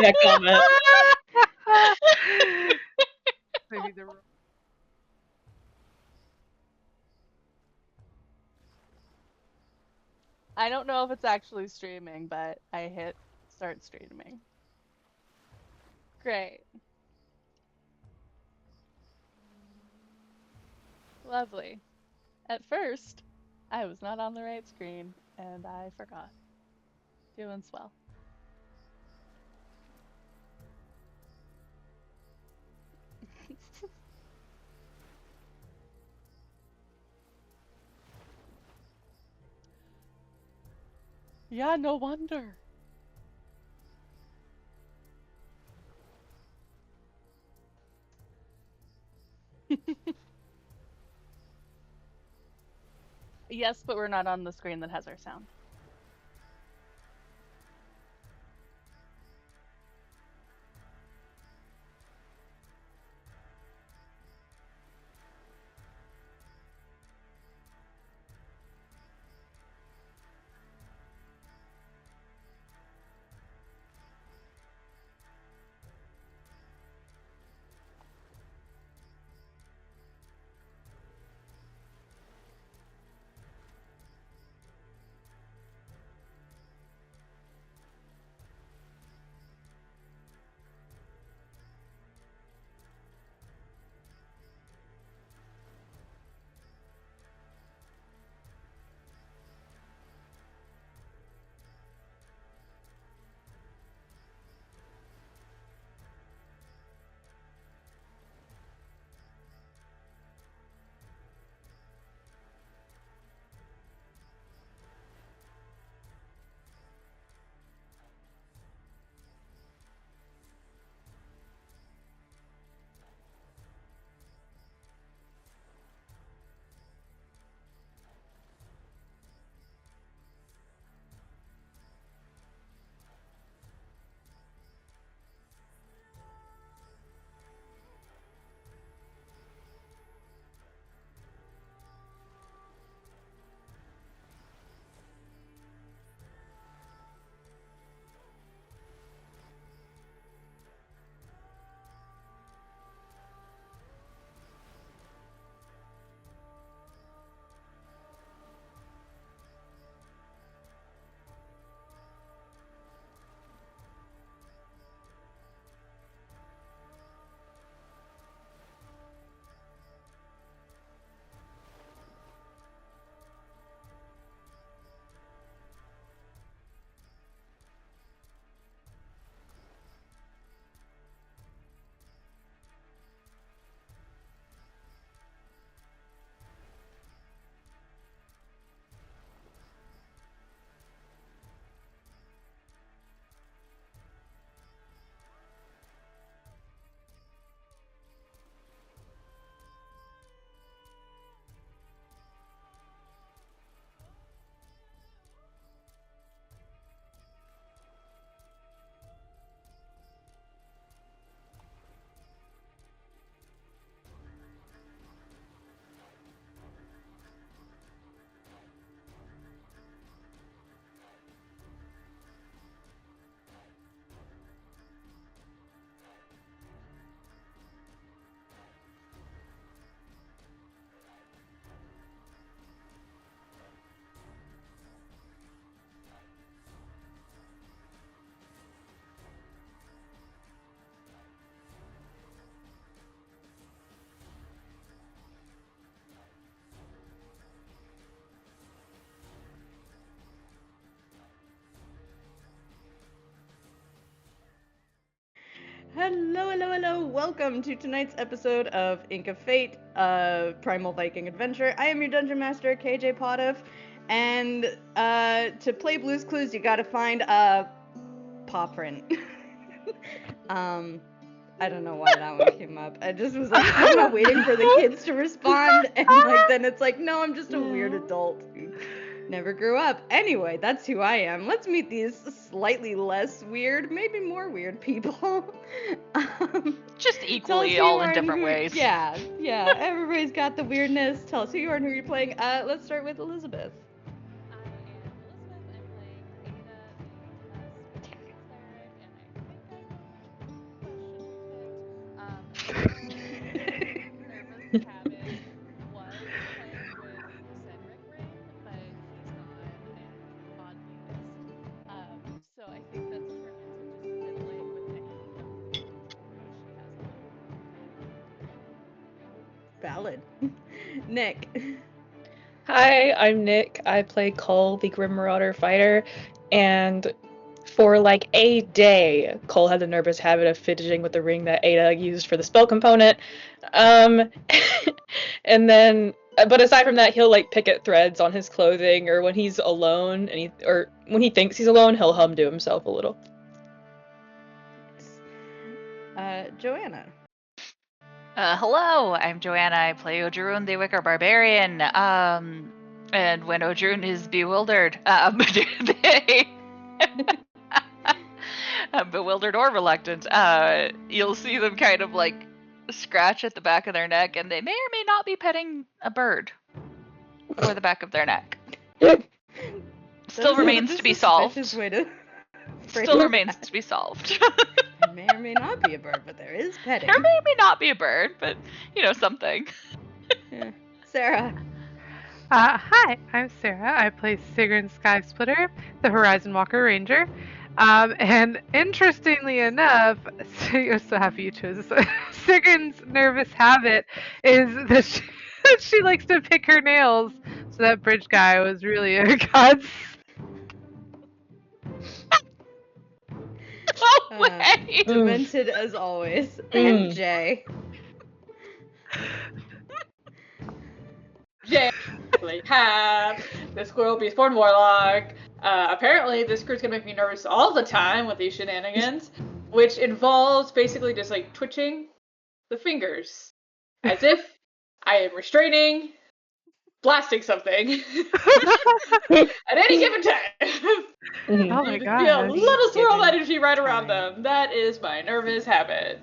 that comment. Maybe the I don't know if it's actually streaming, but I hit start streaming. Great. Lovely. At first, I was not on the right screen, and I forgot. Doing swell. Yeah, no wonder. Yes, but we're not on the screen that has our sound. Hello, hello, hello. Welcome to tonight's episode of Ink of Fate, Primal Viking Adventure. I am your Dungeon Master, KJ Potoff, and to play Blue's Clues, you gotta find a paw print. I don't know why that one came up. I just was like, I'm not waiting for the kids to respond, and like then it's like, no, I'm just a weird adult who never grew up. Anyway, that's who I am. Let's meet these slightly less weird, maybe more weird people. Just Tell us equally, who all you are in and different who- ways. Yeah, everybody's got the weirdness. Tell us who you are and who you're playing. Let's start with Elizabeth. I am Elizabeth. I'm playing Ada, the cleric, and Nervous habit was playing with Cedric Ring, but he's gone and on mutist. So I think that's turned into just fiddling with anything else she has on. Valid. Nick. Hi, I'm Nick. I play Cole, the Grim Marauder fighter, and for like a day, Cole had the nervous habit of fidgeting with the ring that Ada used for the spell component. And then, but aside from that, he'll like pick at threads on his clothing, or when he's alone, or when he thinks he's alone, he'll hum to himself a little. Joanna. Hello, I'm Joanna. I play Odrun the Wicker Barbarian. And when Odrun is bewildered, bewildered or reluctant, you'll see them kind of like scratch at the back of their neck, and they may or may not be petting a bird or the back of their neck. Still remains to be solved. Still remains to be solved. There may or may not be a bird, but there is petting. There may or may not be a bird, but something. Yeah. Sarah. Hi, I'm Sarah. I play Sigrun Skysplitter, the Horizon Walker Ranger. And interestingly enough, I'm so happy you chose this. Sigrun's nervous habit is that she likes to pick her nails. So that bridge guy was really a god. No way! Demented as always. And Jay. Jay have the Squirrel Beastborn Warlock. Apparently, this crew's gonna make me nervous all the time with these shenanigans, which involves basically just like twitching the fingers as if I am restraining, blasting something at any given time. Oh my god. Yeah, let us swirl energy right around them. That is my nervous habit.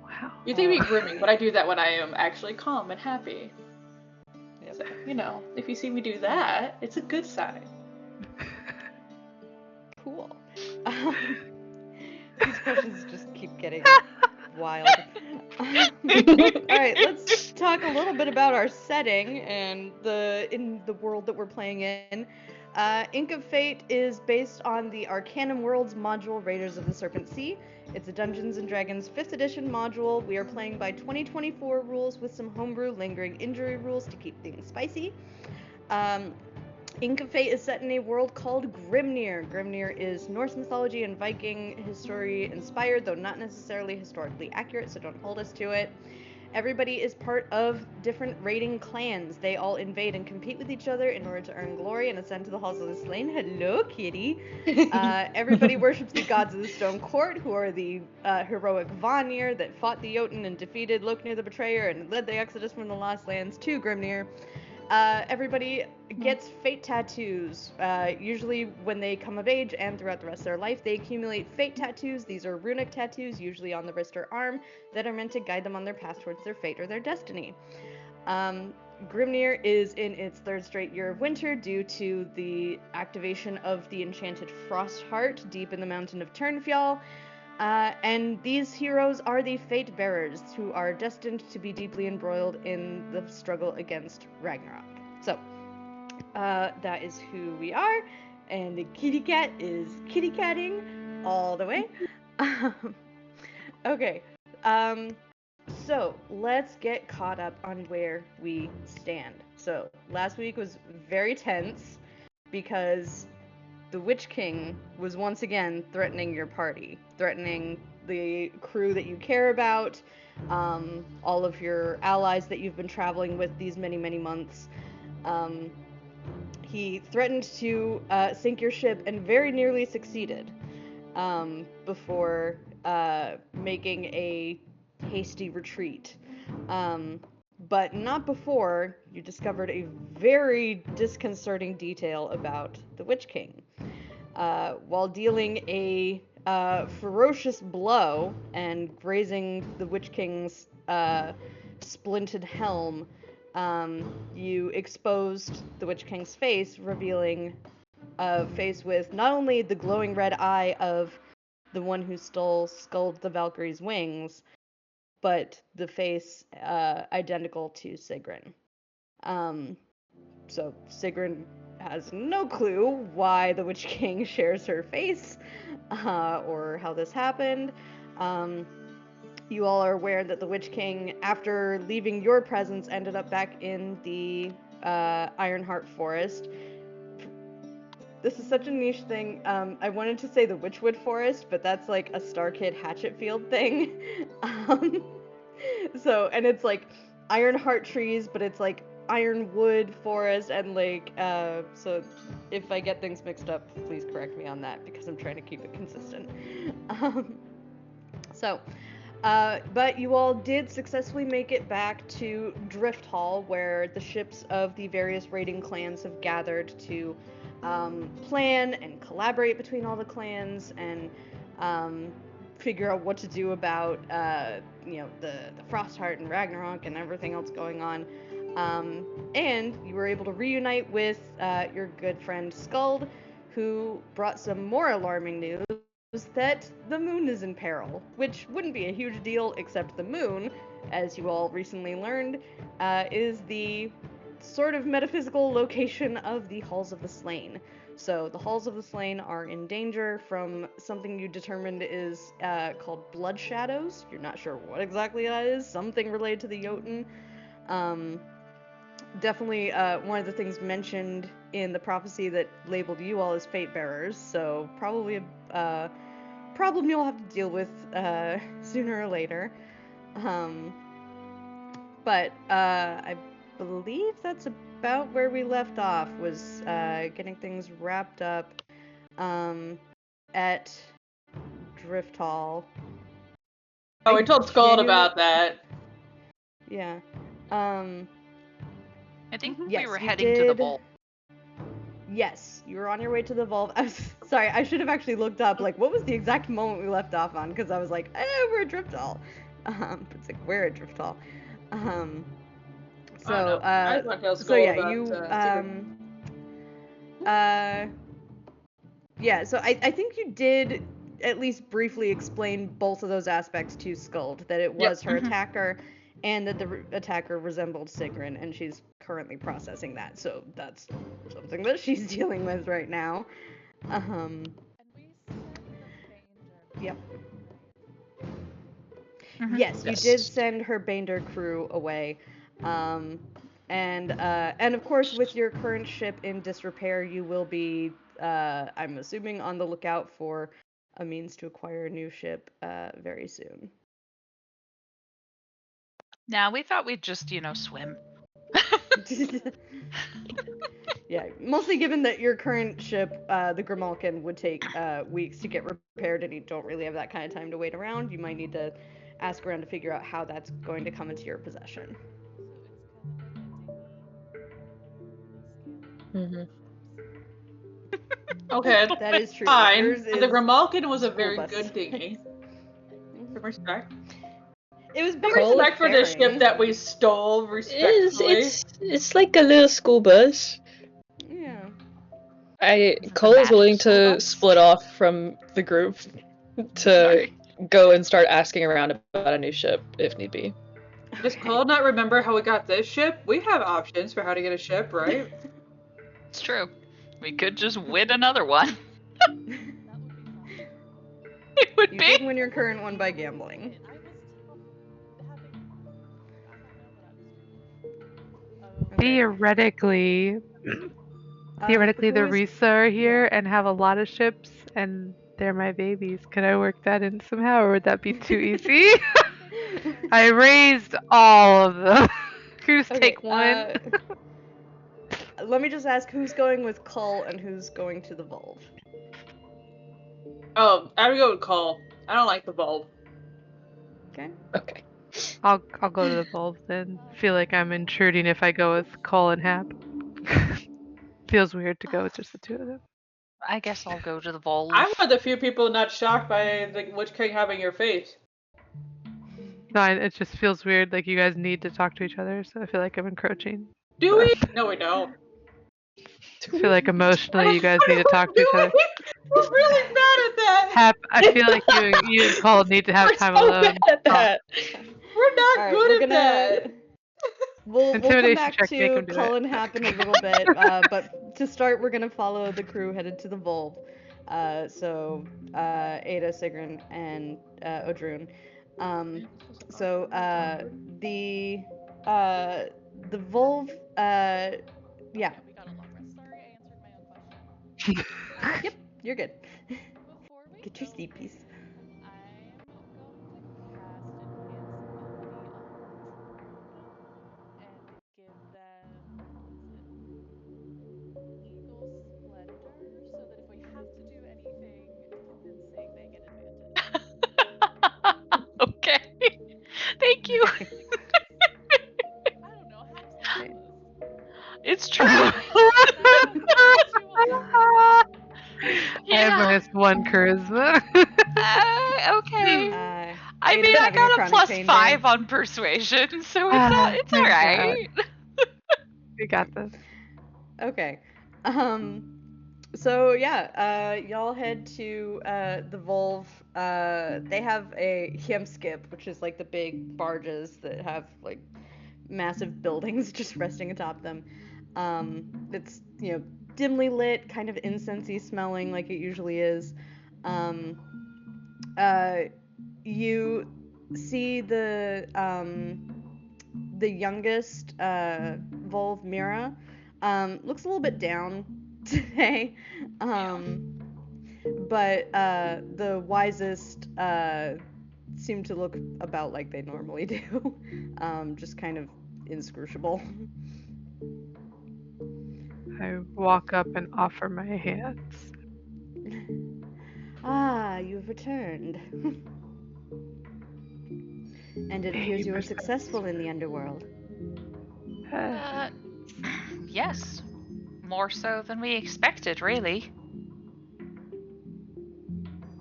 Wow. You think me grooming, but I do that when I am actually calm and happy. So, if you see me do that, it's a good sign. Cool. These questions just keep getting wild. Alright, let's talk a little bit about our setting and in the world that we're playing in. Ink of Fate is based on the Arcanum Worlds module Raiders of the Serpent Sea. It's a Dungeons & Dragons 5th edition module. We are playing by 2024 rules with some homebrew lingering injury rules to keep things spicy. Ink of Fate is set in a world called Grimnir. Grimnir is Norse mythology and Viking history inspired, though not necessarily historically accurate, so don't hold us to it. Everybody is part of different raiding clans. They all invade and compete with each other in order to earn glory and ascend to the halls of the slain. Hello, kitty. Everybody worships the gods of the Stone Court, who are the heroic Vanir that fought the Jotun and defeated Loknir the Betrayer and led the exodus from the Lost Lands to Grimnir. Everybody gets fate tattoos. Usually when they come of age and throughout the rest of their life, they accumulate fate tattoos. These are runic tattoos, usually on the wrist or arm, that are meant to guide them on their path towards their fate or their destiny. Grimnir is in its third straight year of winter due to the activation of the enchanted Frost Heart deep in the mountain of Turnfjall. And these heroes are the Fate Bearers, who are destined to be deeply embroiled in the struggle against Ragnarok. So, that is who we are, and the kitty cat is kitty catting all the way. Okay, so let's get caught up on where we stand. So, last week was very tense because the Witch King was once again threatening your party, threatening the crew that you care about, all of your allies that you've been traveling with these many, many months. He threatened to sink your ship and very nearly succeeded before making a hasty retreat. But not before you discovered a very disconcerting detail about the Witch King. While dealing a ferocious blow and grazing the Witch King's splinted helm, you exposed the Witch King's face, revealing a face with not only the glowing red eye of the one who sculled the Valkyrie's wings, but the face identical to Sigrun. So Sigrun has no clue why the Witch King shares her face, or how this happened. You all are aware that the Witch King, after leaving your presence, ended up back in the Ironheart Forest. This is such a niche thing. I wanted to say the Witchwood Forest, but that's like a Star Kid Hatchetfield thing. So, and it's like Ironheart trees, but it's like Ironwood Forest, and like, so if I get things mixed up, please correct me on that, because I'm trying to keep it consistent. But you all did successfully make it back to Drifthall, where the ships of the various raiding clans have gathered to plan and collaborate between all the clans, and figure out what to do about the Frostheart and Ragnarok and everything else going on. And you were able to reunite with your good friend Skuld, who brought some more alarming news that the moon is in peril, which wouldn't be a huge deal, except the moon, as you all recently learned, is the sort of metaphysical location of the Halls of the Slain. So the Halls of the Slain are in danger from something you determined is called blood shadows. You're not sure what exactly that is, something related to the Jotun. Definitely one of the things mentioned in the prophecy that labeled you all as fate bearers, so probably a problem you'll have to deal with sooner or later. But I believe that's about where we left off, was getting things wrapped up at Drifthall. Oh, we told Skuld about that. Yeah. I think Yes, we were you heading to the did. Volv. Yes, you were on your way to the Volv. Sorry, I should have actually looked up, like, what was the exact moment we left off on, because I was like, we're at Drifthall. It's like, we're at Drifthall. So, I just want to tell Skuld so yeah, about, you, Sigurd. yeah, so I think you did at least briefly explain both of those aspects to Skuld, that it was her attacker, and that the attacker resembled Sigrun, and she's currently processing that, so that's something that she's dealing with right now. And we sent the Banger. Yep. Mhm. Yes, you did send her Bander crew away. And of course, with your current ship in disrepair, you will be, I'm assuming, on the lookout for a means to acquire a new ship very soon. Now, we thought we'd just, swim. Yeah, mostly given that your current ship, the Grimalkyn, would take weeks to get repaired, and you don't really have that kind of time to wait around. You might need to ask around to figure out how that's going to come into your possession. So it's kind of like a dinghy. Okay, That is true. fine. Yours But the is Grimalkyn was a school very bus. good dinghy. Some respect. It was Some big respect for the ship that we stole, respectfully. It's like a little school bus. Yeah. Cole is willing School to bus? split off from the group to Sorry. go and start asking around about a new ship if need be. Does Cole not remember how we got this ship? We have options for how to get a ship, right? It's true. We could just win another one. That would be fun. It would You be. did win your current one by gambling. I was having. I don't know what I was doing. Theoretically, the who is- Risa are here and have a lot of ships, and they're my babies. Could I work that in somehow, or would that be too easy? I raised all of them. Could you just take one? Let me just ask, who's going with Cull and who's going to the Volv? Oh, I would go with Cole. I don't like the bulb. Okay. Okay. I'll go to the Volv then. Feel like I'm intruding if I go with Cole and Hap. Feels weird to go with just the two of them. I guess I'll go to the Volv. I'm one of the few people not shocked by the Witch King having your face. No, it just feels weird. Like you guys need to talk to each other, so I feel like I'm encroaching. Do we? No, we don't. I feel like emotionally you guys need to talk to each other. We're really bad at that. Hap, I feel like you and Cole need to have We're time so alone. bad at that. We're not All right, good we're at gonna. that. We'll come Intimidation back check, make to him do it. Cullen happen a little bit, but to start, we're gonna follow the crew headed to the Volv. So Ada, Sigrun, and Odrun. The Volv. Yeah. Yeah, we got a long rest. Sorry, I answered my own question. Yep, you're good. Before we Get your go sleepies. in, I'm going to cast invisibility on and give them, what is it? Eagle Splendor, so that if we have to do anything convincing, they get advantage. Okay. Thank you. I don't know, hacks like this. It's true. I have Yeah. -1 charisma. Okay. I Ada's mean, I having a got a chronic plus pain 5 day. on persuasion, so it's Thank alright. We got this. Okay. So yeah, y'all head to the Volv. They have a skip, which is like the big barges that have like massive buildings just resting atop them. It's dimly lit, kind of incensey smelling like it usually is. You see the youngest Volv, Mira, looks a little bit down today, but the wisest seem to look about like they normally do, just kind of inscrutable. I walk up and offer my hands. Ah, you've returned. And it appears you were 80%. successful in the underworld. Yes. More so than we expected, really.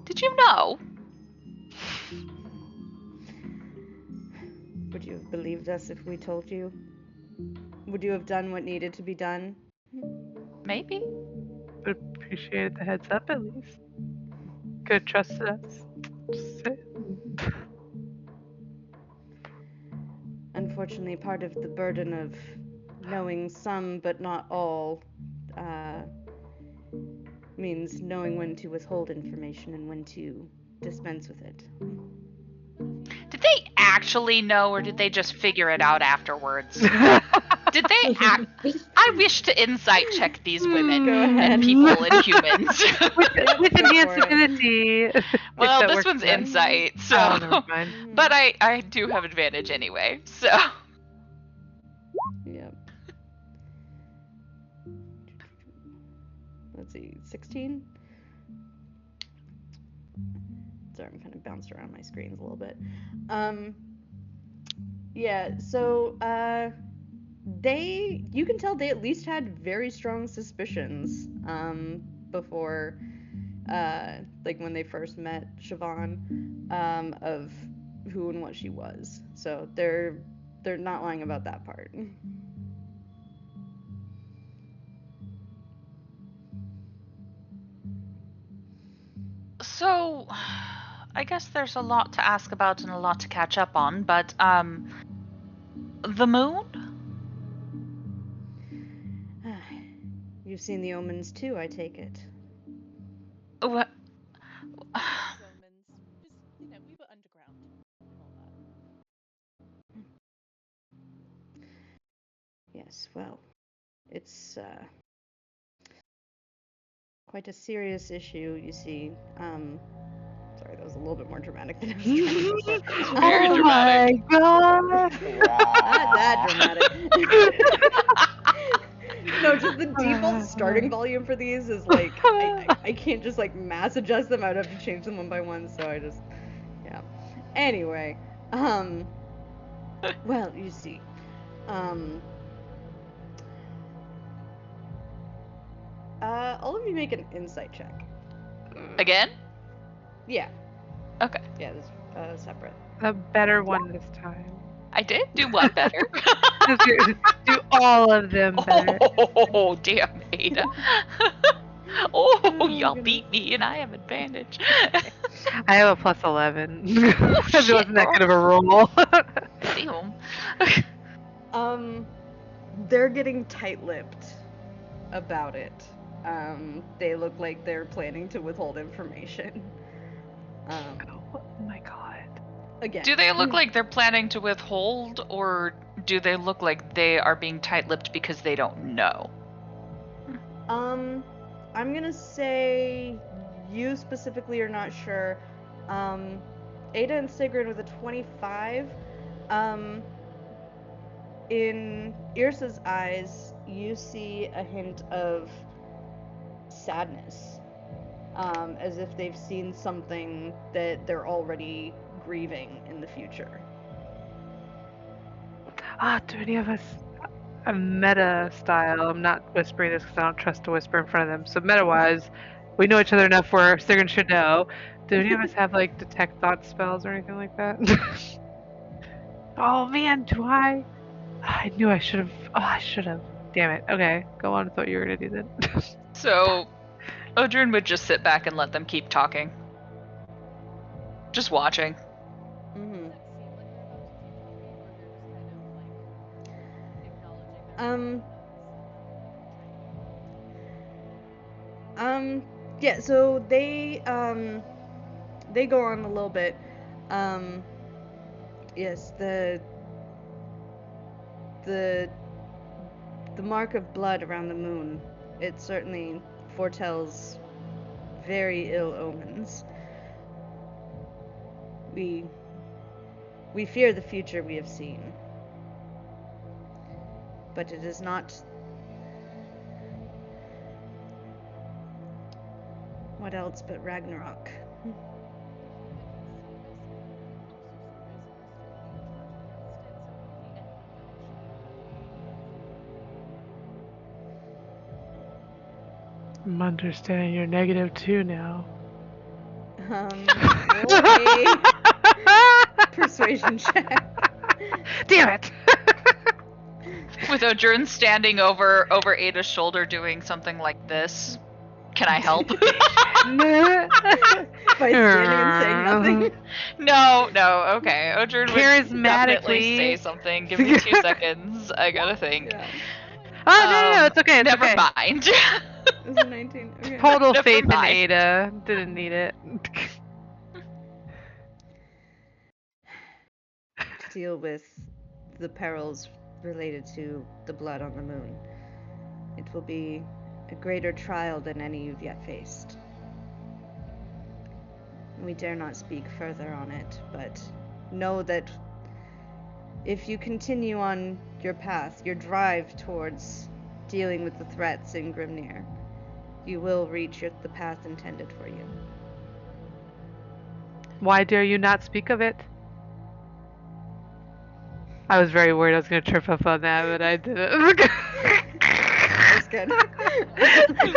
Did you know? Would you have believed us if we told you? Would you have done what needed to be done? Maybe. But appreciated the heads up at least. Could have trusted us. Just say it. Unfortunately, part of the burden of knowing some but not all means knowing when to withhold information and when to dispense with it. Did they actually know, or did they just figure it out afterwards? Did they I wish to insight check these women Go ahead. and people and humans. With enhanced ability. Well, If that this works one's for them. insight, so. Oh, never mind. But I do have advantage anyway, so. Yep. Let's see, 16? Sorry, I'm kind of bounced around my screens a little bit. Yeah, so, you can tell they at least had very strong suspicions, before, like when they first met Siobhan, of who and what she was. So they're not lying about that part. So, I guess there's a lot to ask about and a lot to catch up on, but, the moon? You've seen the omens too, I take it. What? Omens. Just, we were underground and all that. Yes, well, it's quite a serious issue, you see. Sorry, that was a little bit more dramatic than I was trying to go for. Very dramatic. My god! Not that dramatic. No, just the default starting volume for these is like, I can't just like mass adjust them, I'd have to change them one by one, so I just, yeah. Anyway, well, you see, all of you make an insight check. Again? Yeah. Okay. Yeah, this separate. A better one this time. I did do one better. Do all of them better. Oh, damn, Ada. Oh, y'all goodness. beat me, and I have advantage. I have a plus 11. Oh, It shit, wasn't that girl. good of a roll. Damn. They're getting tight-lipped about it. They look like they're planning to withhold information. Oh my god. Again. Do they look like they're planning to withhold, or do they look like they are being tight-lipped because they don't know? I'm gonna say you specifically are not sure. Ada and Sigrun with a 25. In Irsa's eyes, you see a hint of sadness. As if they've seen something that they're already grieving in the future. Do any of us a meta style? I'm not whispering this because I don't trust to whisper in front of them. So meta-wise, we know each other enough where Sigrun should know. Do any of us have like detect thought spells or anything like that? Oh man, do I? I knew I should have. Oh, I should have. Damn it. Okay, go on with what you were gonna do then. So, Odrin would just sit back and let them keep talking. Just watching. Mm-hmm. Does it seem like they're about to keep talking, or they're just kind of like acknowledging that? Yeah, so they go on a little bit. Yes, the mark of blood around the moon, it certainly foretells very ill omens. We fear the future we have seen, but it is not what else but Ragnarok. I'm understanding you're -2 now. Roll a persuasion check. Damn it! With Odrin standing over Ada's shoulder doing something like this. Can I help? By standing and saying nothing. No, okay. Odrin would definitely Charismatically. say something. Give me 2 seconds. I gotta think. Yeah. Oh no, it's okay. It's Never okay. mind. It was a 19. Okay. Total Never faith in mind. Ada. Didn't need it. To deal with the perils related to the blood on the moon. It will be a greater trial than any you've yet faced. We dare not speak further on it, but know that if you continue on your path, your drive towards dealing with the threats in Grimnir, you will reach the path intended for you. Why dare you not speak of it? I was very worried I was going to trip up on that, but I didn't. That's good.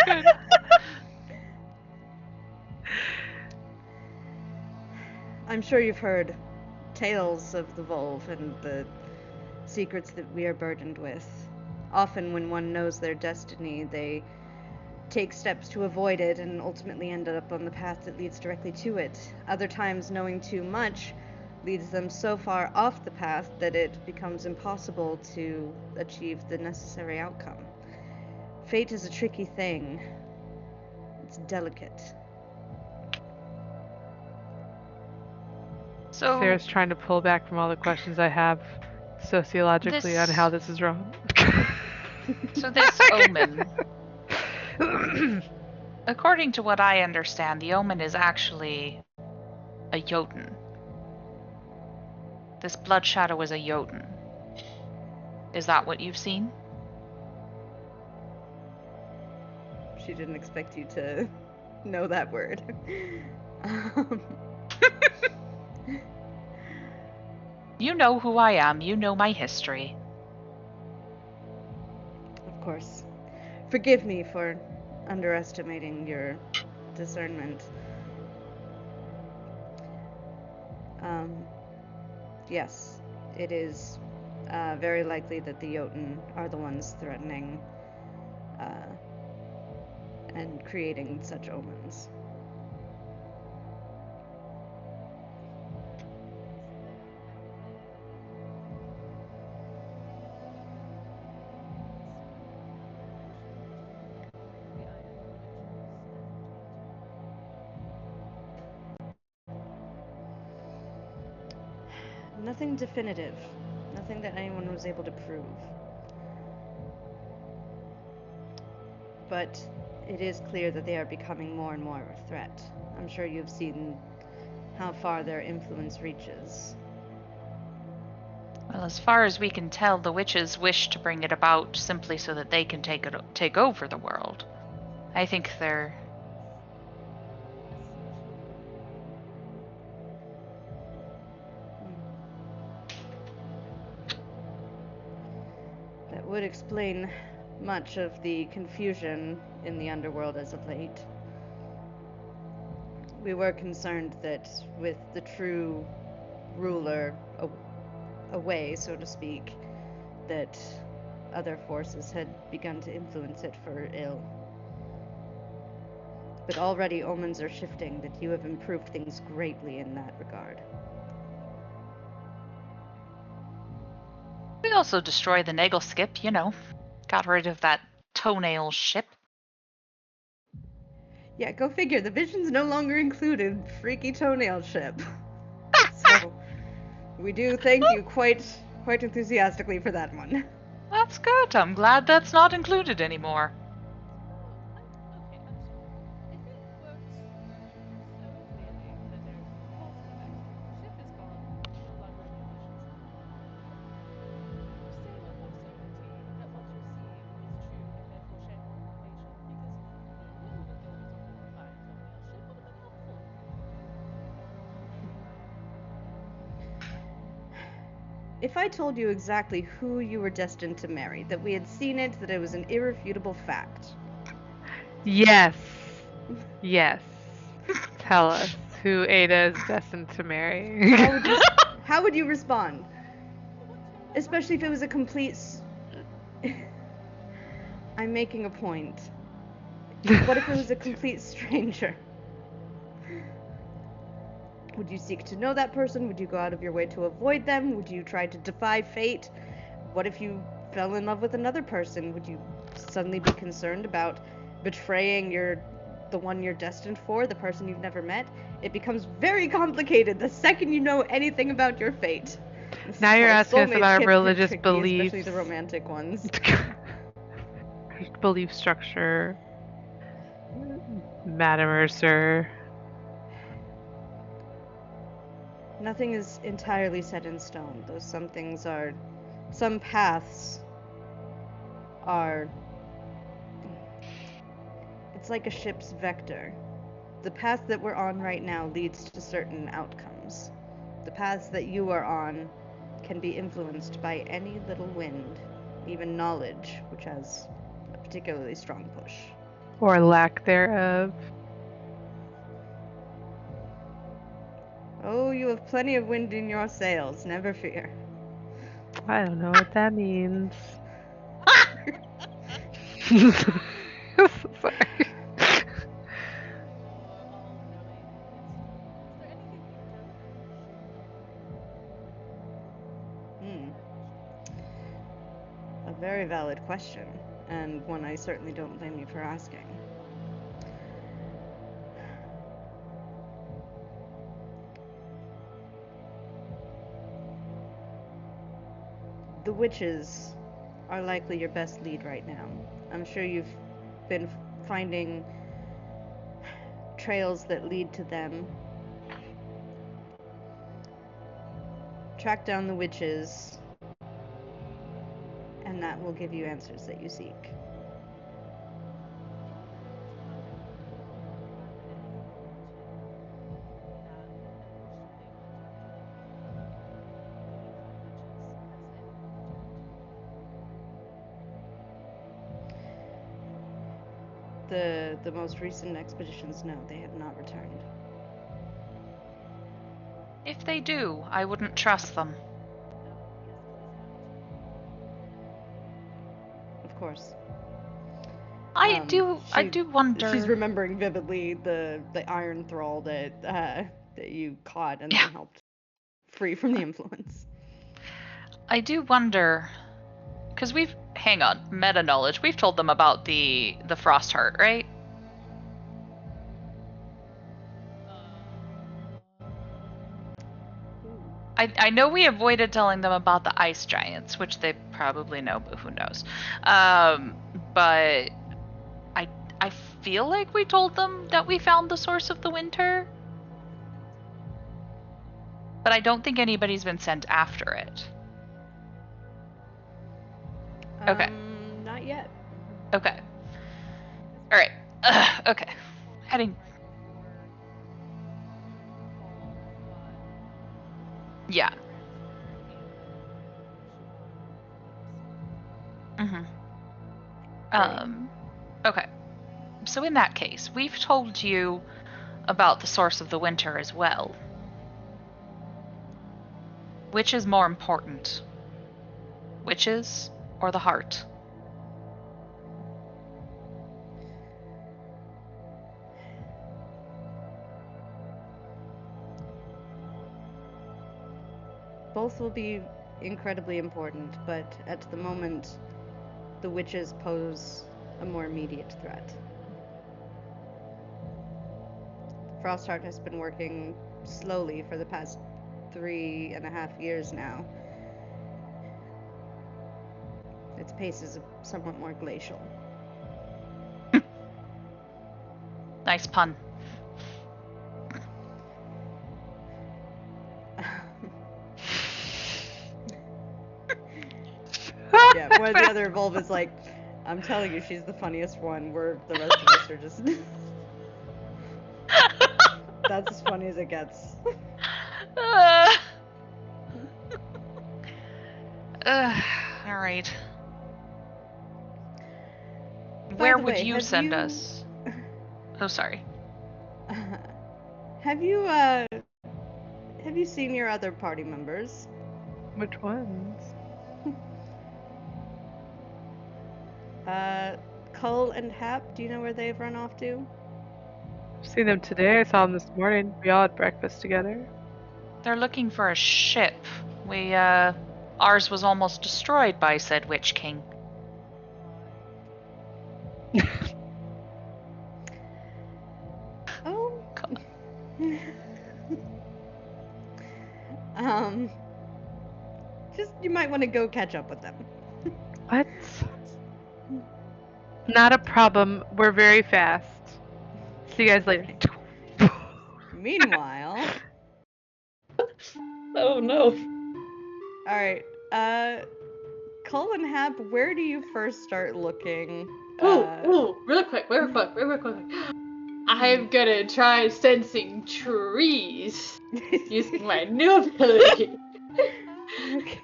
Good. I'm sure you've heard tales of the Volv and the secrets that we are burdened with. Often when one knows their destiny, they take steps to avoid it and ultimately end up on the path that leads directly to it. Other times, knowing too much leads them so far off the path that it becomes impossible to achieve the necessary outcome. Fate is a tricky thing. It's delicate. So Sarah's trying to pull back from all the questions I have sociologically on how this is wrong. So this omen, according to what I understand, the omen is actually a Jotun. This blood shadow is a Jotun. Is that what you've seen? She didn't expect you to know that word. You know who I am. You know my history. Of course. Forgive me for underestimating your discernment. Yes, it is very likely that the Jotun are the ones threatening and creating such omens. Nothing definitive. Nothing that anyone was able to prove. But it is clear that they are becoming more and more of a threat. I'm sure you've seen how far their influence reaches. Well, as far as we can tell, the witches wish to bring it about simply so that they can take over the world. I think they're... That would explain much of the confusion in the underworld as of late. We were concerned that with the true ruler away, so to speak, that other forces had begun to influence it for ill. But already omens are shifting, that you have improved things greatly in that regard. We also destroyed the Nagel skip, you know. Got rid of that toenail ship. Yeah, go figure. The visions no longer included freaky toenail ship. So we do thank you quite enthusiastically for that one. That's good. I'm glad that's not included anymore. Okay, I think what's so clearly that there's false connection. The ship is gone, no longer in the visions. You say with what certainty that what you're seeing is true and therefore share more information? Because knowing that there was a horrifying toenail ship would have been helpful. If I told you exactly who you were destined to marry, that we had seen it, that it was an irrefutable fact. Yes. Yes. Tell us who Ada is destined to marry. How would you respond? Especially if it was a complete... I'm making a point. What if it was a complete stranger? Would you seek to know that person? Would you go out of your way to avoid them? Would you try to defy fate? What if you fell in love with another person? Would you suddenly be concerned about betraying the one you're destined for, the person you've never met? It becomes very complicated the second you know anything about your fate. This Now is you're why asking us soulmates about our get religious tricky, beliefs. especially the romantic ones. Belief structure. Madam Mercer. Nothing is entirely set in stone, though some paths are... It's like a ship's vector. The path that we're on right now leads to certain outcomes. The paths that you are on can be influenced by any little wind, even knowledge, which has a particularly strong push. Or lack thereof. Oh, you have plenty of wind in your sails, never fear. I don't know what that means. Sorry. A very valid question, and one I certainly don't blame you for asking. The witches are likely your best lead right now. I'm sure you've been finding trails that lead to them. Track down the witches, and that will give you answers that you seek. The most recent expeditions, no, they have not returned. If they do, I wouldn't trust them. Of course. I do wonder. She's remembering vividly the iron thrall that you caught and then helped free from the influence. I do wonder, because hang on, meta knowledge. We've told them about the frost heart, right? I know we avoided telling them about the ice giants, which they probably know, but who knows? But I feel like we told them that we found the source of the winter. But I don't think anybody's been sent after it. Okay. Not yet. Okay. Alright. Okay. Heading. Yeah. Okay. So in that case, we've told you about the source of the winter as well. Which is more important? Witches or the heart? Both will be incredibly important, but at the moment, the witches pose a more immediate threat. Frostheart has been working slowly for the past 3.5 years now. Its pace is somewhat more glacial. Nice pun. Yeah, where the other Volv is like, I'm telling you, she's the funniest one, where the rest of us are just... That's as funny as it gets. Alright. Where would you send us? Oh, sorry. Have you seen your other party members? Which ones? Cull and Hap, do you know where they've run off to? I've seen them today. I saw them this morning. We all had breakfast together. They're looking for a ship. Ours was almost destroyed by said Witch King. Oh. Just, you might want to go catch up with them. What? Not a problem. We're very fast. See you guys later. Meanwhile... Oh no. Alright, Cull and Hap, where do you first start looking? Really quick. I'm gonna try sensing trees using my new ability. Okay.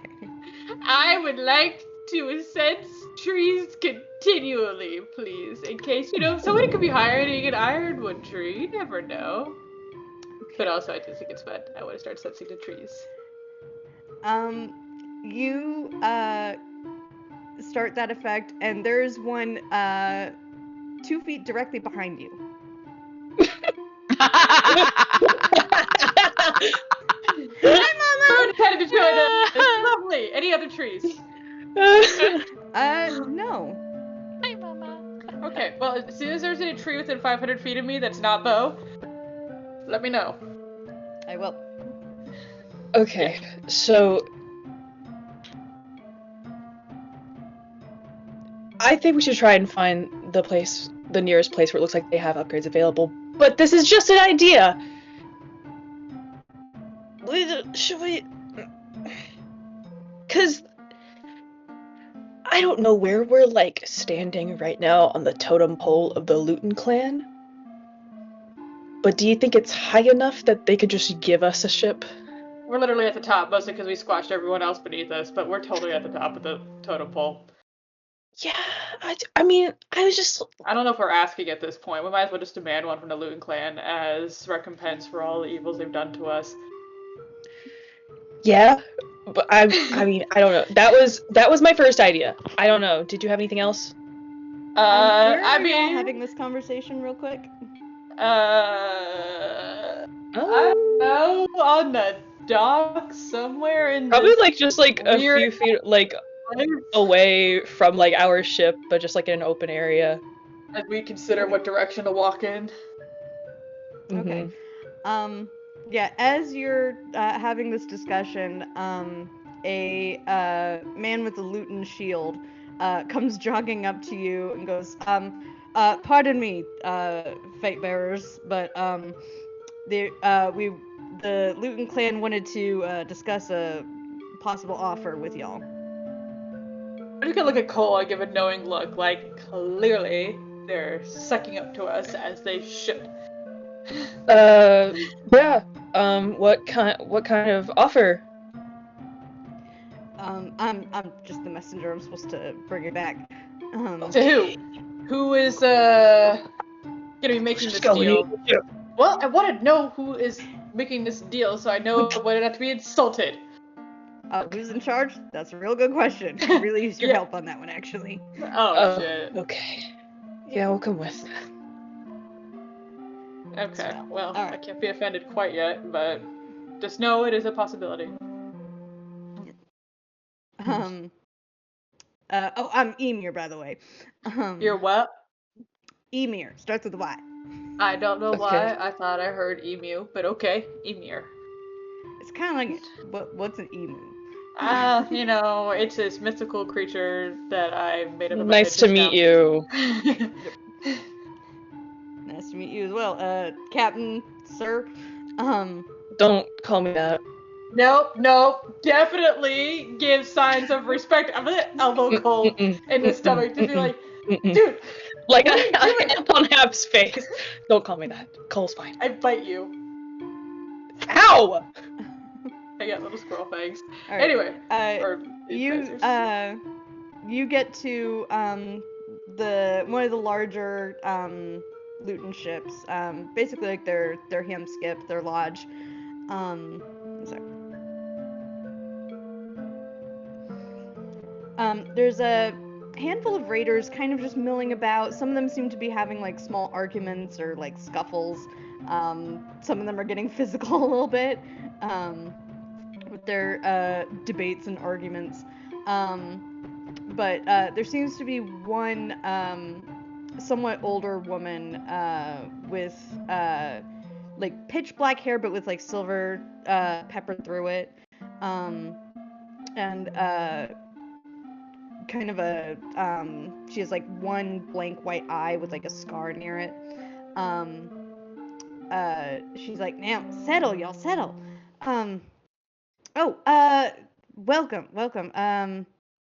I would like to sense trees continually, please, in case, somebody could be hiding an ironwood tree. You never know. But also, I just think it's fun. I want to start sensing the trees. You start that effect, and there's one 2 feet directly behind you. Hi, Mama! It's lovely. Any other trees? No. Hi, Mama. Okay, well, as soon as there's any tree within 500 feet of me that's not Bo, let me know. I will. Okay, so I think we should try and find the nearest place where it looks like they have upgrades available. But this is just an idea. Should we? Because I don't know where we're standing right now on the totem pole of the Luton clan. But do you think it's high enough that they could just give us a ship? We're literally at the top, mostly because we squashed everyone else beneath us, but we're totally at the top of the totem pole. Yeah, I mean, I was just... I don't know if we're asking at this point. We might as well just demand one from the Luton clan as recompense for all the evils they've done to us. Yeah, but I mean, I don't know. That was my first idea. I don't know. Did you have anything else? Where I are y'all mean, having this conversation real quick? I don't know, on the dock somewhere in Probably this like just like a weird few feet like place, away from like our ship, but just like in an open area. as we consider Okay. what direction to walk in. Okay. Mhm. Yeah, as you're having this discussion, a man with a lute shield comes jogging up to you and goes, pardon me, fate bearers, but the Luton clan wanted to discuss a possible offer with y'all. I'm just gonna look at Cole and give a knowing look, like clearly they're sucking up to us as they should. Yeah. What kind of offer? I'm just the messenger. I'm supposed to bring it back. To who? Who is gonna be making this deal? Well, I want to know who is making this deal, so I know when not to be insulted. Who's in charge? That's a real good question. Could really use your Yeah. help on that one, actually. Oh shit. Okay. Yeah, we'll come with. Okay. Well, All right. I can't be offended quite yet, but just know it is a possibility. I'm Emir, by the way. You're what? Emir starts with a Y. I don't know Okay. why I thought I heard emu, but okay, Emir. It's kind of like what's an emu? You know, it's this mythical creature that I made up in my Nice to head meet just you. now. Nice to meet you as well, Captain, sir. Don't call me that. Nope, definitely give signs of respect. I'm gonna elbow Cole in the stomach to be like, dude, Like what are you doing? I on Hap's face. Don't call me that. Cole's fine. I bite you. Ow! I got little squirrel fangs. All right. Anyway, or you get to one of the larger Luton ships. Basically like their ham skip, their lodge. Sorry. There's a handful of raiders kind of just milling about. Some of them seem to be having like small arguments or like scuffles. Some of them are getting physical a little bit with their debates and arguments. But there seems to be one somewhat older woman with like pitch black hair but with like silver peppered through it. And kind of a she has like one blank white eye with like a scar near it. She's like, now settle, y'all, settle. Welcome.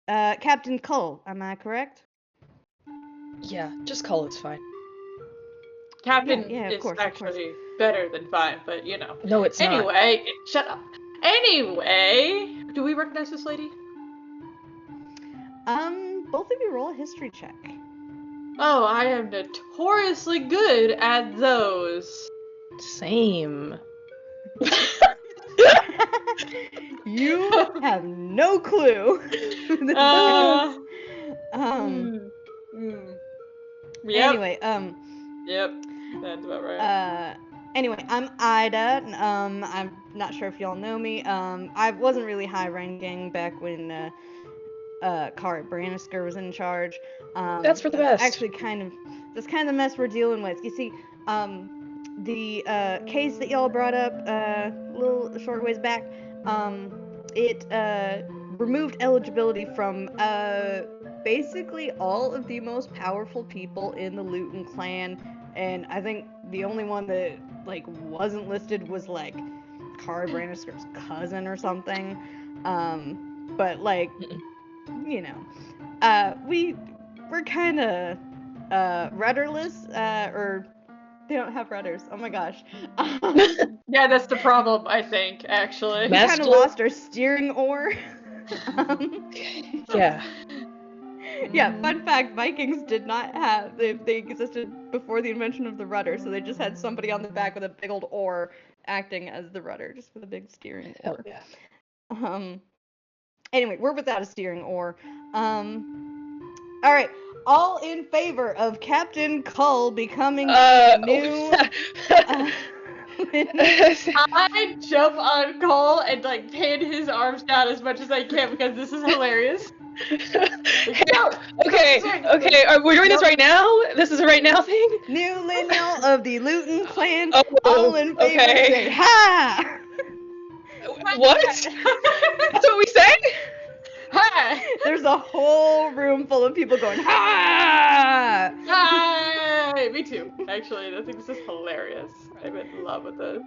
Captain Cole, am I correct? Yeah, just call it's fine. Captain Yeah, of is course. actually better than fine, but you know. No, it's not. Anyway, shut up. Anyway, do we recognize this lady? Both of you roll a history check. Oh, I am notoriously good at those. Same. You have no clue. Yep. Anyway, Yep, that's about right. Anyway, I'm Ida. I'm not sure if y'all know me. I wasn't really high ranking back when Kara Brannisker was in charge. That's for the best. Actually, that's kind of the mess we're dealing with. You see, the case that y'all brought up a little short ways back, it removed eligibility from basically all of the most powerful people in the Luton clan, and I think the only one that like wasn't listed was like Kara Brannisker's cousin or something. But like, you know, we're kind of rudderless, or they don't have rudders. Oh my gosh. Yeah, that's the problem, I think, actually. We kind of lost our steering oar. Yeah. Yeah, fun fact, Vikings did not have, they existed before the invention of the rudder, so they just had somebody on the back with a big old oar acting as the rudder, just with a big steering Hell oar. yeah. Anyway, we're without a steering oar. Alright, all in favor of Captain Cull becoming Uh, the new I jump on Cole and like pin his arms down as much as I can because this is hilarious. No, okay, we're doing this right now? This is a right now thing? new lineal of the Luton clan, Oh, all in favor okay. say ha! What? That's what we say? Hi! There's a whole room full of people going ha! Hi! Me too. Actually, I think this is hilarious. I'm in love with this.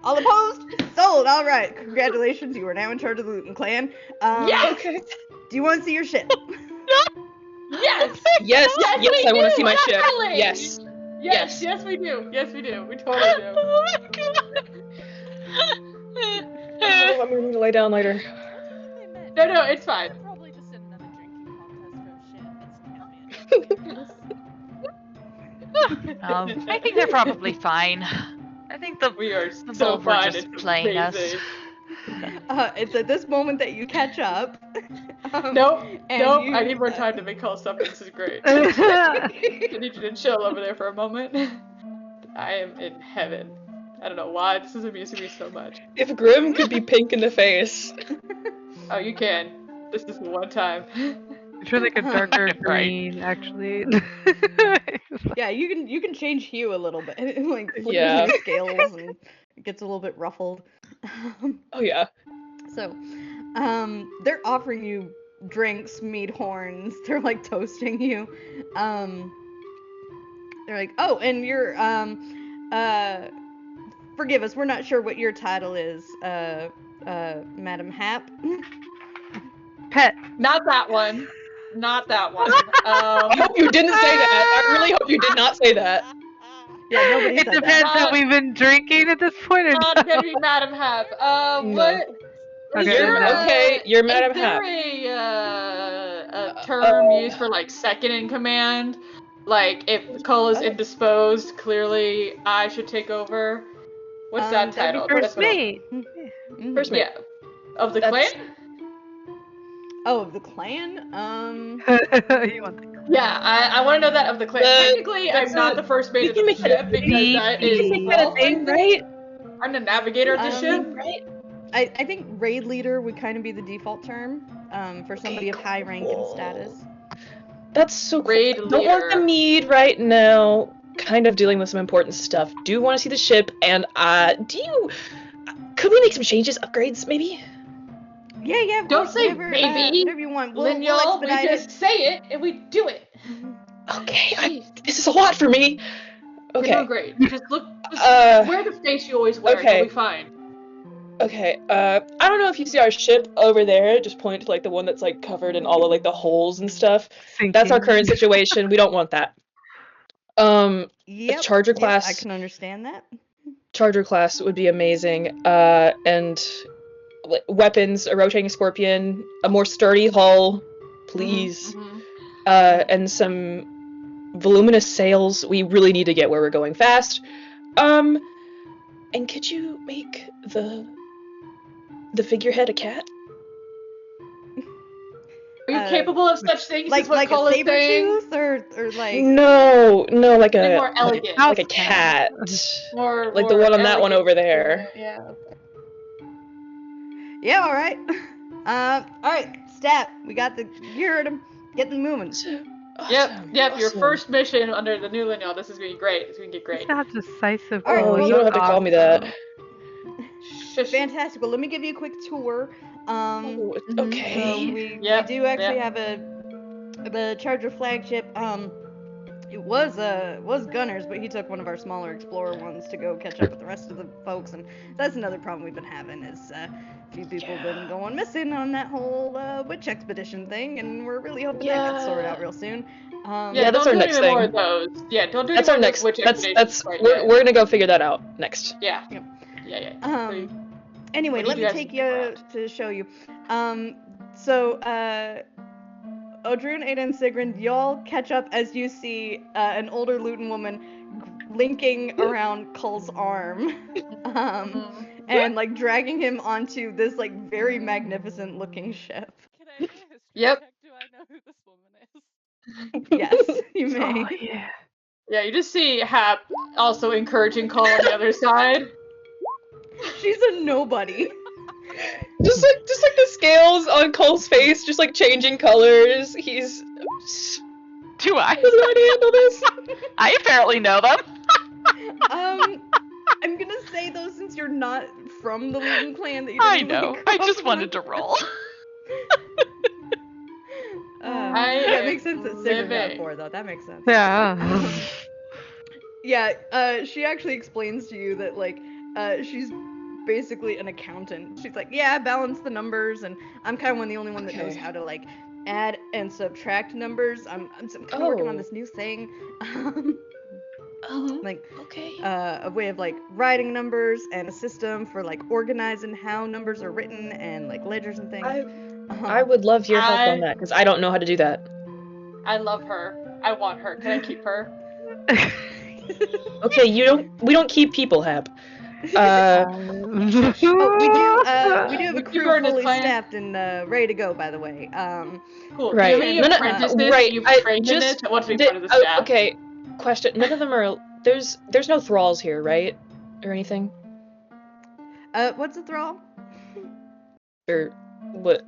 All opposed? Sold. All right. Congratulations. You are now in charge of the Luton clan. Yes! Okay. Do you want to see your ship? Yes! Yes, we I want to do, see my ship. definitely. Yes. Yes, yes, we do. Yes, we do. We totally do. Oh my god. Oh, I'm gonna need to lay down later. No, it's fine. Probably just another drinking contest from shit. It's I think they're probably fine. I think We are the so Volv were fine. just It's playing us. amazing. It's at this moment that you catch up. Nope. And Nope. you- I need more time to make calls up. This is great. I need you to chill over there for a moment. I am in heaven. I don't know why this is amusing me so much. If Grim could be pink in the face. Oh, you can. This is the one time. It's really like a darker Right. green, actually. Yeah, you can change hue a little bit. Like flickers Yeah. your scales and it gets a little bit ruffled. Oh yeah. So, they're offering you drinks, mead horns. They're like toasting you. They're like, oh, and you're forgive us, we're not sure what your title is, Madam Hap. Pet. Not that one. Not that one. I hope you didn't say that. I really hope you did not say that. Yeah, nobody It said depends. that. Have we been drinking at this point or Not not? gonna be Madam Hap. No. What? Okay, Is there then no. Okay, you're Madam Is there Hap. a term used for like second in command? Like if Cole is indisposed, clearly I should take over. What's that that'd be title? First That's what I'm- mate. Mhm. First mate. Yeah. Of the That's- clan? Oh, of the clan? You want the Yeah, I want to know that of the clan. Technically, I'm not the first mate we of can the make that a ship because thing. that You is can make that a Volv, I thing, think. right? I'm the navigator of the ship. Right? I think raid leader would kind of be the default term for somebody of high rank and cool. status. That's so cool. Raid Don't want the leader. mead right now. Kind of dealing with some important stuff. Do want to see the ship, and could we make some changes, upgrades, maybe? Yeah, Don't say whatever, maybe. whatever you want. We'll Lineal, we expedite just say it and we do it. Okay, Jeez. this is a lot for me. You're doing Okay, great. Just look. Just wear the face you always wear. okay. You'll be fine. okay. I don't know if you see our ship over there. Just point to like the one that's like covered in all of like the holes and stuff. That's our current situation. We don't want that. Yep. charger yep, class. I can understand that. Charger class would be amazing. And weapons, a rotating scorpion, a more sturdy hull, please. Mhm. And some voluminous sails. We really need to get where we're going fast. And could you make the figurehead a cat? Are you capable of such things? Like is what like Cole a is saber saying? tooth or like No, like Something a more elegant. like a cat. More, Like the more one on that one elegant. over there. Yeah. yeah, all right. All right, Stat. We got you heard him. Get them moving. Yep. Your Awesome. first mission under the new lineal. This is gonna be great. It's gonna get great. It's not decisive. All right, Oh, well, you don't have to call me that. Shush. Fantastic. Well, let me give you a quick tour. Oh, So okay. we Yep, do actually yep. have a Charger flagship. It was Gunners, but he took one of our smaller explorer ones to go catch up with the rest of the folks, and that's another problem we've been having is a few people have been going missing on that whole witch expedition thing, and we're really hoping that gets sorted out real soon. Yeah, that's don't our do next any more thing. of those. Yeah, don't do That's any our more next. of those witch That's expeditions right we're yet. we're gonna go figure that out next. Yeah. Yep. Yeah. Anyway, What let do me you guys take think you about? to show you. So Odrun, Ada, and Sigrun, y'all catch up as you see an older Luton woman linking around Cull's arm, and like dragging him onto this like very magnificent looking ship. Can I do a history Yep. check? Do I know who this woman is? Yes, you may. Oh yeah. Yeah, you just see Hap also encouraging Cole on the other side. She's a nobody. Just like the scales on Cole's face, just like changing colors. He's Do I? doesn't know how to handle this. I apparently know them. I'm gonna say though, since you're not from the Luton clan, that you I didn't know. really I grow just up wanted with. to roll. That makes sense that Sigurd got living. 4 though. That makes sense. Yeah. Yeah, she actually explains to you that like she's basically an accountant. She's like, yeah, I balance the numbers, and I'm kind of the only one that knows Okay. how to like add and subtract numbers. I'm kind of working on Oh. this new thing. Oh, Like okay. a way of like writing numbers and a system for like organizing how numbers are written and like ledgers and things. I would love your help I- on that because I don't know how to do that. I love her. I want her. Can I keep her? Okay, we don't keep people, Hap. Oh, we do have We a keep crew her in his fully clan. staffed and ready to go. By the way, Cool. Right. Do you have any No, no, apprentices right, you've I trained in just this that want to be did- part of the staff? okay, question. None of them are. There's no thralls here, right? Or anything? what's a thrall? Or what?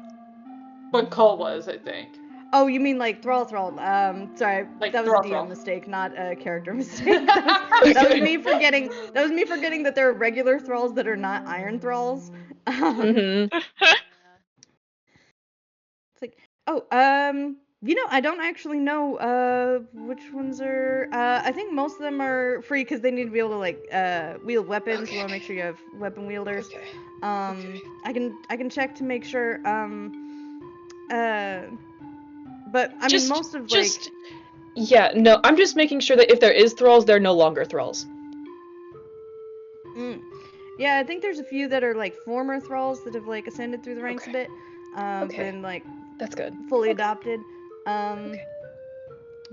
What Cole was, I think. Oh, you mean like thrall? Sorry, Like that was thrall, a DM thrall. mistake, not a character mistake. That was me forgetting. That was me forgetting that there are regular thralls that are not iron thralls. Mm-hmm. It's like, oh, I don't actually know which ones are. I think most of them are free because they need to be able to like wield weapons. Okay. You want to make sure you have weapon wielders. Okay. I can check to make sure. But I mean, most of like. Yeah, no, I'm just making sure that if there is thralls, they're no longer thralls. Yeah, I think there's a few that are like former thralls that have like ascended through the ranks Okay. a bit. Okay. Been like That's good. fully adopted.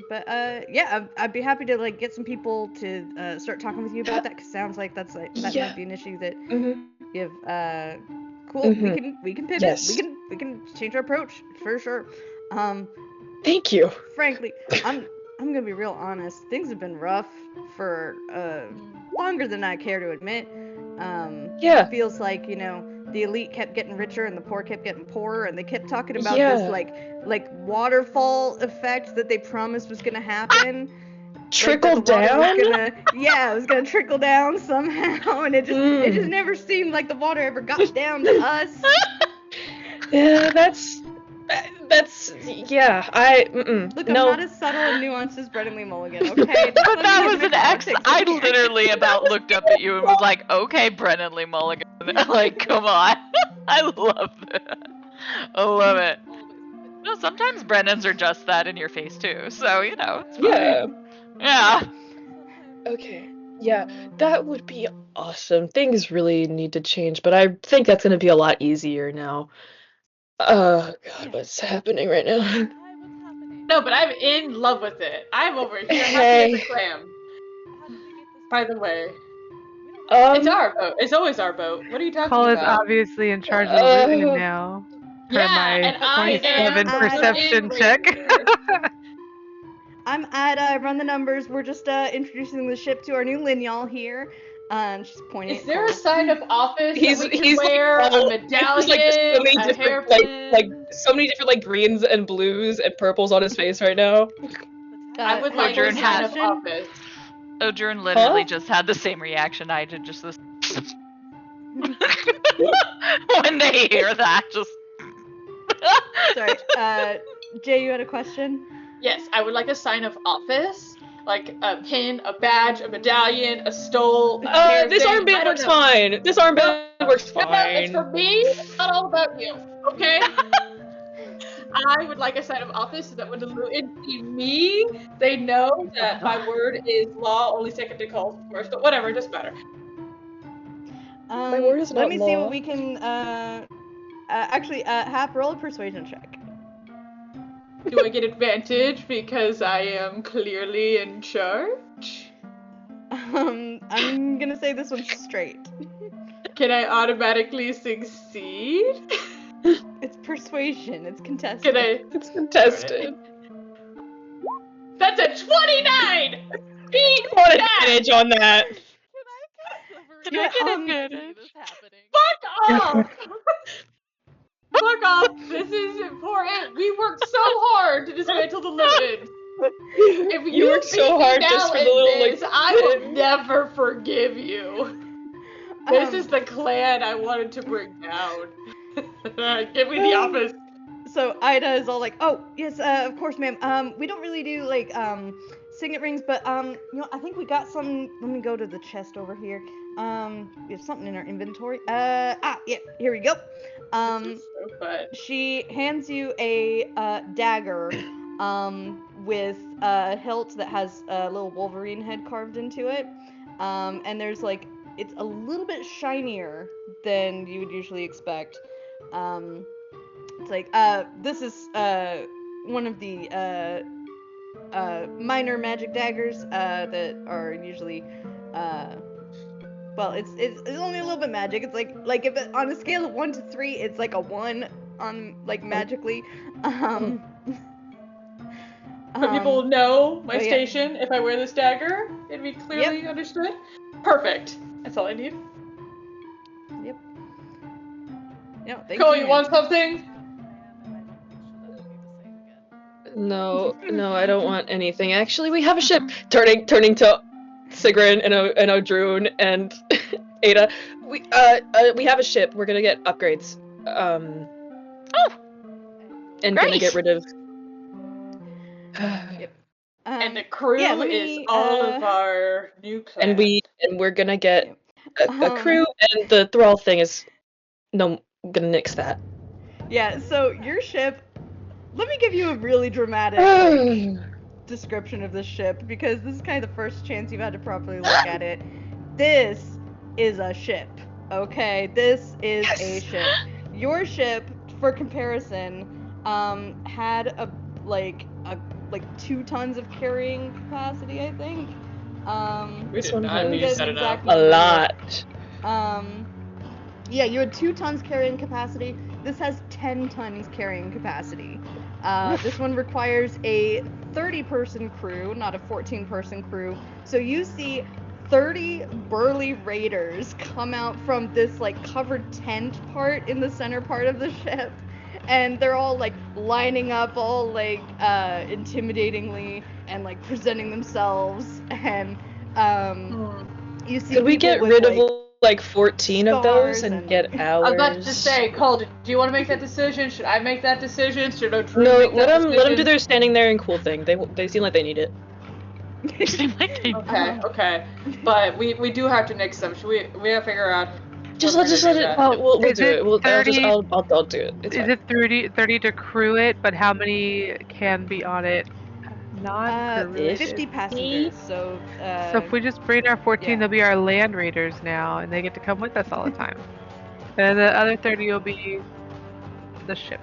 But yeah, I'd be happy to like get some people to start talking with you about that. Cause sounds like that Yeah. might be an issue that Mm-hmm. you have. Cool. We can pivot. Yes. We can change our approach for sure. Thank you. Frankly, I'm gonna be real honest. Things have been rough for longer than I care to admit. Yeah. It feels like, the elite kept getting richer and the poor kept getting poorer, and they kept talking about Yeah. this like waterfall effect that they promised was gonna happen. Trickle Like, that the water down? it was gonna trickle down somehow, and it just never seemed like the water ever got down to us. Yeah, that's yeah. Look, no. I'm not as subtle and nuanced as Brennan Lee Mulligan, okay? But that was an X. I literally about looked up at you and was like, okay, Brennan Lee Mulligan. Like, come on. I love that. I love it. No, sometimes Brennans are just that in your face too. So, it's fine. Yeah. Yeah. Okay. Yeah, that would be awesome. Things really need to change, but I think that's gonna be a lot easier now. Oh God, what's happening right now? Hi, what's happening? No, but I'm in love with it. I'm over here Hey. happy as a clam. How did we get this? By the way, We don't it's our boat. It's always our boat. What are you talking Cole is about? obviously in charge of Luton now. Per Yeah, my and I 27 am perception the check. ranger. I'm at Run the Numbers. We're just introducing the ship to our new Linyal here. She's pointing. Is at there a Cole. sign of office He's that we can like, wear? all- A There's medallion? like so many a different hairpin? so many different like greens and blues and purples on his face right now. I would Hey, like a Jordan sign of question? office. Ojourn literally Huh? just had the same reaction I did, just this. When they hear that, just. Sorry, Jay, you had a question? Yes, I would like a sign of office. Like a pin, a badge, a medallion, a stole. A hair This thing. I armband don't works know. fine. This armband works No, it's for fine. me, not all about you. Okay? I would like a sign of office so that when the Luton see me, they know that my word is law, only second to Cole's, of course. But whatever, it doesn't matter. My word is Let not me see law. what we can. Actually, Hap, roll a persuasion check. Do I get advantage because I am clearly in charge? I'm gonna say this one's straight. Can I automatically succeed? It's persuasion. It's contested. Can I? It's contested. That's a 29! Beat What that! advantage on that? Can I Can I get get advantage? advantage? This happening. Fuck off! Fuck off! This is important. We worked so hard to dismantle the Lumens. If You worked so hard just for the little like. I will never forgive you. This is the clan I wanted to bring down. Give me the office. So Ida is all like, "Oh, yes, of course, ma'am. We don't really do like signet rings, but I think we got some. Let me go to the chest over here. We have something in our inventory. Yeah, here we go. This is so fun. She hands you a dagger, with a hilt that has a little Wolverine head carved into it. And there's like, it's a little bit shinier than you would usually expect. It's like, this is one of the minor magic daggers that are usually well, it's only a little bit magic. It's like if it, on a scale of 1 to 3, it's like a 1 on like magically. So people know my but yeah. station if I wear this dagger. It'd be clearly understood. Perfect. That's all I need. Yep. Yeah, thank Cole, you. you want something? No, I don't want anything. Actually, we have a ship. Turning to Sigrun and Odrune and Ada. We have a ship. We're gonna get upgrades. And great. gonna get rid of. Yep. And the crew yeah, let is me, all of our new clan. And we're gonna get a crew, and the thrall thing is no. I'm gonna nix that. Yeah, so your ship. Let me give you a really dramatic description of this ship, because this is kind of the first chance you've had to properly look at it. This is a ship, okay? This is a ship. Your ship, for comparison, had like 2 tons of carrying capacity, I think. We This did one not has use that enough. exactly a lot. Yeah, you had 2 tons carrying capacity. This has 10 tons carrying capacity. This one requires a 30-person crew, not a 14-person crew. So you see 30 burly raiders come out from this like covered tent part in the center part of the ship, and they're all like lining up all like intimidatingly and like presenting themselves, and you see Could we people get with, rid of like, like 14 of those stars and and- get ours? I was about to say, Cole, do you want to make that decision? Should I make that decision? Should Odrune No, make that decision? let them do their standing there and cool thing. They seem like they need it. Okay. But we do have to nix them. Should we have to figure out. Just what let we're it. gonna do that. We'll Is do it it. I'll do it. It's Is fine. it 30 to crew it, but how many can be on it? Not crewed. 50 passengers. So So if we just bring our 14, yeah. they'll be our land raiders now, and they get to come with us all the time. And the other 30 will be the ship.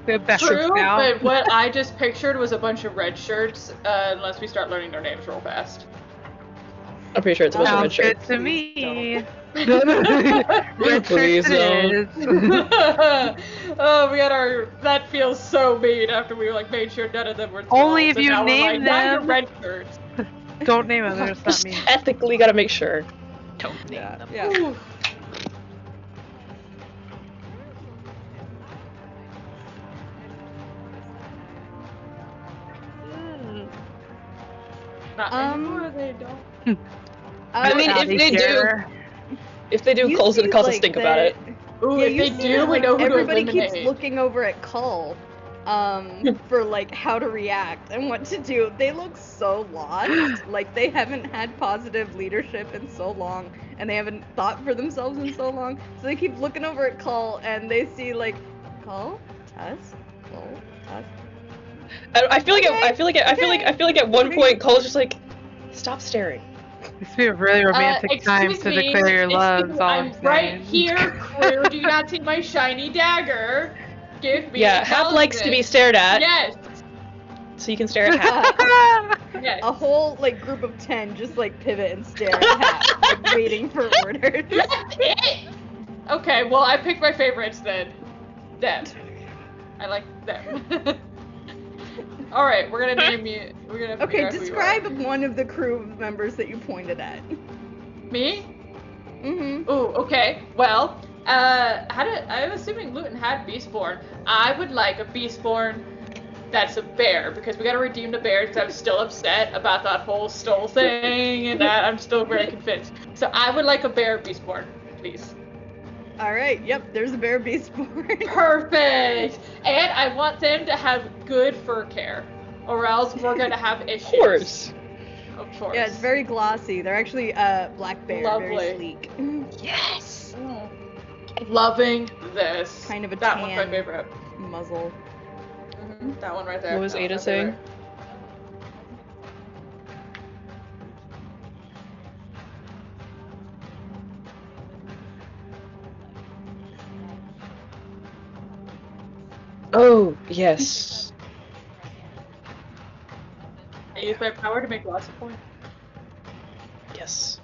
We have backwards True, now. but what I just pictured was a bunch of red shirts, unless we start learning their names real fast. I'm pretty sure it's a bunch of red Sounds good shirts. to me. Please Red shirts it is. Oh, we had our. That feels so mean after we like made sure none of them were. Only thralls, if and you now we're name like, now you're them. red shirts. Don't name them. There's not Just me. ethically gotta make sure. Don't name them. Yeah. Ooh. Not anymore, they don't. I mean, Outta if they do, you Cole's gonna see, cause a like, stink about it. Ooh, Yeah, if you they see do, that, we like, know who to everybody eliminate. keeps looking over at Cull, for like how to react and what to do. They look so lost, like they haven't had positive leadership in so long, and they haven't thought for themselves in so long. So they keep looking over at Cull, and they see like Cull, Tuss, Cull, Tuss. I feel like at one point Cole's just like, stop staring. This would be a really romantic time Excuse to me, declare your excuse love. me, All I'm I'm right saying. here, crew. Do you not see my shiny dagger? Give me Yeah, Hap likes to be acknowledgement. stared at, Yes, so you can stare at Hap. yes. A whole like group of 10 just like pivot and stare at Hap, like waiting for orders. That's it! Okay, well, I picked my favorites then. Them. I like them. All right, we're gonna name you. We're gonna figure Okay, out who you describe one of the crew members that you pointed at. are. Me? Mm-hmm. Ooh, okay. Well, I'm assuming Luton had Beastborn. I would like a Beastborn that's a bear, because we gotta redeem the bear, because I'm still upset about that whole stole thing, and that I'm still very convinced. So I would like a bear Beastborn, please. All right. Yep. There's a bear Beastborn. Perfect! And I want them to have good fur care, or else we're gonna have issues. Of course. Of course. Yeah, it's very glossy. They're actually black bear, Lovely. very sleek. Yes. Loving this. Kind of a That one's my tan favorite. muzzle. That one right there. What was That one's Ada my saying? favorite. Oh, yes. I use my power to make lots of points. Yes.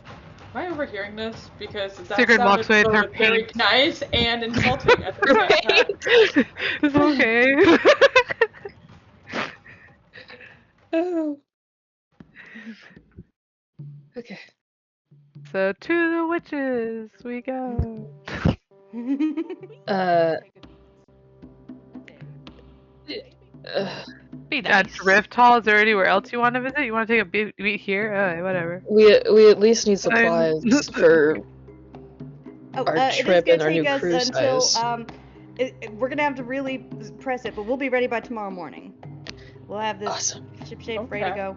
Am I overhearing this? Because that Sigurd walks away with her both very paint. nice and insulting at the same time. It's okay. Oh. Okay. So to the witches we go. Be At nice. Drifthall, is there anywhere else you want to visit? You want to take a beat here? Whatever. We at least need supplies for Oh, our it is trip gonna and our take new us crew until size. we're gonna have to really press it, but we'll be ready by tomorrow morning. We'll have this Awesome. shipshape ready to Okay. go.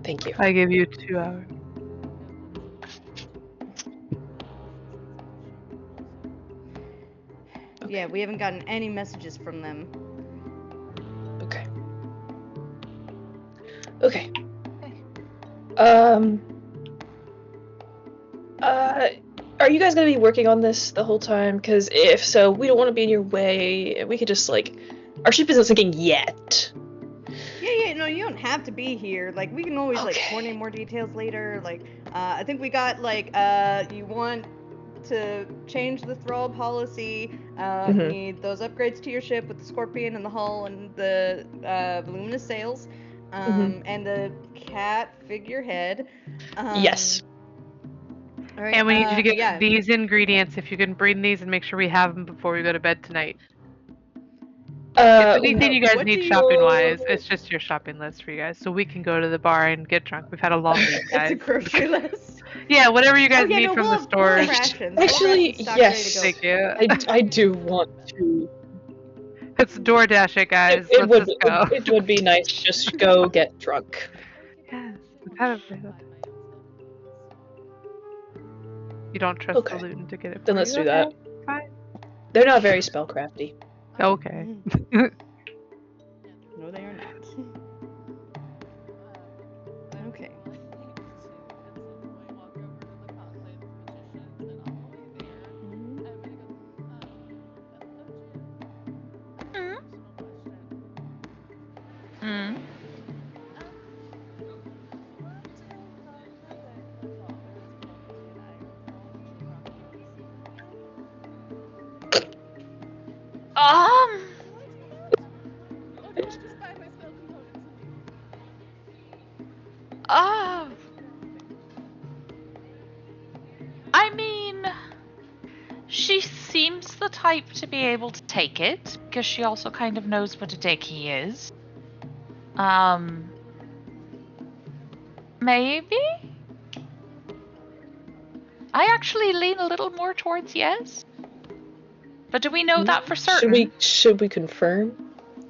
Thank you. I give you 2 hours. Yeah, we haven't gotten any messages from them. Okay. Okay. Are you guys gonna be working on this the whole time? Because if so, we don't want to be in your way. We could just our ship isn't sinking yet. Yeah, no, you don't have to be here. Like, we can always Okay. coordinate more details later. Like, I think we got you want to change the thrall policy. Mhm. Need those upgrades to your ship with the scorpion and the hull and the voluminous sails, and the cat figurehead. Yes. All right, And we need you to get yeah. these ingredients if you can bring these and make sure we have them before we go to bed tonight. If anything you guys what need do you- shopping wise, it's just your shopping list for you guys, so we can go to the bar and get drunk. We've had a long week, It's a guys. grocery list. Yeah, whatever you guys Oh, yeah, need no, from we'll the have- we'll have stores. rations. Actually, We'll have rations stocked yes. ready to go. Thank you. I do want to. Let's DoorDash it, guys. It Let's would just go. it would be nice to just go get drunk. Yes, we've had a You don't trust Okay. the Luton to get it. Then for let's you? do that. Okay, fine. They're not very spellcrafty. Okay. No, they are not. Okay. Mm. I mean, she seems the type to be able to take it, because she also kind of knows what a dick he is. Maybe? I actually lean a little more towards yes. But do we know that for certain? Should we confirm?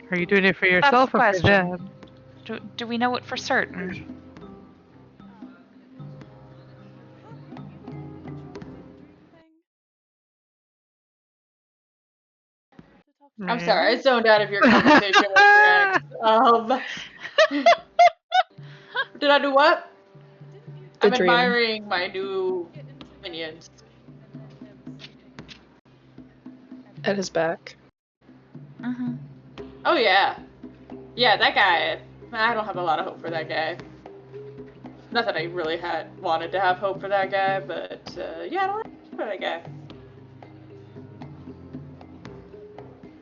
Are you doing it for That's yourself the or for question. them? Do we know it for certain? I'm sorry, I zoned out of your conversation with Rex. Did I do what? The I'm dream. admiring my new minions. At his back. Mm-hmm. Oh yeah. Yeah, that guy. I don't have a lot of hope for that guy. Not that I really wanted to have hope for that guy, but yeah, I don't have hope for that guy.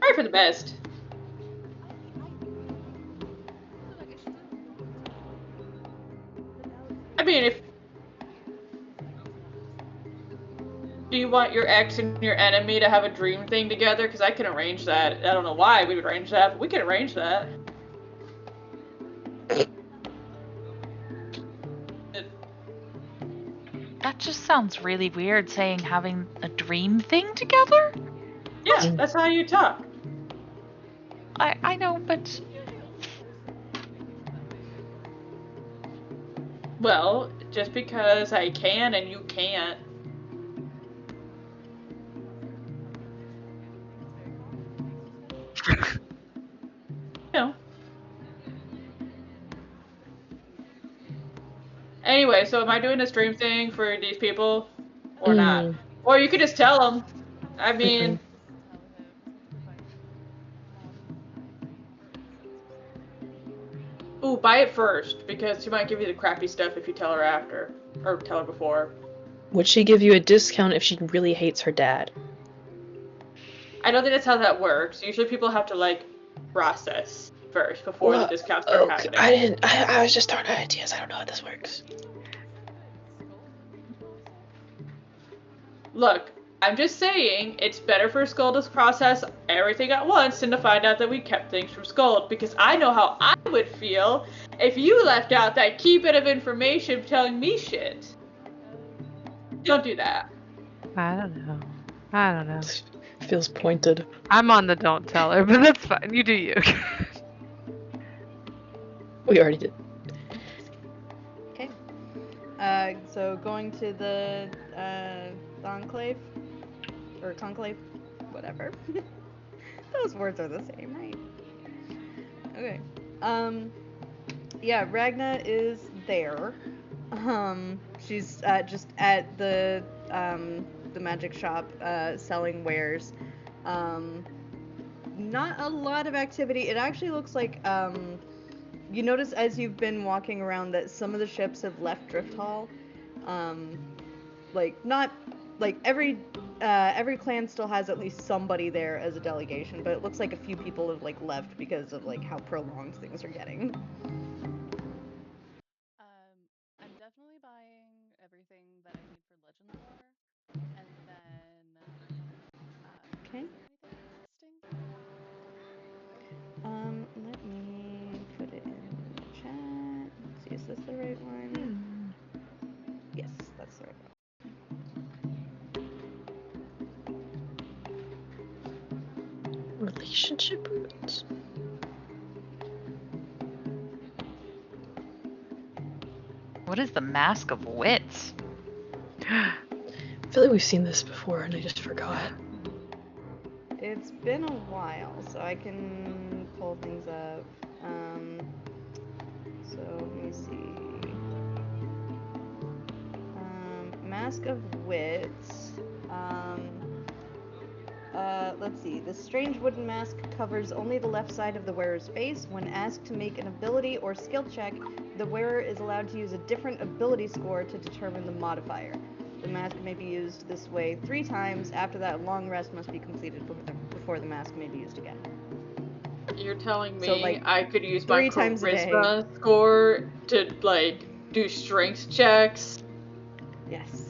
Pray for the best. mean, if do you want your ex and your enemy to have a dream thing together? Because I can arrange that. I don't know why we would arrange that, but we can arrange that. That just sounds really weird, saying having a dream thing together. Yeah, that's how you talk. I know, but Well, just because I can and you can't. No. Anyway, so am I doing this dream thing for these people or not? Or you could just tell them. I mean, ooh, buy it first because she might give you the crappy stuff if you tell her after or tell her before. Would she give you a discount if she really hates her dad? I don't think that's how that works. Usually people have to like process first before the discounts start happening. I was just throwing out ideas. I don't know how this works. Look, I'm just saying it's better for Skull to process everything at once than to find out that we kept things from Skull, because I know how I would feel if you left out that key bit of information telling me shit. Don't do that. I don't know. Feels pointed. I'm on the don't tell her, but that's fine. You do you. We already did. Okay. So going to the enclave or conclave, whatever. Those words are the same, right? Okay. Yeah, Ragna is there. She's just at the magic shop selling wares. Not a lot of activity. It actually looks like you notice as you've been walking around that some of the ships have left Drifthall. Like not like every clan still has at least somebody there as a delegation, but it looks like a few people have like left because of like how prolonged things are getting. I'm definitely buying everything that I need for Legend lore, and then Okay. is there anything interesting? Let me put it in the chat. Let's see, is this the right one? Yes, that's the right one. Relationship roots. what is the Mask of Wits? I feel like we've seen this before and I just forgot. It's been a while, so I can pull things up. So let me see. Mask of Wits. Let's see. The strange wooden mask covers only the left side of the wearer's face. When asked to make an ability or skill check, the wearer is allowed to use a different ability score to determine the modifier. The mask may be used this way 3 times. After that, a long rest must be completed before the mask may be used again. You're telling me So, like, I could use my 3 times a day. charisma score to like do strength checks? Yes.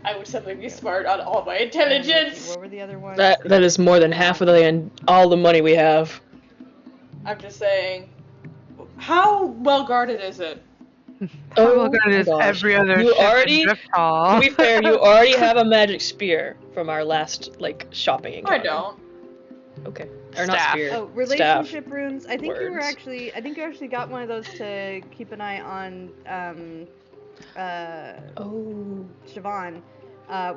I would suddenly be smart on all my Let's see, intelligence. what were the other ones? That is more than half of all the money we have. I'm just saying. How well guarded is it? Oh my god, it is gosh. every other You ship already- in Drifthall. To be fair, you already have a magic spear from our last like shopping No, I encounter. don't. Okay. Or not Staff. spear. Oh, relationship Staff. runes. I think you Words. actually got one of those to keep an eye on Oh. Siobhan,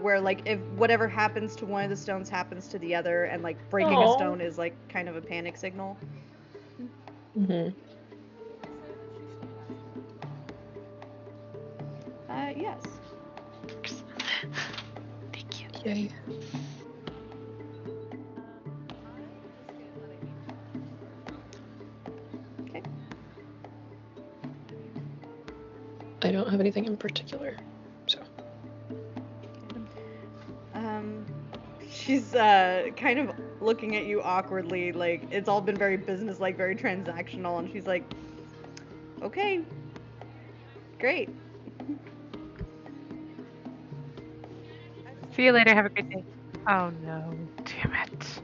where like if whatever happens to one of the stones happens to the other, and like breaking a Aw. stone is like kind of a panic signal. Mhm. Say that she still has Yes. Thank you. Yay. I just get what I need from Okay. I don't have anything in particular. So. She's kind of looking at you awkwardly, like it's all been very business-like, very transactional, and she's like, Okay. Great. See you later. Have a good day. Oh no. Damn it.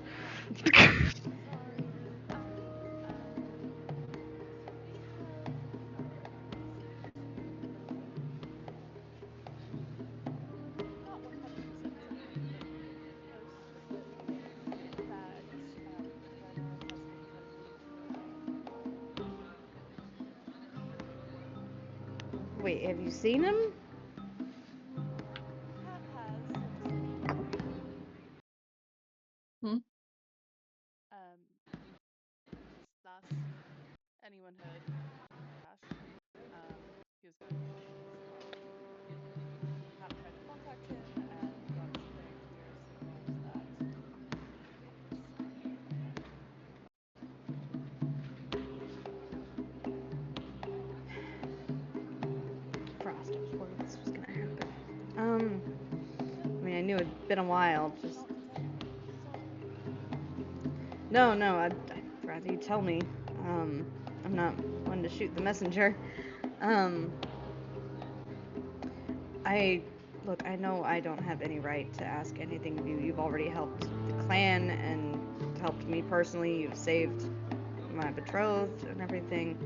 Not 100% certain, but most certain that Brenna has been hiding Wait, have you seen him? Cat has since Hmm? last anyone heard Ash. He was going to Cat tried to contact him and got some very clear signals that Frost, I was worried this was gonna happen. I mean, I knew it'd been a while. Just not to tell you. Sorry. no, I'd rather you tell me. I'm not one to shoot the messenger. I know I don't have any right to ask anything of you. You've already helped the clan and helped me personally. You've saved my betrothed and everything.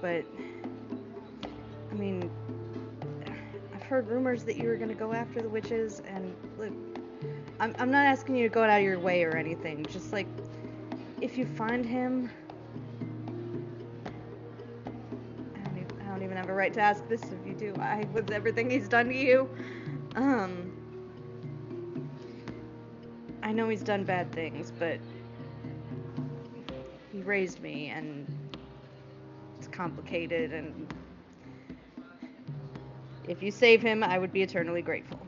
But, I mean, I've heard rumors that you were gonna go after the witches, and look, I'm not asking you to go out of your way or anything. Just like, if you find him, I don't even have a right to ask this if you do. With everything he's done to you, I know he's done bad things, but he raised me, and it's complicated, and if you save him, I would be eternally grateful.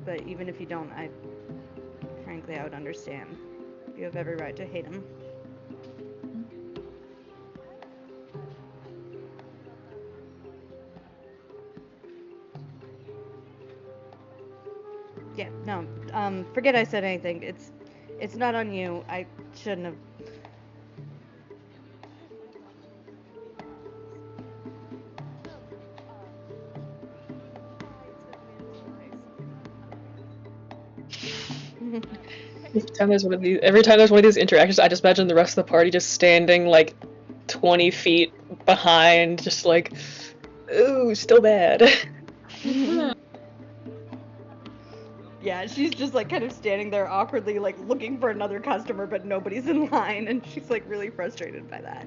But even if you don't, frankly, I would understand. You have every right to hate him. Yeah, no, forget I said anything. It's not on you. I shouldn't have. Every time there's one of these interactions, I just imagine the rest of the party just standing like 20 feet behind, just like, ooh, still bad. Yeah, she's just like kind of standing there awkwardly, like looking for another customer, but nobody's in line, and she's like really frustrated by that.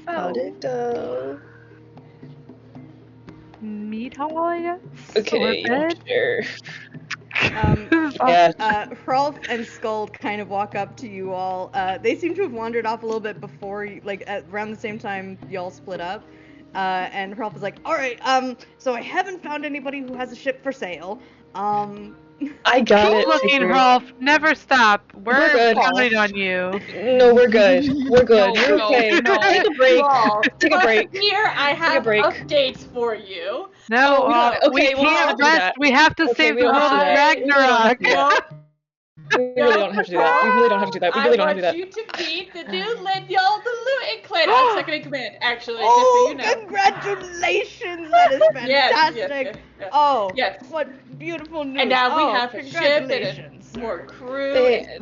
How'd it go? Meat hall, I guess? Okay, Or bed? sure. Hrolf and Skull kind of walk up to you all. They seem to have wandered off a little bit before, around the same time y'all split up. And Hrolf is like, all right, so I haven't found anybody who has a ship for sale. I got Keep it. looking, figured. Rolf. Never stop. We're We're good. counting on you. No, we're good. We're good. No, You're no, okay. no. Take a break. Well, Take a break. Here I have break. updates for you. No, Oh, we don't- okay, we we don't have can't to do rest. that. We have to Okay, save we the don't have world to of do that. We don't have to do Ragnarok. that. We really don't have to do that. We really don't have to do that. We really don't have to do that. I want you to meet the new Lenyol the Looting Clan. I'm second in command, actually, Oh, just so you know. Congratulations! That is fantastic. Yes. Oh, Yes. what beautiful news! And now we Oh, have a ship and congratulations, more sir. crew.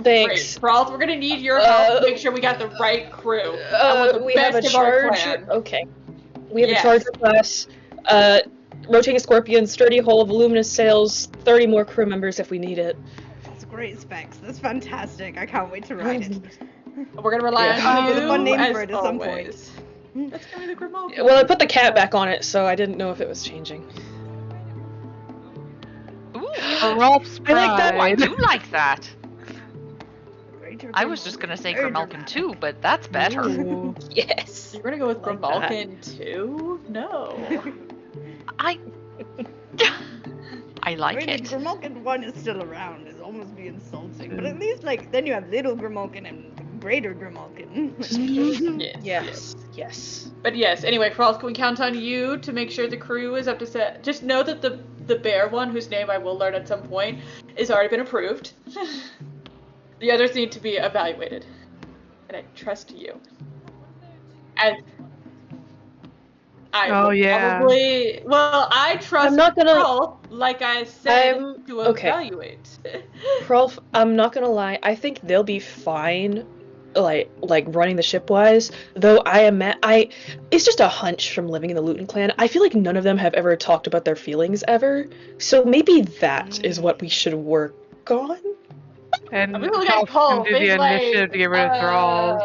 Thanks. Great. Rolf, we're gonna need your help to make sure we got the right crew. I want the We best have a of our charger. clan. Okay. We have Yes. a charger class. Rotating scorpion, sturdy hull of luminous sails, 30 more crew members if we need it. That's great specs. That's fantastic. I can't wait to ride it. We're gonna rely Yeah. on you With a fun name as for it at some point. always. That's gonna be the Grimalkyn. Well, I put the cat back on it, so I didn't know if it was changing. Ooh, For Rolf's I like that. I pride. do like that. Greater I was just gonna say Very Grimalkyn dramatic. too, but that's better. Ooh. Yes. You're gonna go with Like Grimalkyn too? No. I like I mean, it. the Grimalkyn one is still around. It's almost be insulting, but at least then you have little Grimalkyn and greater Grimalkyn. Yes. But yes, anyway, Frost, can we count on you to make sure the crew is up to set? Just know that the bear one, whose name I will learn at some point, has already been approved. The others need to be evaluated. And I trust you. And I Oh, will yeah. probably... Well, I trust I'm not gonna- Pearl, like I said, to okay. evaluate. Prolf, I'm not gonna lie, I think they'll be fine, like running the ship wise. Though it's just a hunch from living in the Luton clan. I feel like none of them have ever talked about their feelings ever. So maybe that is what we should work on. And I'm really Charles like Cole, can do the big, like, initiative to get rid of thralls.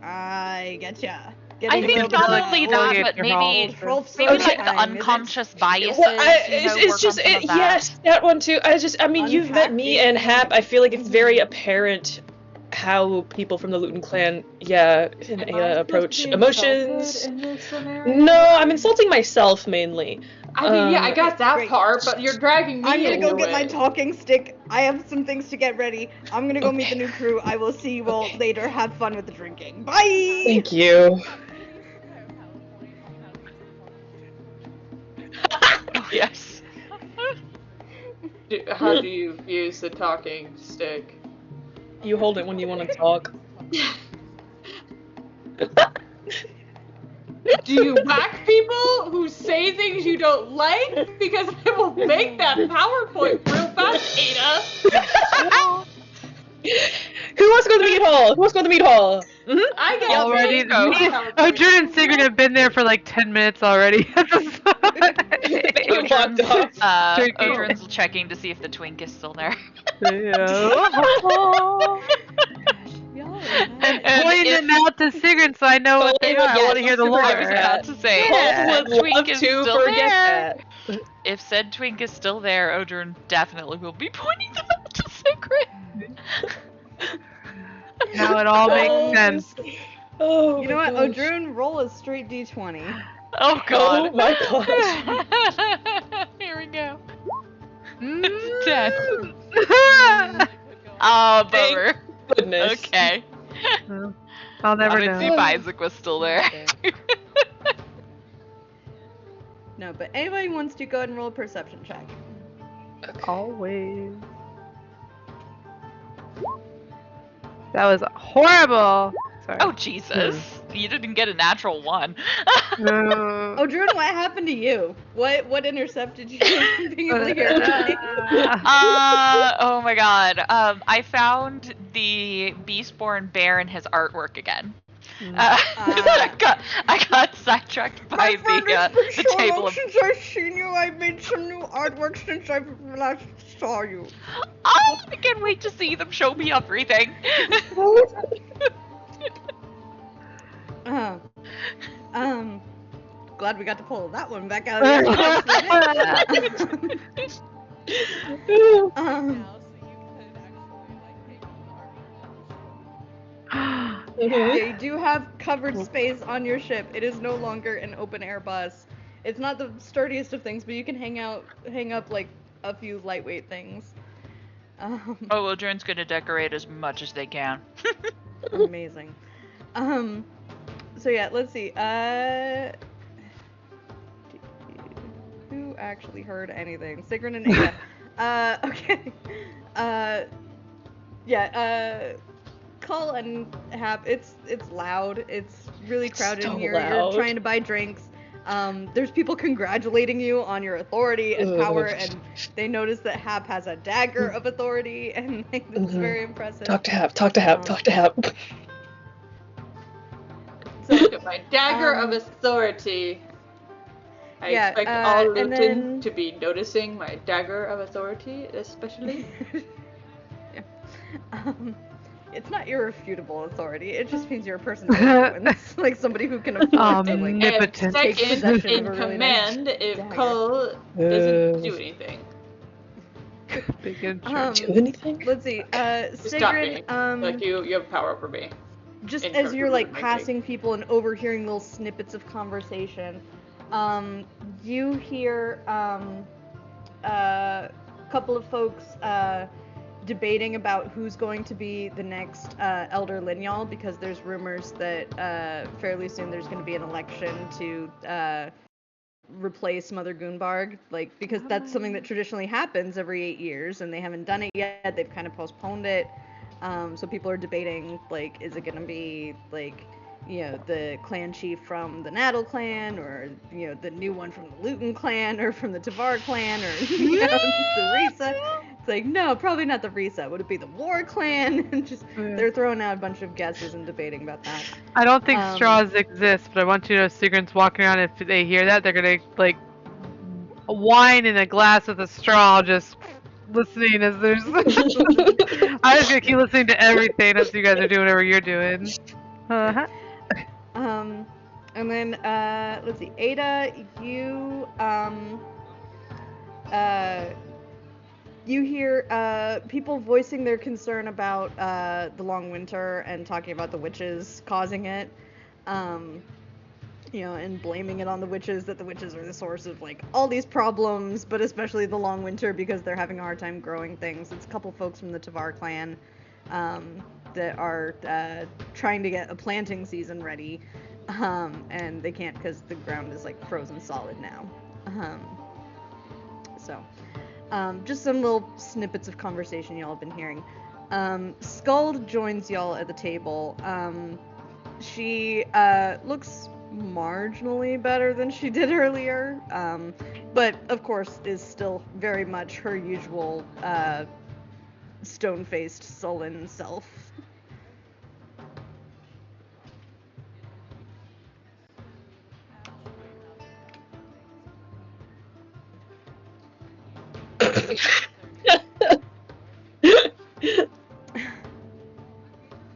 I getcha. I Getting think rid of not the only trolls. that, but maybe Trolls maybe first like the time, is it? unconscious biases. Well, work on some of that. yes, that one too. I mean, you've met me and Hap. I feel like it's very apparent how people from the Luton clan, and Ada approach emotions. No, I'm insulting myself mainly. I mean, yeah, I got that Great. part, but you're dragging me I'm gonna go into get my it. talking stick. I have some things to get ready. I'm gonna go meet the new crew. I will see you all later. Have fun with the drinking. Bye! Thank you. Oh, yes. How do you use the talking stick? You hold it when you want to talk. Do you whack people who say things you don't like? Because I will make that PowerPoint real fast, Ada. Who wants to go to the meat hall? Who wants to go to the meat hall? I get Already, to make PowerPoint. Odrin and Sigrid have been there for like 10 minutes already. You walked off. Drinking. Odrin's checking to see if the twink is still there. Pointing them out to Sigrid so I know what they are. I want to hear the lore. I was about to say, I if would said twink love is to still forget there, that. if said twink is still there, Odrin definitely will be pointing them out to Sigrid. Now it all makes sense. Oh, You know what? my gosh. Odrun, roll a straight d20. Oh god. Oh my gosh. Here we go. Mm. 10. I'll Oh, bummer. Goodness. Okay. never I didn't see know. if Isaac was still there. No, but anybody wants to go ahead and roll a perception check. Always. That was horrible. Sorry. Oh Jesus! You didn't get a natural 1. No. Odrun, what happened to you? What intercepted you from being able to hear everything? Oh my god. I found the Beastborn bear in his artwork again. I got sidetracked by the table of. Since I've seen you, I've made some new artwork since I last saw you. Oh, I can't wait to see them show me everything. Glad we got to pull that one back out of your box. Now, so you could actually like take on the army. You do have covered space on your ship. It is no longer an open air bus. It's not the sturdiest of things, but you can hang up like a few lightweight things. Oh, Odrin's gonna decorate as much as they can. Amazing. So yeah, let's see. Who actually heard anything? Sigrid and Ada. Okay. Cull and Hap, it's loud. It's really crowded So in here. loud. You're trying to buy drinks. There's people congratulating you on your authority and power, and they notice that Hap has a dagger of authority, and like, it's very impressive. Talk to Hap. So, Look at my dagger of authority. I expect all and Luton then- to be noticing my dagger of authority, especially. It's not irrefutable authority. It just means you're a person of influence, like somebody who can afford to like. And Omnipotent. Take second possession in of a really nice command if dagger. Cole doesn't do anything. Big intro. Do anything? Let's see. Stop me. Sigrid, Like you have power over me. just in as terms you're of like my passing people and overhearing little snippets of conversation, you hear a couple of folks debating about who's going to be the next Elder Lineal, because there's rumors that fairly soon there's going to be an election to replace Mother Goonbarg, like, because that's something that traditionally happens every 8 years, and they haven't done it yet. They've kind of postponed it. So people are debating, like, is it going to be, like, the clan chief from the Naddle clan, or, the new one from the Luton clan, or from the Tavar clan, or, the Risa. It's like, no, probably not the Risa. Would it be the War clan? And just, they're throwing out a bunch of guesses and debating about that. I don't think straws exist, but I want you to know Sigrun's walking around. If they hear that, they're gonna, like, wine in a glass with a straw, just listening as there's... I'm just gonna keep listening to everything as you guys are doing whatever you're doing. Uh-huh. And then, let's see, Ada, you hear people voicing their concern about the long winter and talking about the witches causing it, and blaming it on the witches, that the witches are the source of, like, all these problems, but especially the long winter because they're having a hard time growing things. It's a couple folks from the Tavar clan that are trying to get a planting season ready, and they can't because the ground is, like, frozen solid now. Just some little snippets of conversation y'all have been hearing. Skuld joins y'all at the table. She looks marginally better than she did earlier, but of course is still very much her usual stone-faced, sullen self.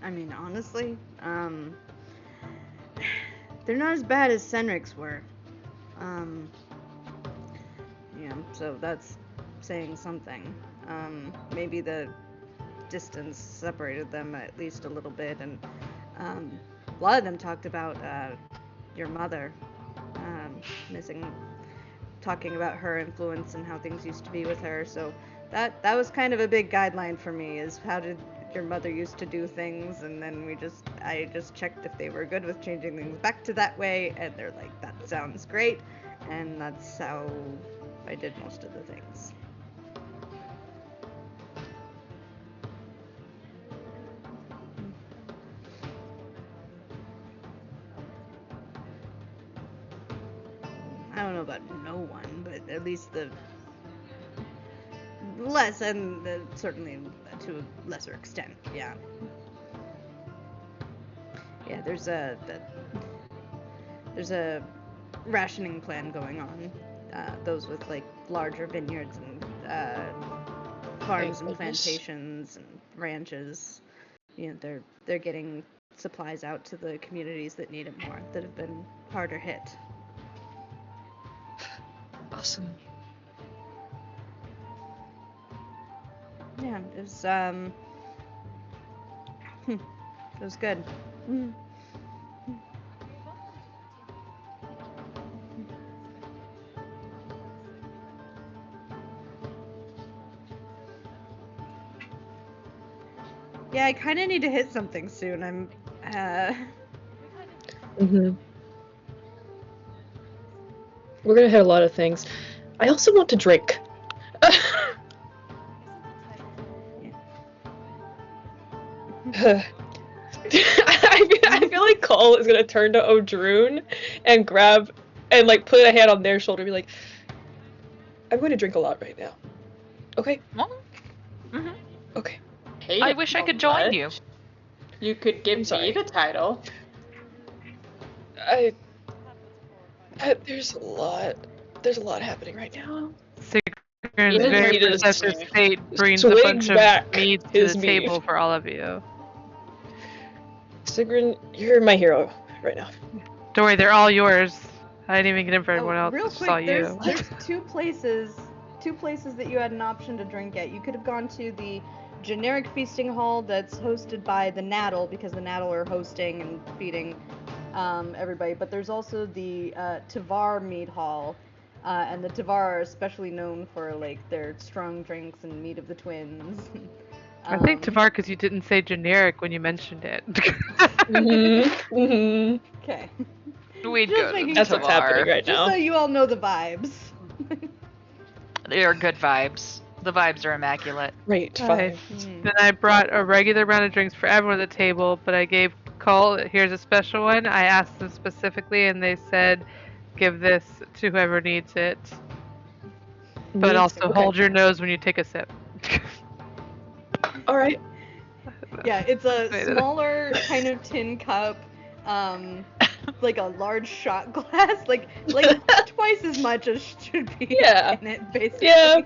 I mean, honestly, they're not as bad as Senric's were. So that's saying something. Maybe the distance separated them at least a little bit, and a lot of them talked about your mother, talking about her influence and how things used to be with her. So that was kind of a big guideline for me, is how did your mother used to do things, and then I just checked if they were good with changing things back to that way, and they're like, that sounds great, and that's how I did most of the things. I don't know about no one, but at least the less, and certainly to a lesser extent, yeah. Yeah, there's a rationing plan going on. Those with, like, larger vineyards and farms and plantations and ranches, they're getting supplies out to the communities that need it more, that have been harder hit. Awesome. Yeah, it was good. Yeah, I kind of need to hit something soon. I'm, We're gonna hit a lot of things. I also want to drink. I feel like Cole is gonna turn to Odrune and grab and, like, put a hand on their shoulder and be like, I'm going to drink a lot right now. Okay? Mm-hmm. Okay. Hey, I wish I could join you. You could give me the title. There's a lot happening right now. Sigrun's very perceptive state brings a bunch of mead to the table for all of you. Sigrun, you're my hero right now. Don't worry, they're all yours. I didn't even get in for everyone else. Real Just quick, saw you. there's two places that you had an option to drink at. You could have gone to the generic feasting hall that's hosted by the Naddle, because the Naddle are hosting and feeding everybody. But there's also the Tavar mead hall, and the Tavar are especially known for, like, their strong drinks and mead of the twins. I think Tavar, because you didn't say generic when you mentioned it. Okay. We'd Just go to making That's sure. what's happening right Just now. so you all know the vibes. They are good vibes. The vibes are immaculate. Great Nice. vibes. Then I brought a regular round of drinks for everyone at the table, but I gave Cole, here's a special one. I asked them specifically, and they said, give this to whoever needs it. But also Okay. hold your nose when you take a sip. All right. Yeah, it's a Made it. smaller kind of tin cup, like a large shot glass, like twice as much as should be Yeah. in it, basically. Yeah.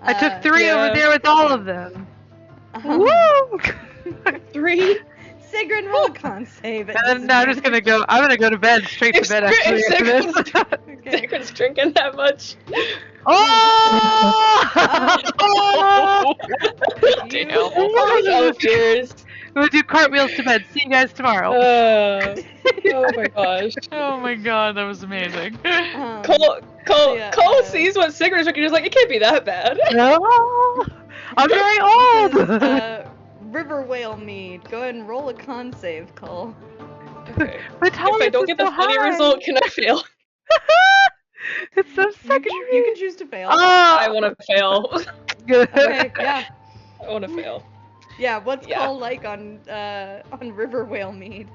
I took 3 yeah. over there with all of them. Um, Woo! 3. Sigrun, roll a con save. at And now I'm just gonna go. I'm gonna go to bed, straight to bed actually after this. disadvantage. Okay. Sacred's drinking that much. Oh! Damn. Oh, cheers. We'll do cartwheels to bed. See you guys tomorrow. Oh my gosh. Oh my god, that was amazing. Cole sees what Sigurd's drinking. He's like, it can't be that bad. No, I'm very This old. is, river whale mead. Go ahead and roll a con save, Cole. Okay. My If I tolerance don't is get so the funny high. result, can I fail? It's so You sexy. can choose to fail. I want to fail. Okay, yeah. I want to fail. Yeah, what's Yeah. Cole like on river whale mead?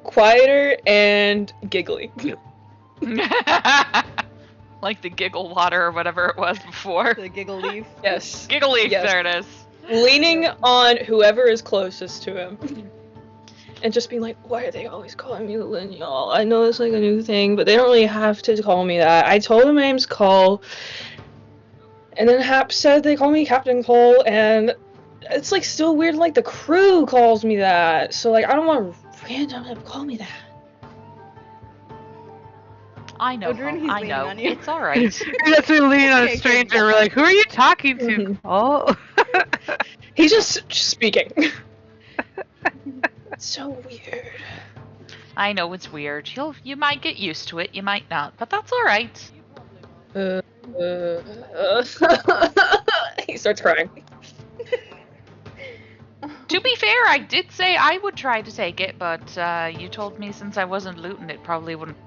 Quieter and giggly. Like the giggle water or whatever it was before. The giggle leaf. Yes. Giggle leaf, Yes. there it is. Leaning on whoever is closest to him. And just being like, why are they always calling me Lineal? I know it's like a new thing, but they don't really have to call me that. I told them my name's Cole. And then Hap said they call me Captain Cole, and it's like still weird, like the crew calls me that. So like I don't want random to call me that. I know, Odrin, Hope, he's I leaning know. on you. It's alright. That's me leaning on Okay, a stranger. We're like, who are you talking to? Mhm. Oh. He's just speaking. It's so weird. I know it's weird. You might get used to it, you might not, but that's alright. He starts crying. To be fair, I did say I would try to take it, but you told me since I wasn't looting it probably wouldn't.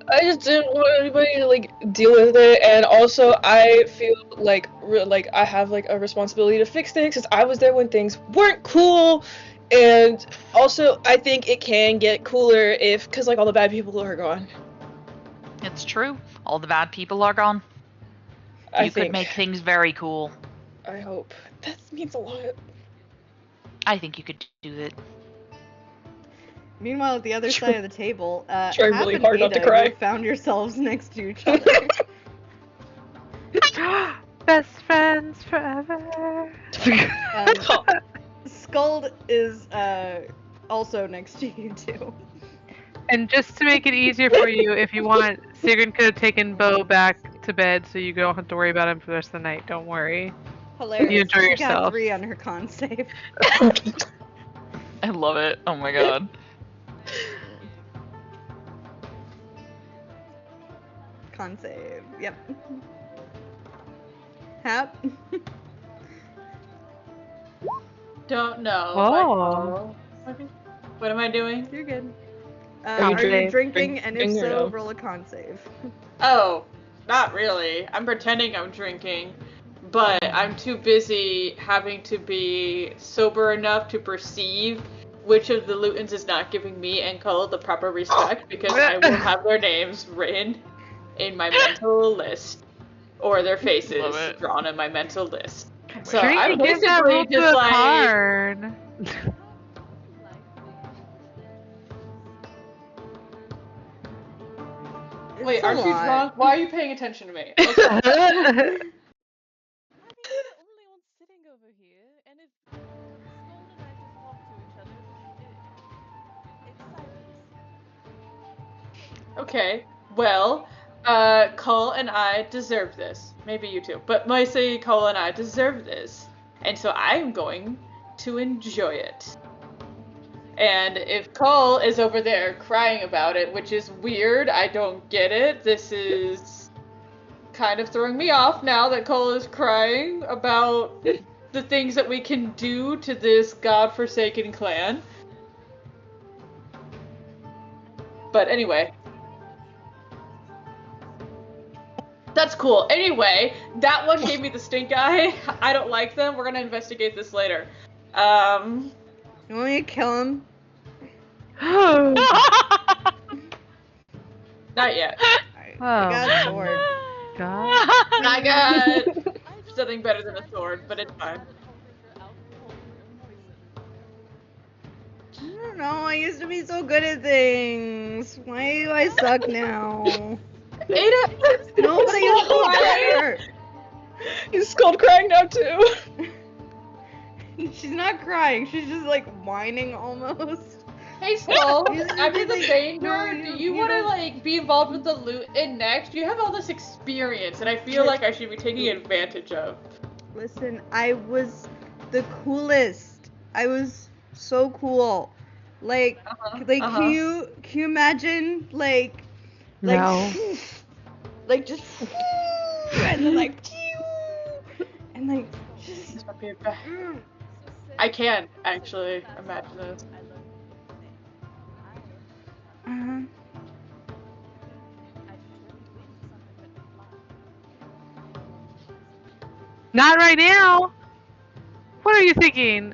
I just didn't want anybody to like deal with it, and also I feel like I have like a responsibility to fix things because I was there when things weren't cool, and also I think it can get cooler because like all the bad people are gone. It's true. All the bad people are gone. You could make things very cool. I hope that means a lot. I think you could do it. Meanwhile, at the other side of the table, Trying Hap really and hard not to Ada, cry. you found yourselves next to each other. Best friends forever. Skuld is also next to you too. And just to make it easier for you, if you want, Sigrun could have taken Bo back to bed so you don't have to worry about him for the rest of the night. Don't worry. Hilarious. You enjoy She got yourself. 3 on her con save. I love it. Oh my god. Con save. Yep. Hap. Don't know. Oh. What am I doing? You're good. Are you Are you drinking drinking? And if or so, no? roll a con save. Oh, not really. I'm pretending I'm drinking, but I'm too busy having to be sober enough to perceive which of the Lutons is not giving me and Cole the proper respect because I will have their names written in my mental list or their faces Love it. drawn in my mental list. So Drink I'm and give that basically roll to just a like, card. wait, It's a aren't you lot. drunk? Why are you paying attention to me? Okay. I mean, you're the only one sitting over here, and if Skull and I just talk to each other, it's silence. Okay, well, Cole and I deserve this. Maybe you too, but mostly Cole and I deserve this. And so I'm going to enjoy it. And if Cole is over there crying about it, which is weird, I don't get it. This is kind of throwing me off now that Cole is crying about the things that we can do to this godforsaken clan. But anyway. That's cool. Anyway, that one gave me the stink eye. I don't like them. We're gonna investigate this later. You want me to kill him? Not yet. I got a sword. God. I got something better than a sword, but it's fine. I don't know, I used to be so good at things. Why do I suck now? Ada! No, but I used to be better. He's scold crying now too. She's not crying, she's just like whining almost. Hey Skull, You should after be the like, danger, no, do you you want to don't- like be involved with the loot in next? You have all this experience, and I feel like I should be taking advantage of. Listen, I was the coolest. I was so cool. Like, can you imagine like No. like just and then like and like just This might be a bad- I can actually imagine this. uh-huh. Not right now. What are you thinking?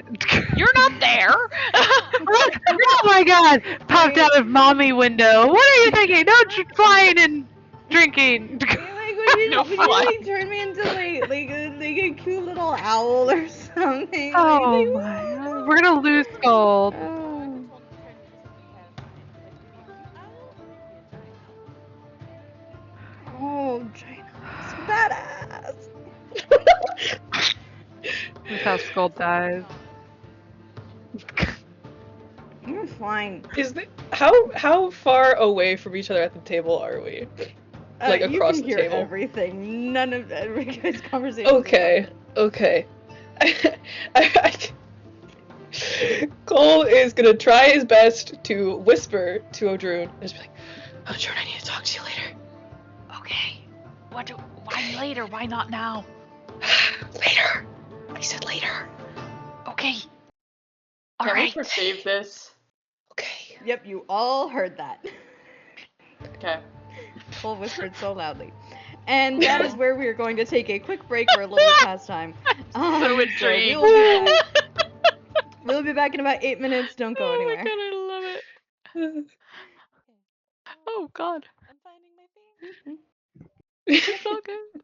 You're not there. Oh my god! Popped out of mommy window. What are you thinking? No flying and drinking. Like, would you, No would you fun. like turn me into like a cute little owl or something? Oh like, my god. We're gonna lose gold. Oh. Oh, China, so badass. That's how Skull dies. You're fine. Is the how far away from each other at the table are we? Like, across you the can hear table? everything. None of every guy's conversation. Okay. Cole is gonna try his best to whisper to Odrune and just be like, Odrune, I need to talk to you later. Okay. Why later? Why not now? Later. I said later. Okay. Can we Alright. perceive this? Okay. Yep, you all heard that. Okay. Cole whispered so loudly. And that is where we are going to take a quick break. We're a little bit past time. So we intrigued. will be back. We'll be back in about 8 minutes. Don't go Oh my anywhere. god, I love it. Oh god. I'm finding my thing. It's all good.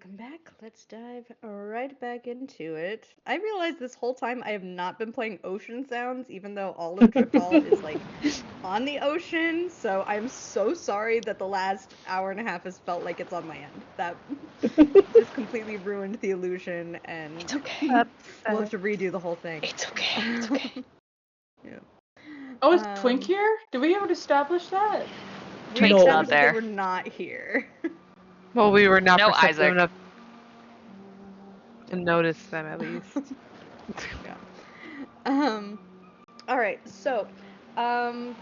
welcome back. Let's dive right back into it. I realized this whole time I have not been playing ocean sounds, even though all of Drifthall is like on the ocean. So I'm so sorry that the last hour and a half has felt like it's on my end. That just completely ruined the illusion, and It's okay. we'll have to redo the whole thing. It's okay. It's okay. Yeah. Oh, is Twink here? Did we ever establish that? We Twink's established not that there. they were not here. Well, we were not No perceptive Isaac. enough to notice them at least. All right. So,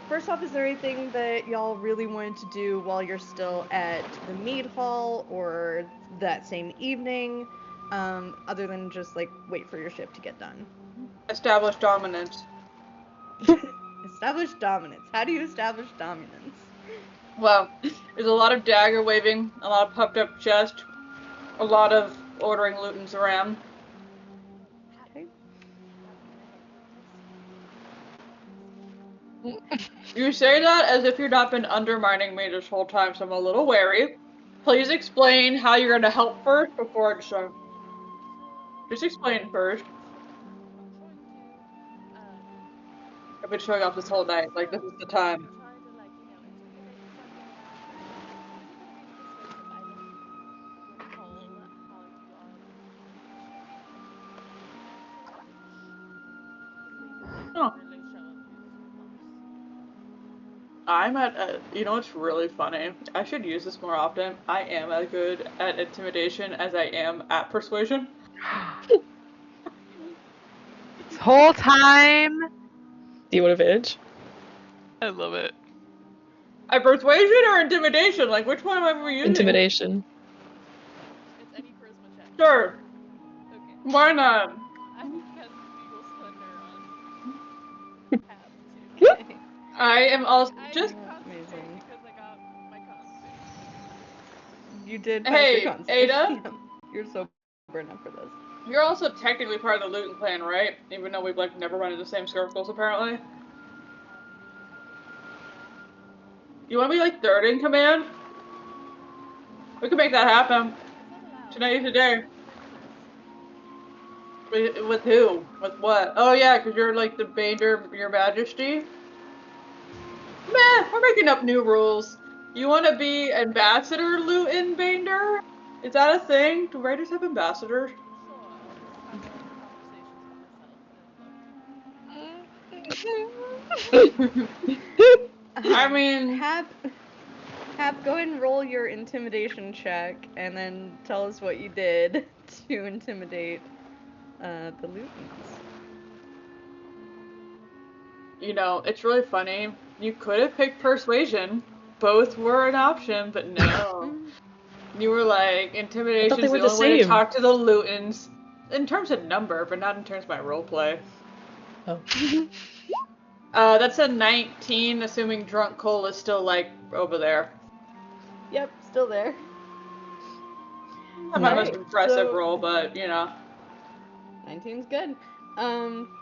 first off, is there anything that y'all really wanted to do while you're still at the mead hall or that same evening, other than just like wait for your shift to get done? Establish dominance. Establish dominance. How do you establish dominance? Well, there's a lot of dagger waving, a lot of puffed up chest, a lot of ordering Lutens around. Okay. You say that as if you've not been undermining me this whole time, so I'm a little wary. Please explain how you're gonna help first before I start. Just explain first. I've been showing off this whole night, like this is the time. Oh. I'm at you know what's really funny? I should use this more often. I am as good at intimidation as I am at persuasion. This whole time. Do you want advantage? I love it. At persuasion or intimidation? Like which one am I using? Intimidation. It's any charisma check. Sure. Okay. Why not? I can cast Eagle Splendor on Hab too. I am also I just can concentrate Amazing. because I got my concentrate. You did pass Hey, your concentration. Ada? You're sober enough for this. you're also technically part of the Luton clan, right? Even though we've like never run into the same circles apparently. You want to be like third in command? We can make that happen. Tonight is the day. With who? With what? Oh yeah, because you're like the Bander, your majesty. Meh, we're making up new rules. You want to be Ambassador Luton Bander? Is that a thing? Do raiders have ambassadors? I mean, Hab, go ahead and roll your intimidation check, and then tell us what you did to intimidate the Lutons. you know, it's really funny. You could have picked persuasion. Both were an option, but no. You were like, intimidation is were the the only way to same. talk to the Lutons. In terms of number, but not in terms of my roleplay. Oh. That's a 19, assuming Drunk Cole is still, like, over there. Yep, still there. Not my most Alright, impressive so- roll, but, you know. 19's good.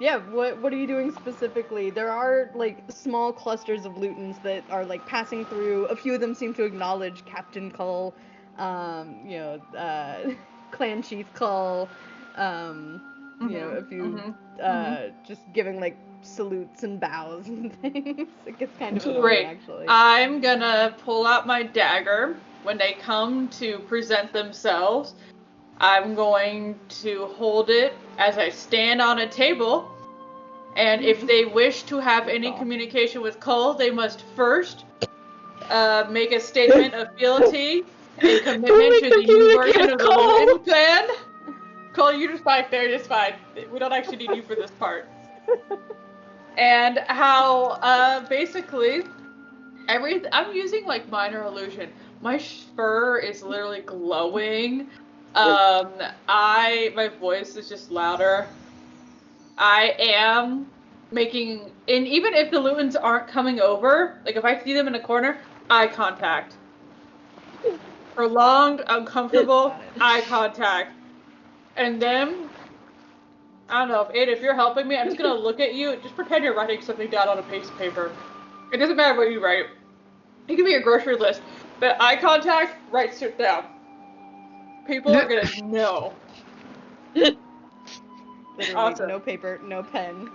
Yeah, what are you doing specifically? There are, like, small clusters of Lutons that are, like, passing through. A few of them seem to acknowledge Captain Cull, Clan Chief Cull, you know, a few, just giving, like, salutes and bows and things. It gets kind of annoying, Great. actually. I'm gonna pull out my dagger. When they come to present themselves, I'm going to hold it as I stand on a table. And if they wish to have any communication with Cole, they must first make a statement of fealty and commitment to the new version of the Luton clan. Cole, you just back there, just fine. We don't actually need you for this part. And how, basically, I'm using, like, minor illusion. My fur is literally glowing. My voice is just louder. I am making, and even if the Lutons aren't coming over, like, if I see them in a corner, eye contact. Prolonged, uncomfortable eye contact. And then, I don't know, Ada, if you're helping me, I'm just gonna look at you, just pretend you're writing something down on a piece of paper. It doesn't matter what you write. It can be your grocery list, but eye contact, write shit down. People are gonna know. Literally, Awesome. no paper, no pen.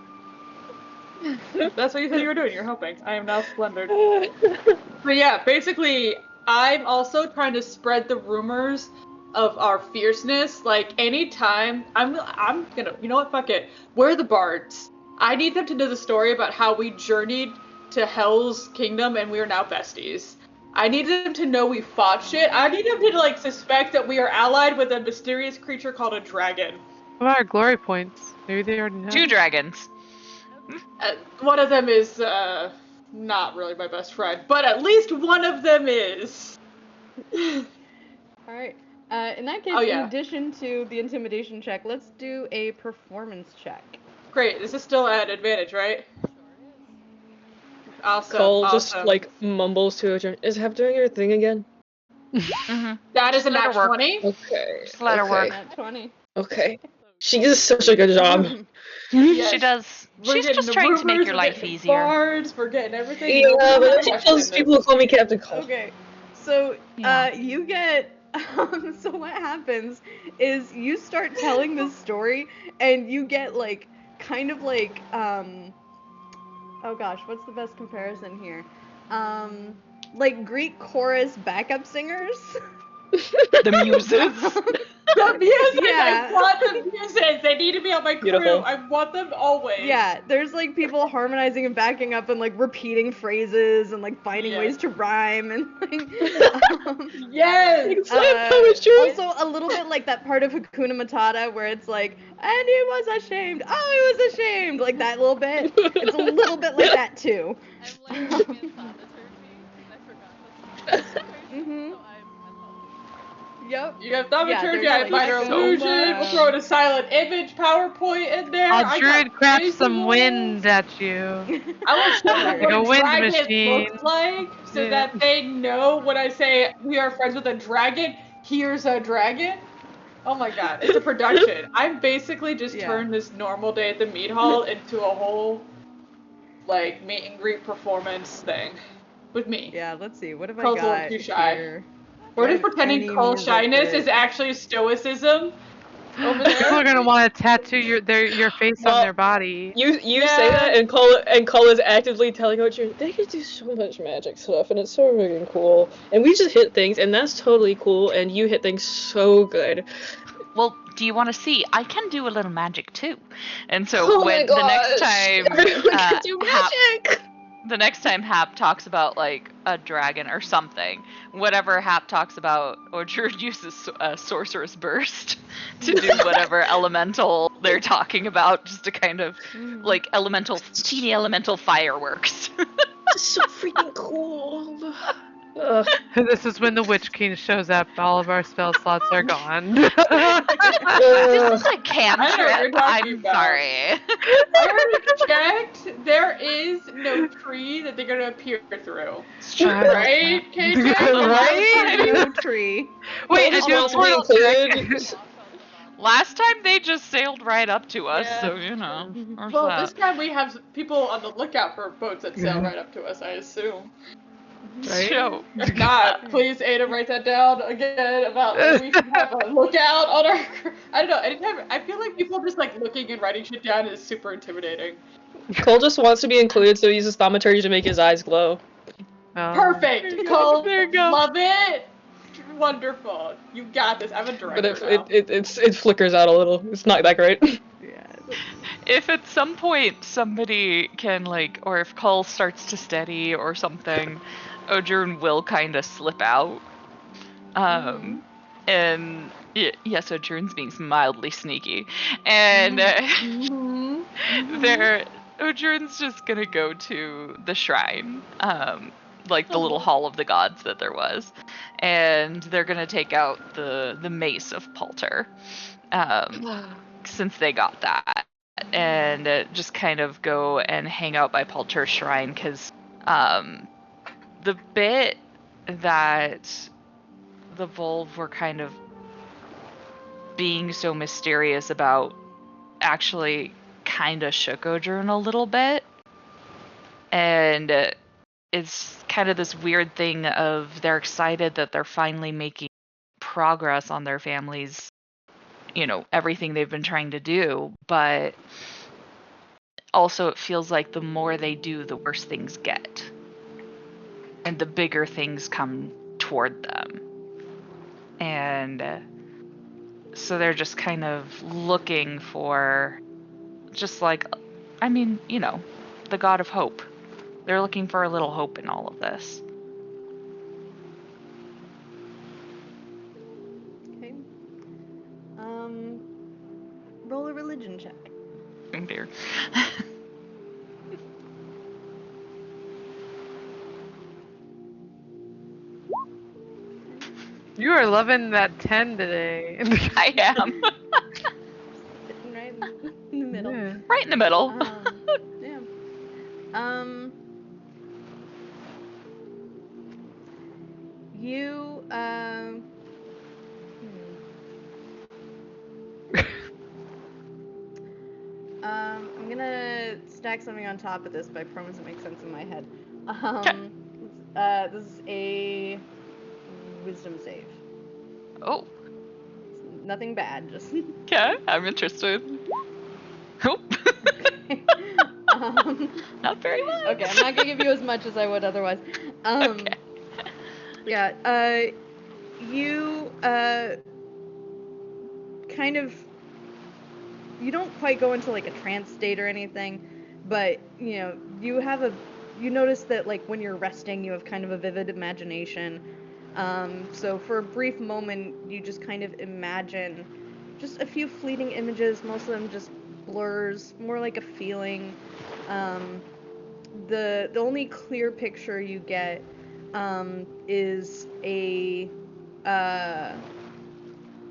That's what you said you were doing. You're helping. I am now splendored. But yeah, basically, I'm also trying to spread the rumors of our fierceness. Like, anytime, I'm gonna, you know what, fuck it. We're the bards. I need them to know the story about how we journeyed to Hell's Kingdom and we are now besties. I need them to know we fought shit. I need them to, like, suspect that we are allied with a mysterious creature called a dragon. What about our glory points? Maybe they already know. 2 dragons. One of them is, not really my best friend, but at least one of them is. Alright. In that case, Oh, yeah. in addition to the intimidation check, let's do a performance check. Great, this is still at advantage, right? Awesome. Cole awesome. just like mumbles to her. Is Hep doing your thing again? Mm-hmm. That is a Let her nat work. 20. Okay. Just let her work. Nat 20. Okay. She does such a good job. Yes. She does. We're She's getting just the trying to make rumors, your we're life getting the easier. Bards, we're getting everything. Yeah, Nobody's but she questioning tells this. people to call me Captain Cole. Okay, so Yeah. you get so what happens is you start telling this story and you get like kind of like oh gosh, what's the best comparison here? Like Greek chorus backup singers. The muses. The muses! Yeah. I want the muses! They need to be on my crew! Beautiful. I want them always! Yeah, there's like people harmonizing and backing up and like repeating phrases and like finding Yes. ways to rhyme and like Yes! Slam poetry! also a little bit like that part of Hakuna Matata where it's like, and he was ashamed, oh he was ashamed, like that little bit. It's a little bit like that too. I'm like looking at thaumaturgy because I forgot that's Mhm. so I'm Yep. You have thaumaturgy, Yeah, I there's, have minor like, so illusion, much. we'll throw in a silent image PowerPoint in there. I'll I druid got craft some visuals. wind at you. I will show them Like what a a wind dragon machine. looks like so Yeah. that they know when I say we are friends with a dragon, here's a dragon. Oh my god, it's a production. I'm basically just Yeah. turned this normal day at the meat hall into a whole, like, meet and greet performance thing. With me. Yeah, let's see, what have Cole's I a little got too shy. here? We're Do I just have pretending any Cole's music shyness that- is actually stoicism over People are there. gonna want to tattoo your face on Well, their body. You Yeah. say that, and Cole is actively telling what you're. They could do so much magic stuff, and it's so freaking cool. And we just hit things, and that's totally cool. And you hit things so good. Well, do you want to see? I can do a little magic too. And so Oh when my the next gosh, time everyone can do Hap, magic. the next time Hap talks about like a dragon or something, whatever Hap talks about, or Druid uses a sorcerer's burst to do whatever elemental they're talking about, just to kind of like teeny elemental fireworks. It's so freaking cool. Ugh. This is when the Witch King shows up. All of our spell slots are gone. This is a I know what cantrip. you're talking I'm about. sorry. I already checked. There is no tree that they're gonna appear through. It's true. Right, KJ? Right? No tree. Wait, Cole I do a just wants portal to be check. included. Last time they just sailed right up to us, Yeah. so you know. There's Well, that. this time we have people on the lookout for boats that sail right up to us, I assume. Right? So, If not, please, Ada, write that down again about we should have a lookout on our. I don't know. Anytime I feel like people just like looking and writing shit down is super intimidating. Cole just wants to be included, so he uses thaumaturgy to make his eyes glow. Perfect, Cole. There you go. Love it. Wonderful. You got this. I'm a director But now. it flickers out a little. It's not that great. Yeah. if at some point somebody can like, or if Cull starts to steady or something, Odrun will kind of slip out. And yes, Odrun's being mildly sneaky, and Odrun's just gonna go to the shrine, like the little hall of the gods that there was, and they're gonna take out the mace of Palter, since they got that, and just kind of go and hang out by Palter's shrine, because the bit that the Volv were kind of being so mysterious about actually kind of shook Odrun a little bit, and it's kind of this weird thing of they're excited that they're finally making progress on their families, everything they've been trying to do, but also it feels like the more they do, the worse things get. And the bigger things come toward them. And so they're just kind of looking for, just like, the god of hope. They're looking for a little hope in all of this. Okay. Roll a religion check. Oh dear. You are loving that 10 today. I am. Sitting right in the middle. Yeah. Right in the middle. Yeah. You, I'm gonna stack something on top of this, but I promise it makes sense in my head. This is a wisdom save. Oh. Nothing bad, just. Okay, I'm interested. Oh. Not very much. Okay, I'm not gonna give you as much as I would otherwise. Okay. Yeah, you, kind of, you don't quite go into, like, a trance state or anything, but, you notice that, like, when you're resting, you have kind of a vivid imagination. So for a brief moment, you just kind of imagine just a few fleeting images, most of them just blurs, more like a feeling. The only clear picture you get is a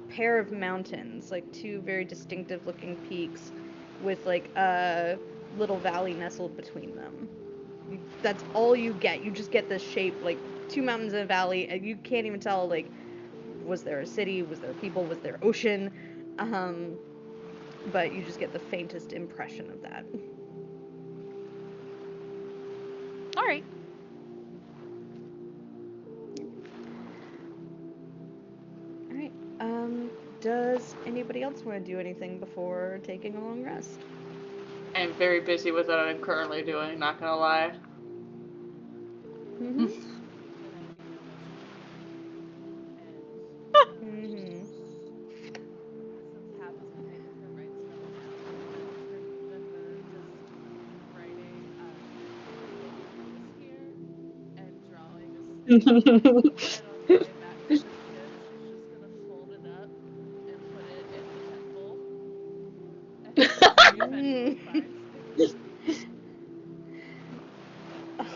pair of mountains, like two very distinctive looking peaks with like a little valley nestled between them. That's all you get. You just get this shape, like two mountains in a valley, and you can't even tell, like, was there a city, was there people, was there ocean, but you just get the faintest impression of that. All right. Alright, does anybody else want to do anything before taking a long rest? I'm very busy with what I'm currently doing, not gonna lie. Mm-hmm.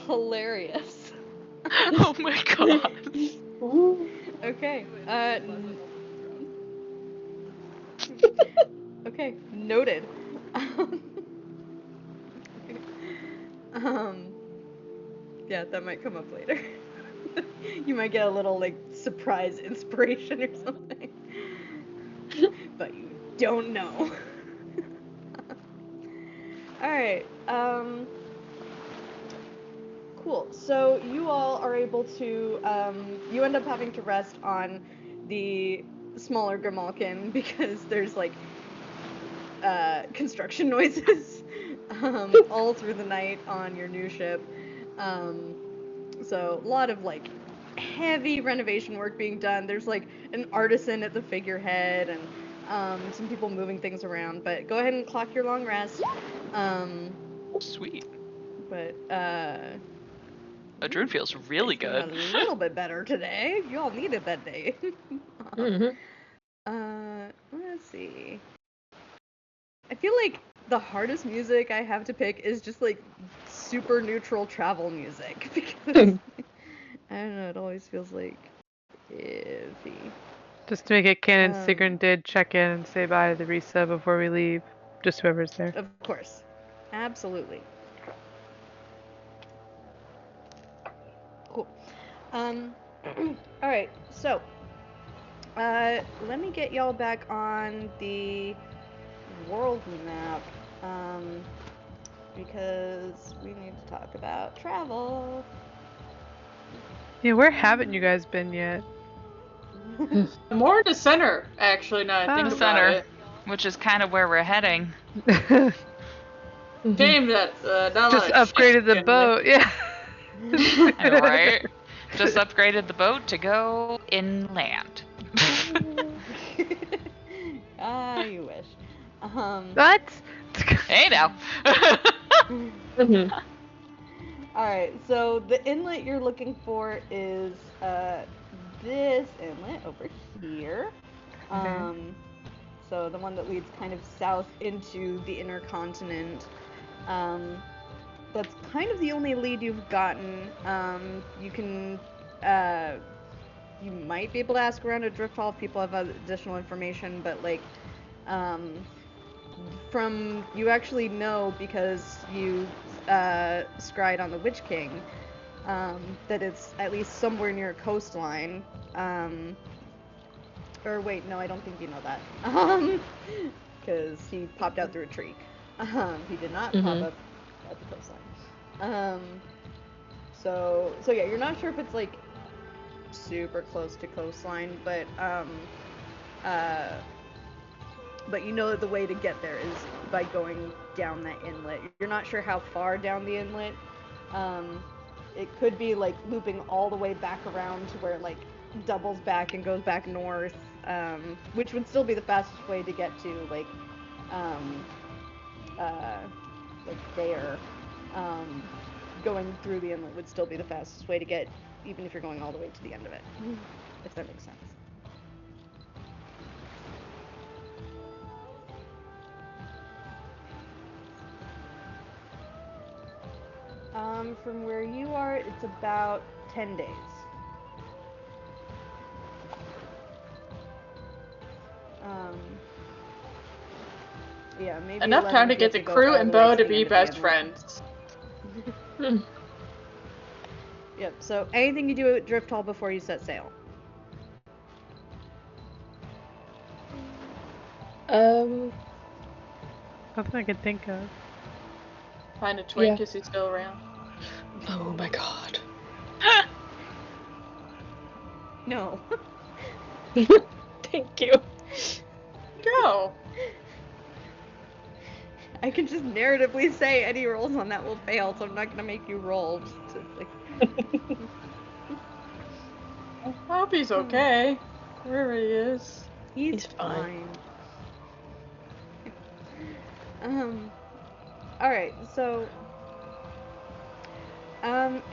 Hilarious. Oh my god. Okay. Okay, noted. Yeah, that might come up later. You might get a little, like, surprise inspiration or something. But you don't know. Alright, cool. So you all are able to, you end up having to rest on the smaller Grimalkyn because there's, like, construction noises all through the night on your new ship. So a lot of, like, heavy renovation work being done. There's, like, an artisan at the figurehead and some people moving things around. But go ahead and clock your long rest. Sweet. But Adrun feels really it's been good. a little bit better today. You all needed that day. Let's see. I feel like the hardest music I have to pick is just like super neutral travel music because I don't know, it always feels like iffy. Just to make it canon, Sigrun did check in and say bye to the Risa before we leave. Just whoever's there. Of course. Absolutely. Cool. Alright, so let me get y'all back on the world map. Because we need to talk about travel. Yeah, where haven't you guys been yet? More in the center, actually, now I think Oh. about Center. it. Which is kind of where we're heading. Mhm. Shame that not a Just lot of upgraded the ships boat, yeah. I know, right? Just upgraded the boat to go inland. You wish. What? Hey now. Mhm. Alright, so the inlet you're looking for is this inlet over here. So the one that leads kind of south into the inner continent. That's kind of the only lead you've gotten. You can, you might be able to ask around at Drifthall if people have additional information, but like, from you actually know because you scryed on the Witch King, that it's at least somewhere near a coastline. Or wait, no, I don't think you know that. Because he popped out through a tree. He did not pop up at the coastline. So yeah, you're not sure if it's like super close to coastline, but you know that the way to get there is by going down that inlet. You're not sure how far down the inlet. It could be like looping all the way back around to where it like doubles back and goes back north, which would still be the fastest way to get to like there. Going through the inlet would still be the fastest way to get, even if you're going all the way to the end of it, if that makes sense. From where you are, it's about 10 days. Yeah, maybe Enough 11 time to if you get have the go crew all and the way Bo to the be end of the best inlet. friends. Yep, so anything you do at Drifthall before you set sail? Nothing I could think of. Find a twink, Yeah. is he still around? Oh my god. No. Thank you. Go! I can just narratively say any rolls on that will fail, so I'm not gonna make you roll. Just to, like... I hope he's okay. Wherever he is. He's fine. Alright, so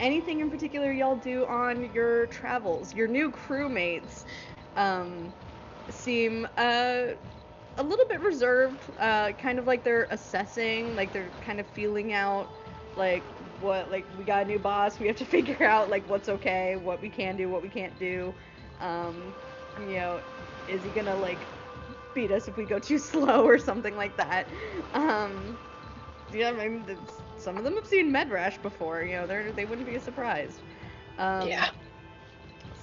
anything in particular y'all do on your travels? Your new crewmates seem a little bit reserved, kind of like they're assessing, like they're kind of feeling out like what, like we got a new boss, we have to figure out like what's okay, what we can do, what we can't do. You know, is he gonna like beat us if we go too slow or something like that? Yeah, I mean, some of them have seen Medrash before, you know, they wouldn't be surprised. Yeah.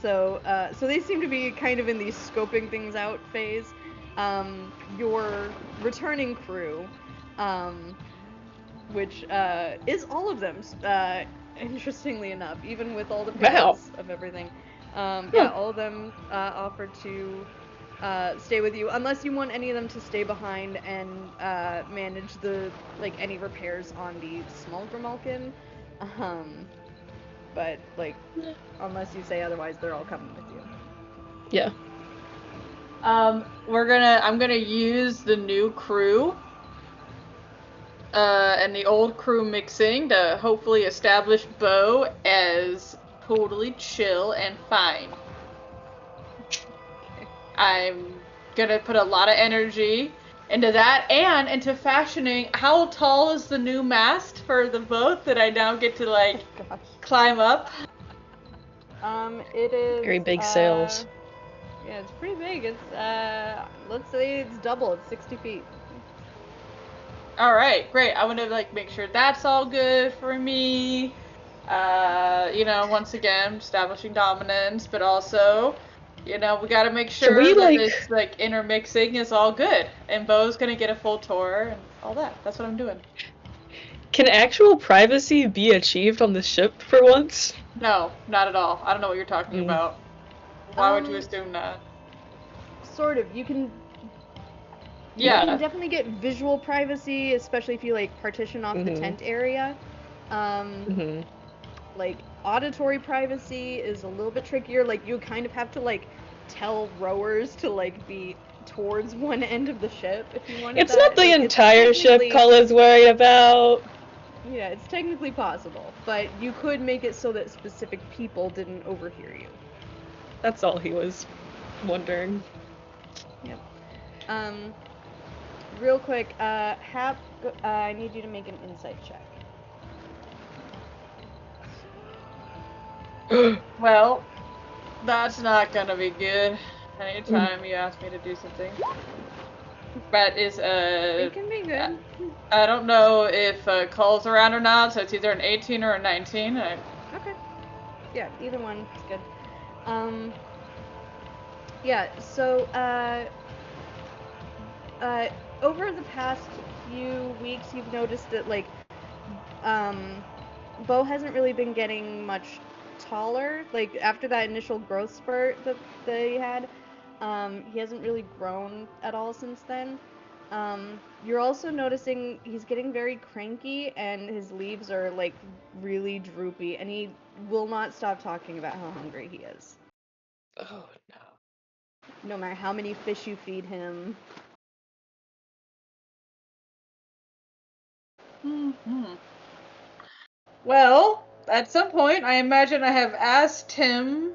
So they seem to be kind of in the scoping things out phase. Your returning crew, which is all of them, interestingly enough, even with all the pickups of everything. Yeah, all of them offered to stay with you, unless you want any of them to stay behind and manage the any repairs on the small Grimalkyn. But unless you say otherwise, they're all coming with you. Yeah. I'm gonna use the new crew and the old crew mixing to hopefully establish Bo as totally chill and fine. I'm gonna put a lot of energy into that and into fashioning. How tall is the new mast for the boat that I now get to climb up? It is Very big sails. Yeah, it's pretty big. It's let's say it's double. It's 60 feet. All right, great. I want to make sure that's all good for me. Once again, establishing dominance, but also, we got to make sure that this intermixing is all good, and Bo's gonna get a full tour and all that. That's what I'm doing. Can actual privacy be achieved on the ship for once? No, not at all. I don't know what you're talking about. Why would you assume that? sort of. You can Yeah. definitely get visual privacy, especially if you like partition off the tent area. Like auditory privacy is a little bit trickier. Like you kind of have to like tell rowers to like be towards one end of the ship if you wanted It's that. not the Like, entire ship technically- Cull is worried about. Yeah, it's technically possible, but you could make it so that specific people didn't overhear you. That's all he was wondering. Yep. Real quick, Hap, I need you to make an insight check. Well, that's not gonna be good. Anytime you ask me to do something. That is It can be good. I don't know if Cull's around or not, so it's either an 18 or a 19. Okay. Yeah, either one is good. Yeah, so, over the past few weeks, you've noticed that, like, Bo hasn't really been getting much taller. Like, after that initial growth spurt that he had, he hasn't really grown at all since then. You're also noticing he's getting very cranky and his leaves are, like, really droopy, and he will not stop talking about how hungry he is. Oh no. No matter how many fish you feed him. Well, at some point, I imagine I have asked him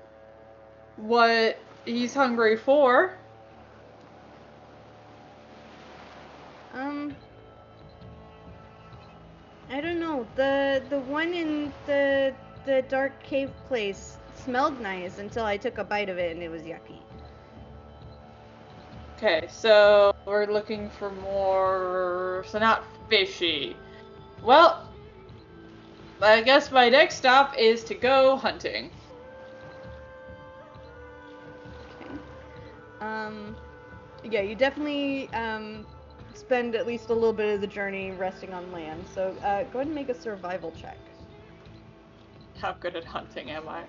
what he's hungry for. I don't know. The one in the dark cave place smelled nice until I took a bite of it and it was yucky. Okay, so we're looking for more, so not fishy. Well, I guess my next stop is to go hunting. Okay. Yeah, you definitely spend at least a little bit of the journey resting on land. So go ahead and make a survival check. How good at hunting am I?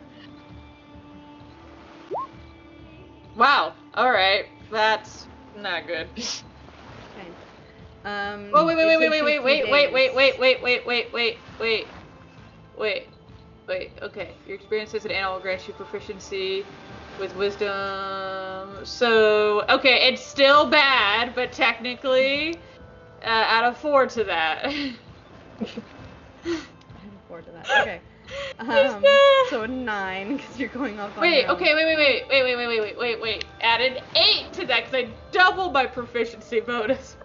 Wow. All right, that's not good. Okay. Oh wait, okay. Your experience as an animal grants you proficiency with wisdom. So, okay, it's still bad, but technically, add a 4 to that. Add a 4 to that. Okay. So a 9 because you're going off on your own. Wait. Add an 8 to that because I double my proficiency bonus.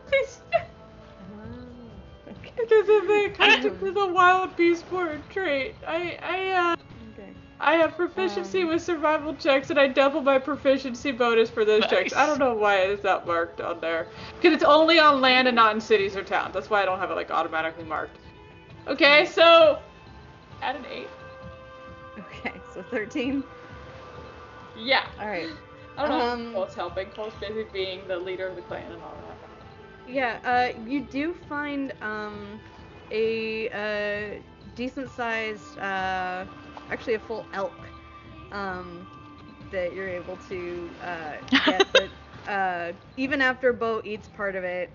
Okay. Because of the custom to the wild beast born trait. Okay. I have proficiency with survival checks, and I double my proficiency bonus for those checks. I don't know why it's not marked on there. Because it's only on land and not in cities or towns. That's why I don't have it like automatically marked. Okay, so add an 8. Okay, so 13. Yeah. All right. I don't know if Cole's helping. Cole's busy being the leader of the clan and all that. Yeah, you do find a decent sized, actually a full elk that you're able to get. But even after Bo eats part of it,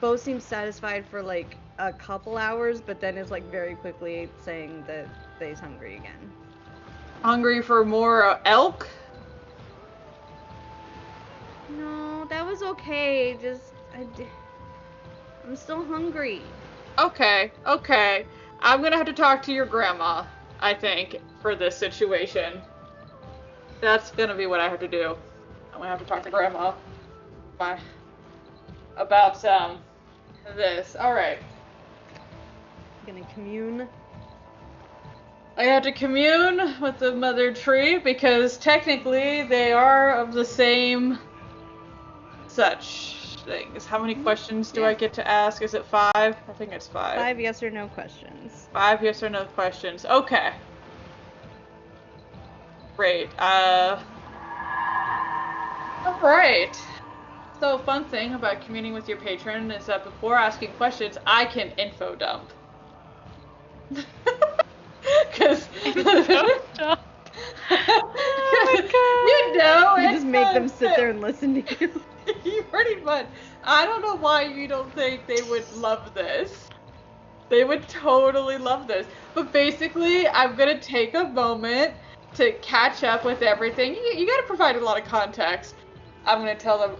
Bo seems satisfied for like a couple hours, but then is like very quickly saying that he's hungry again. Hungry for more elk? No, that was okay. I'm still hungry. Okay. I'm gonna have to talk to your grandma, I think, for this situation. That's gonna be what I have to do. I'm gonna have to talk to grandma about this. Alright. Gonna commune. I have to commune with the mother tree because technically they are of the same such things. How many questions do I get to ask? Is it 5? I think it's 5. 5 yes or no questions. 5 yes or no questions. Okay. Great. Alright. So, fun thing about communing with your patron is that before asking questions, I can info dump. Because You know, You it's just make them not sit there and listen to you. You pretty much. I don't know why you don't think they would love this. They would totally love this. But basically, I'm gonna take a moment to catch up with everything. You gotta provide a lot of context. I'm gonna tell them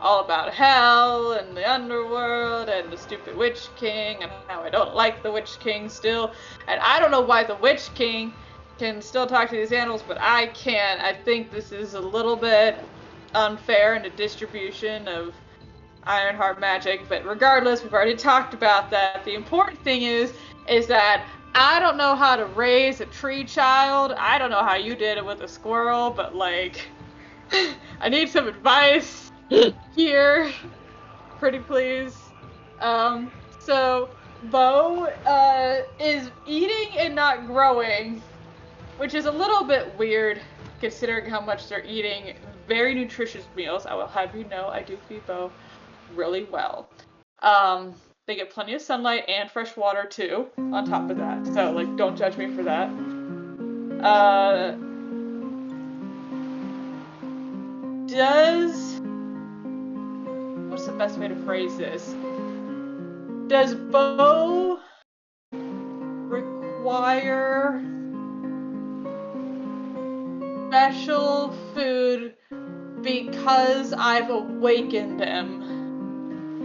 all about hell and the underworld and the stupid Witch King and how I don't like the Witch King still. And I don't know why the Witch King can still talk to these animals, but I can't. I think this is a little bit unfair in the distribution of Ironheart magic, but regardless, we've already talked about that. The important thing is that I don't know how to raise a tree child. I don't know how you did it with a squirrel, but like, I need some advice here. Pretty please. So Bo is eating and not growing, which is a little bit weird considering how much they're eating. Very nutritious meals. I will have you know I do feed Bo really well. They get plenty of sunlight and fresh water too, on top of that. So like, don't judge me for that. What's the best way to phrase this? Does Bo require special food because I've awakened him?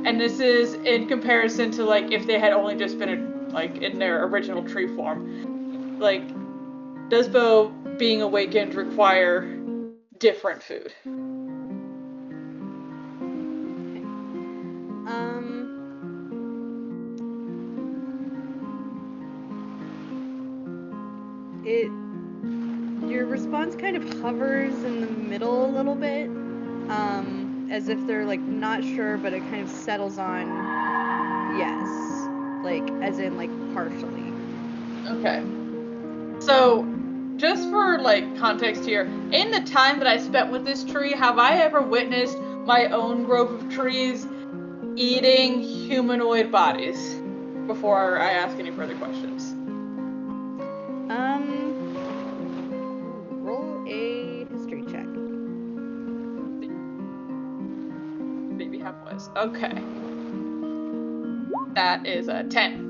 And this is in comparison to like if they had only just been in their original tree form. Like, does Bo being awakened require different food? Your response kind of hovers in the middle a little bit, as if they're like not sure, but it kind of settles on yes, like as in like partially. Okay. So, just for like context here, in the time that I spent with this tree, have I ever witnessed my own grove of trees eating humanoid bodies? Before I ask any further questions. Roll a history check. Maybe half-wise. Okay. That is a 10.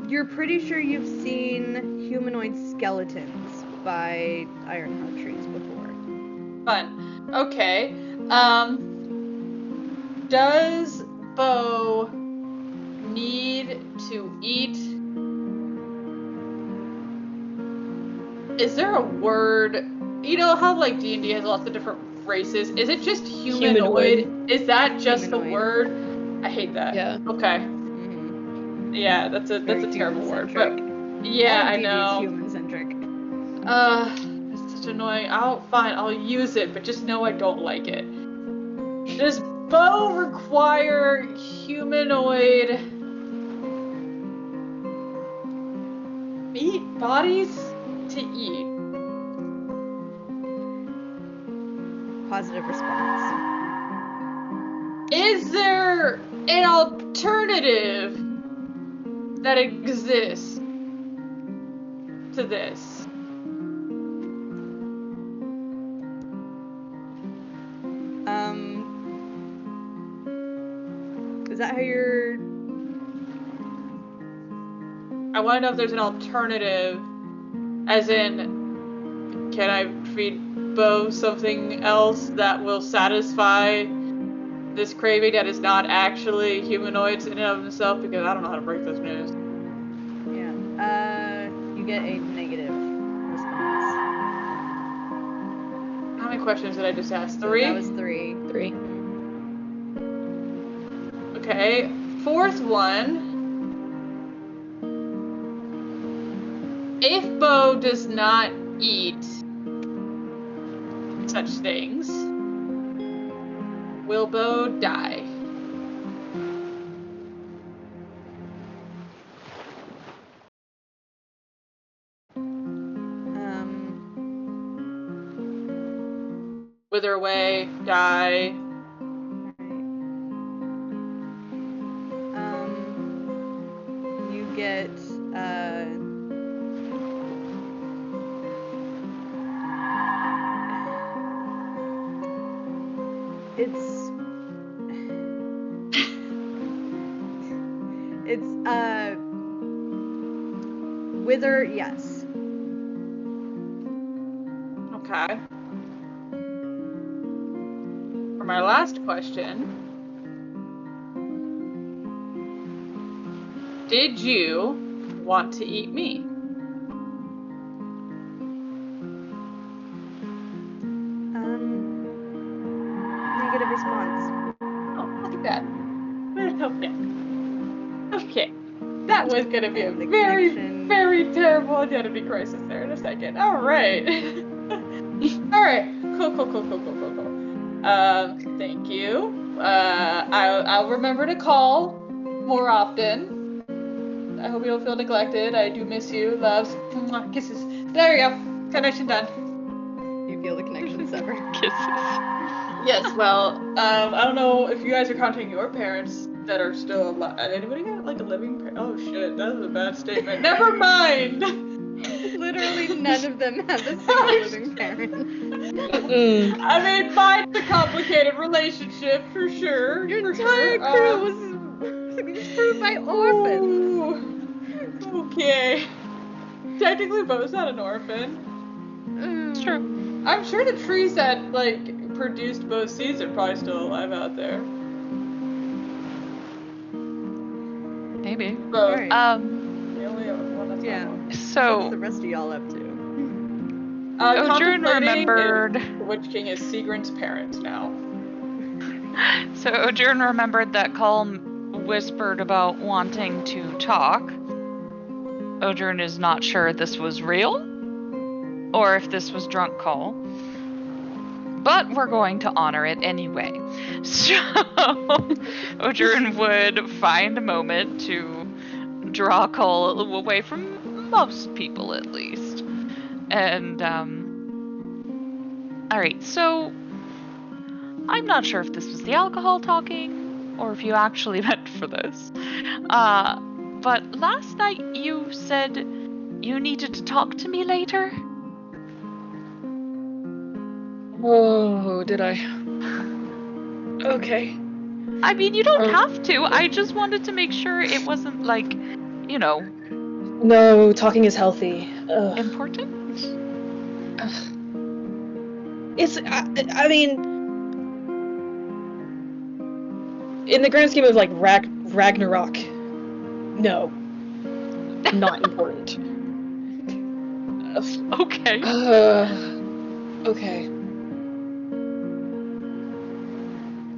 You're pretty sure you've seen humanoid skeletons by Ironheart trees before. Fun. Okay. Does Bo need to eat? Is there a word? You know how like D&D has lots of different races. Is it just humanoid? Is that just Humanoid. the word? I hate that. Yeah. Okay. Mm-hmm. Yeah, that's a terrible word. But yeah, I know. Human-centric. It's such annoying. I'll use it, but just know I don't like it. Does Bo require humanoid meat bodies to eat? Positive response. Is there an alternative that exists to this? Is that how you're... I want to know if there's an alternative, as in, can I feed Bo something else that will satisfy this craving that is not actually humanoids in and of itself? Because I don't know how to break this news. Yeah. You get a negative response. How many questions did I just ask? So 3? that was 3. 3. Okay. Fourth one. If Bo does not eat such things, will Bo die? Wither away, die. You get It's wither, yes. Okay. For my last question, did you want to eat me? Negative response. Oh, not too bad. Okay. Okay. That was gonna be a The very, connection. very terrible identity crisis there in a second. Alright. Alright. Cool. Thank you. I'll remember to call more often. I hope you don't feel neglected. I do miss you. Loves. Mwah, kisses. There you go. Connection done. You feel the connection severed. Kisses. Yes, well, I don't know if you guys are counting your parents that are still alive. Anybody got like a living parent? Oh shit, that was a bad statement. Never mind! Literally none of them have a single living parent. I mean, mine's a complicated relationship, for sure. Your for entire sure. crew was screwed by orphans. Ooh, okay. Technically, Bo's not an orphan. It's true. I'm sure the trees that, like, produced Bo's seeds are probably still alive out there. Maybe. Bo, Alright. the only one that's Yeah. not one. What's So the rest of y'all up to? Odrin Contemplating remembered. if the Witch King is Sigrin's parent now. So Odrin remembered that Colm whispered about wanting to talk. Odrin is not sure this was real or if this was drunk call. But we're going to honor it anyway. So Odrin would find a moment to draw Cole away from most people at least. And alright, so I'm not sure if this was the alcohol talking or if you actually meant for this. But last night you said you needed to talk to me later? Oh, did I? Okay. I mean, you don't have to. I just wanted to make sure it wasn't like, you know, No, talking is healthy. Ugh. important. It's, I mean, in the grand scheme of like Ragnarok, no, not important. Okay. Okay.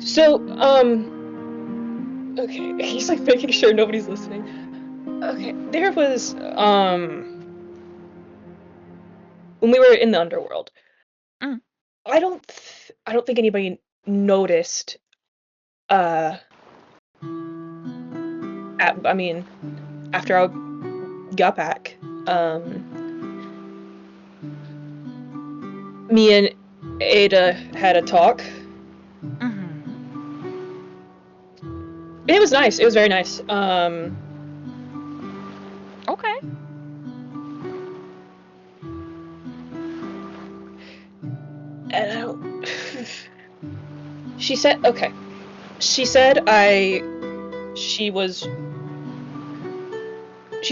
So, okay, he's like making sure nobody's listening. Okay, there was, when we were in the underworld, Mm. I don't think anybody noticed, after I got back, me and Ada had a talk. Mm-hmm. It was nice. It was very nice. Okay. And I don't... She said, okay. She said she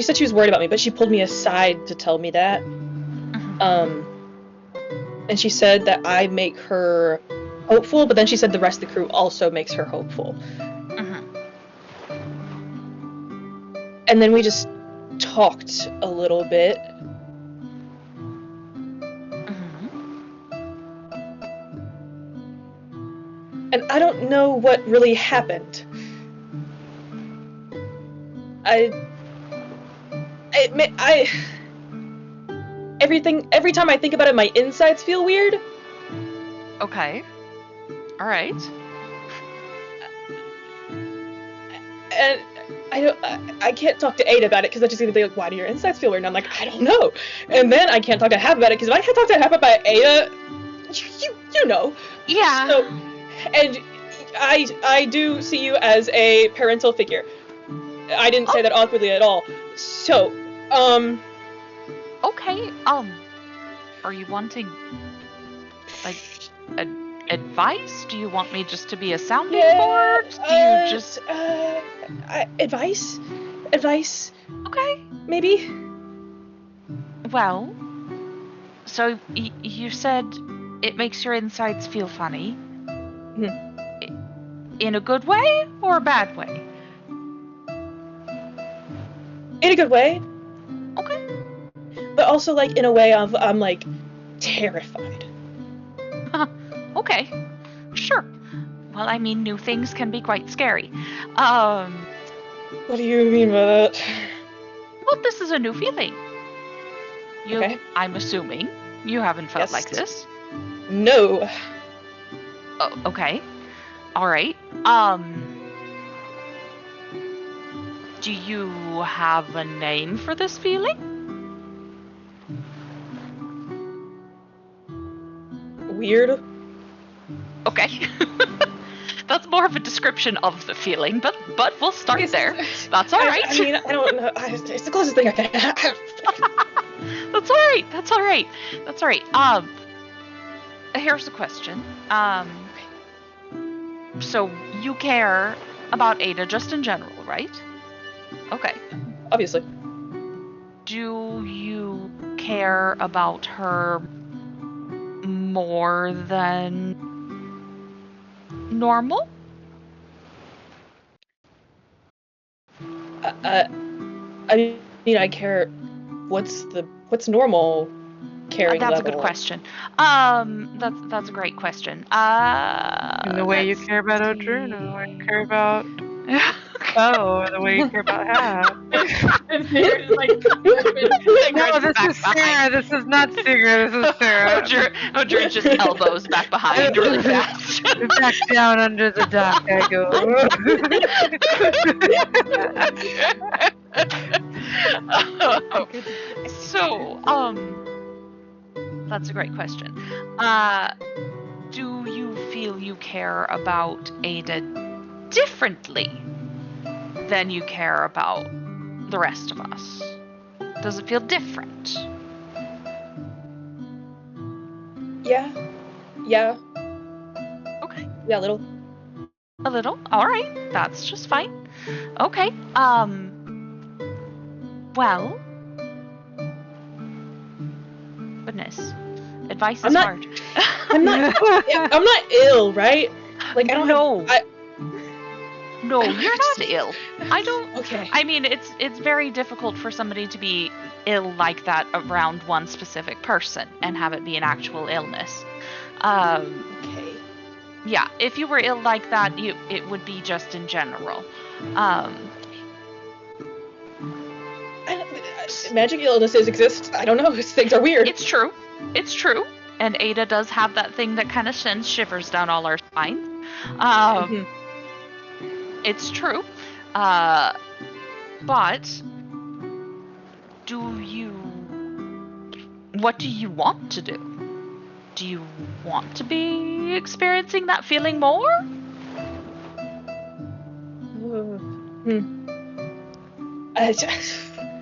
said she was worried about me, but she pulled me aside to tell me that. Mm-hmm. And she said that I make her hopeful, but then she said the rest of the crew also makes her hopeful. Mm-hmm. And then we just talked a little bit. Mm-hmm. And I don't know what really happened. Every time I think about it, my insides feel weird. Okay. All right. And I can't talk to Ada about it because I'm just gonna be like, why do your insides feel weird? And I'm like, I don't know. And then I can't talk to Hap about it because if I can't talk to Hap about Ada, you know. Yeah. So, and I do see you as a parental figure. I didn't say that awkwardly at all. So, Okay. Are you wanting, like, advice? Do you want me just to be a sounding board? Do you just... advice? advice, Okay. maybe? Well, so you said it makes your insides feel funny. In a good way or a bad way? In a good way, Okay. but also, like, in a way of I'm, like, terrified. Okay. Sure. Well, I mean, new things can be quite scary. What do you mean by that? Well, this is a new feeling. Okay. I'm assuming you haven't felt Yes. like this. No. Oh, okay. All right. Do you have a name for this feeling? Weird. Okay. That's more of a description of the feeling, but we'll start there. That's all right. I mean, I don't know. It's the closest thing I can have. That's all right. That's all right. That's all right. Here's the question. So you care about Ada just in general, right? Okay. Obviously. Do you care about her more than normal? I mean, I care. What's normal caring That's level? a good question. That's a great question. In the way you let's care about see. Odrin, or the way you care about or the way you care about Hap. And Sarah's like, No, this is Sarah. This is not Sigrid. This is Sarah. Odrin just elbows back behind really fast. Back down under the dock I go. So, that's a great question. Do you feel you care about Ada differently than you care about the rest of us? Does it feel different? Yeah. Okay. Yeah, a little. A little? Alright. That's just fine. Okay. Well. Goodness. Advice is hard. I'm not ill, right? Like, I don't know. have, No, you're not ill. I don't. Okay. I mean, it's very difficult for somebody to be ill like that around one specific person and have it be an actual illness. Okay. Yeah, if you were ill like that, it would be just in general. Magic illnesses exist. I don't know. Things are weird. It's true. It's true. And Ada does have that thing that kind of sends shivers down all our spines. It's true. But what do you want to do? Do you want to be experiencing that feeling more? I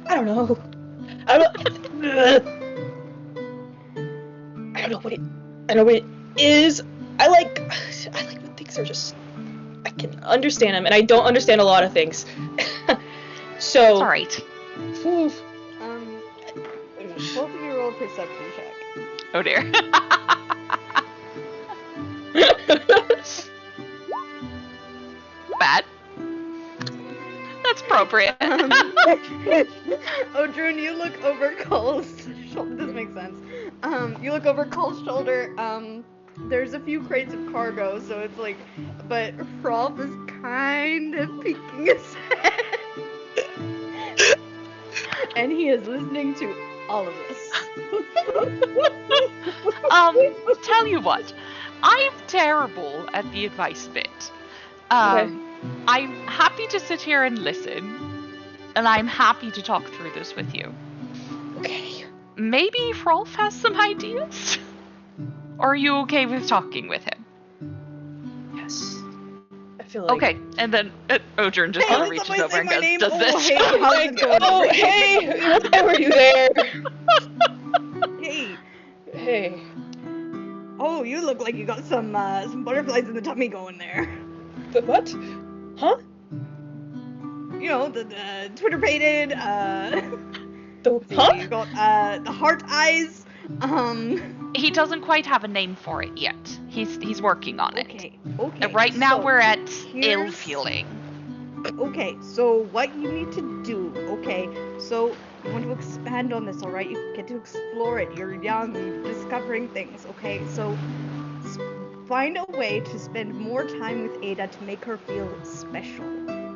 don't know. I don't know what it is. I like when things are just, I can understand them, and I don't understand a lot of things. So. It's alright. Both of you roll a perception check. Oh dear. Bad. That's appropriate. Odrin, you look over Cole's shoulder. This makes sense. You look over Cole's shoulder. There's a few crates of cargo, so it's like, but Rolf is kind of peeking his head. And he is listening to all of this. Tell you what, I'm terrible at the advice bit. Okay. I'm happy to sit here and listen, and I'm happy to talk through this with you. Okay. Maybe Rolf has some ideas? Or are you okay with talking with him? Yes. I feel like. Okay, and then Odrin just kind of reaches over and goes, does this? Hey, how's it going? Oh, hey! Why were you there? Hey. Hey. Oh, you look like you got some butterflies in the tummy going there. But what? Huh? You the Twitter pated, Huh? got the heart eyes. He doesn't quite have a name for it yet. He's working on it. Okay. Right now so we're at ill here's- feeling. Okay, so what you need to do, so you want to expand on this, alright? You get to explore it. You're young, you're discovering things, okay? So find a way to spend more time with Ada to make her feel special,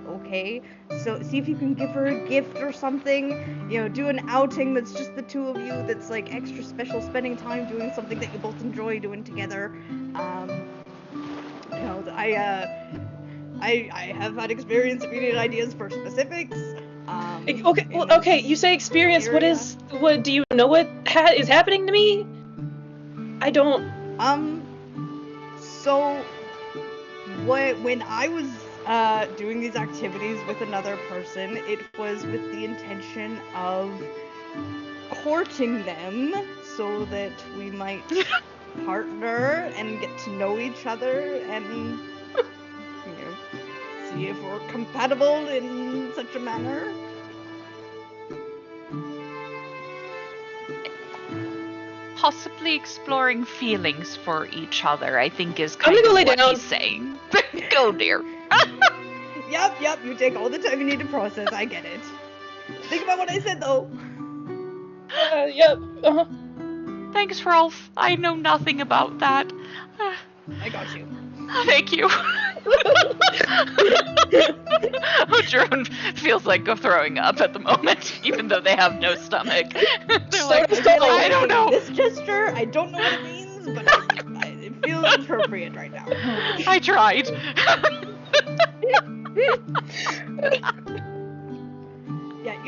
okay? So see if you can give her a gift or something, do an outing that's just the two of you, that's like extra special, spending time doing something that you both enjoy doing together. I have had experience if you need ideas for specifics. Okay, you say experience. What do you know what is happening to me? I don't. So when I was doing these activities with another person, it was with the intention of courting them so that we might partner and get to know each other and see if we're compatible in such a manner. Possibly exploring feelings for each other, I think, is kind I'm gonna of lay what down. he's saying. Go, dear. Yep, you take all the time you need to process, I get it. Think about what I said, though. Yep. Uh-huh. Thanks, Rolf. I know nothing about that. I got you. Thank you. Jerome feels like throwing up at the moment, even though they have no stomach. They're like, I don't know. This gesture, I don't know what it means, but it feels appropriate right now. I tried. Yeah,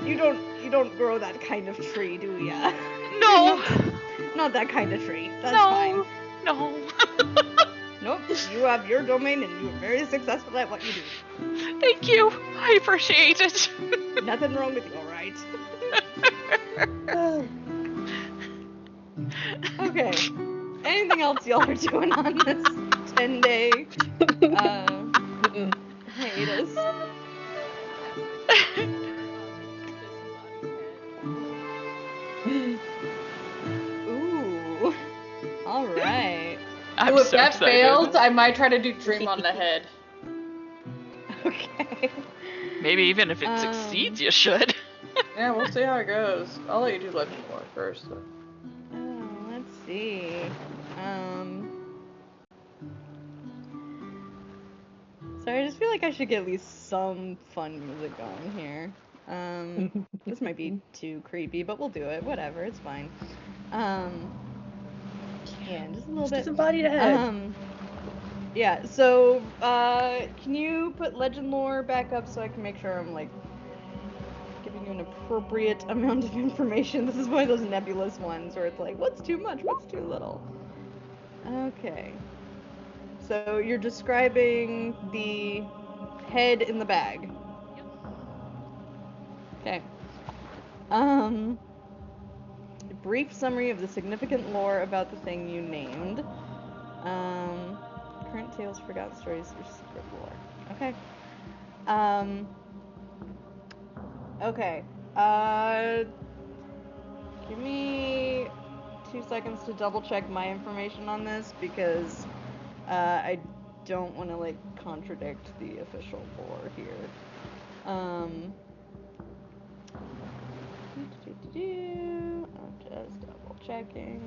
you don't grow that kind of tree, do ya? No. Not that kind of tree. That's No. fine. No. Nope, you have your domain and you're very successful at what you do. Thank you. I appreciate it. Nothing wrong with you, alright? Okay. Anything else y'all are doing on this 10-day hiatus? Ooh. Alright. I'm if so that excited. fails, I might try to do Dream on the Head. Okay. Maybe even if it succeeds, you should. Yeah, we'll see how it goes. I'll let you do Legend Lore first. Let's see. Sorry, I just feel like I should get at least some fun music going here. This might be too creepy, but we'll do it. Whatever, it's fine. Yeah, just a little bit. Disembodied head. Yeah, so, can you put Legend Lore back up so I can make sure I'm, like, giving you an appropriate amount of information? This is one of those nebulous ones where it's like, what's too much, what's too little? Okay. So, you're describing the head in the bag. Okay. Brief summary of the significant lore about the thing you named. Current tales, forgotten stories, or secret lore. Okay. Okay. Give me 2 seconds to double check my information on this because I don't want to like contradict the official lore here. I'm just double checking.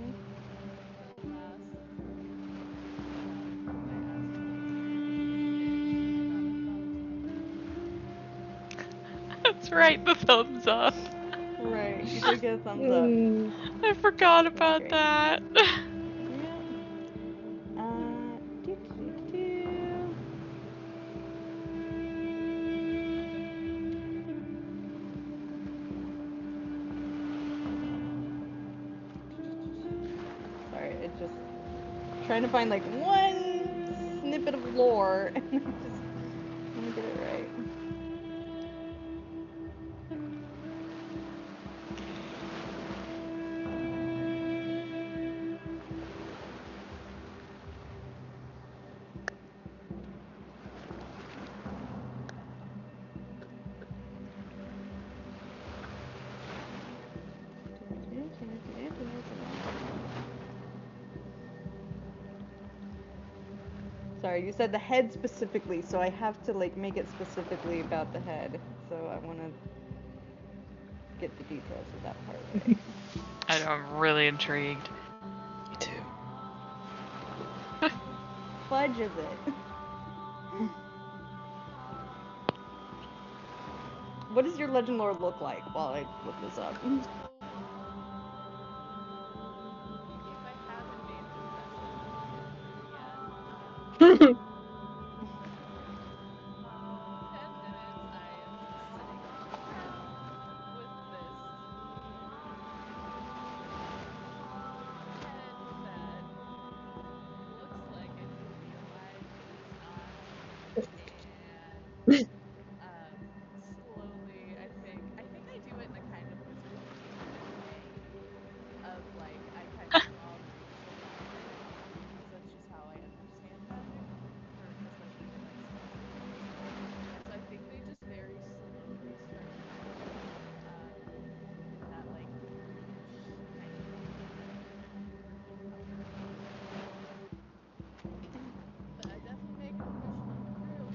That's right, the thumbs up. Right, you did get a thumbs up. I forgot about Great. that. Yeah. Sorry, it's just trying to find like one snippet of lore and I just want to get it right. Sorry, you said the head specifically, so I have to like make it specifically about the head. So I want to get the details of that part right. I know, I'm really intrigued. Me too. Fudge is it? What does your legend lore look like while I look this up? So, if I haven't made an investment yet, 10 minutes I am just sitting on the ground with this head that looks like it could be alive, but it's not. And slowly, I think I do it in a kind of wizardly way of like I kind of draw runes around it because that's just how I understand magic, for especially for like spells and things. And so I think they just very slowly start moving in that like runish kind of color. But I definitely make an impression on the group.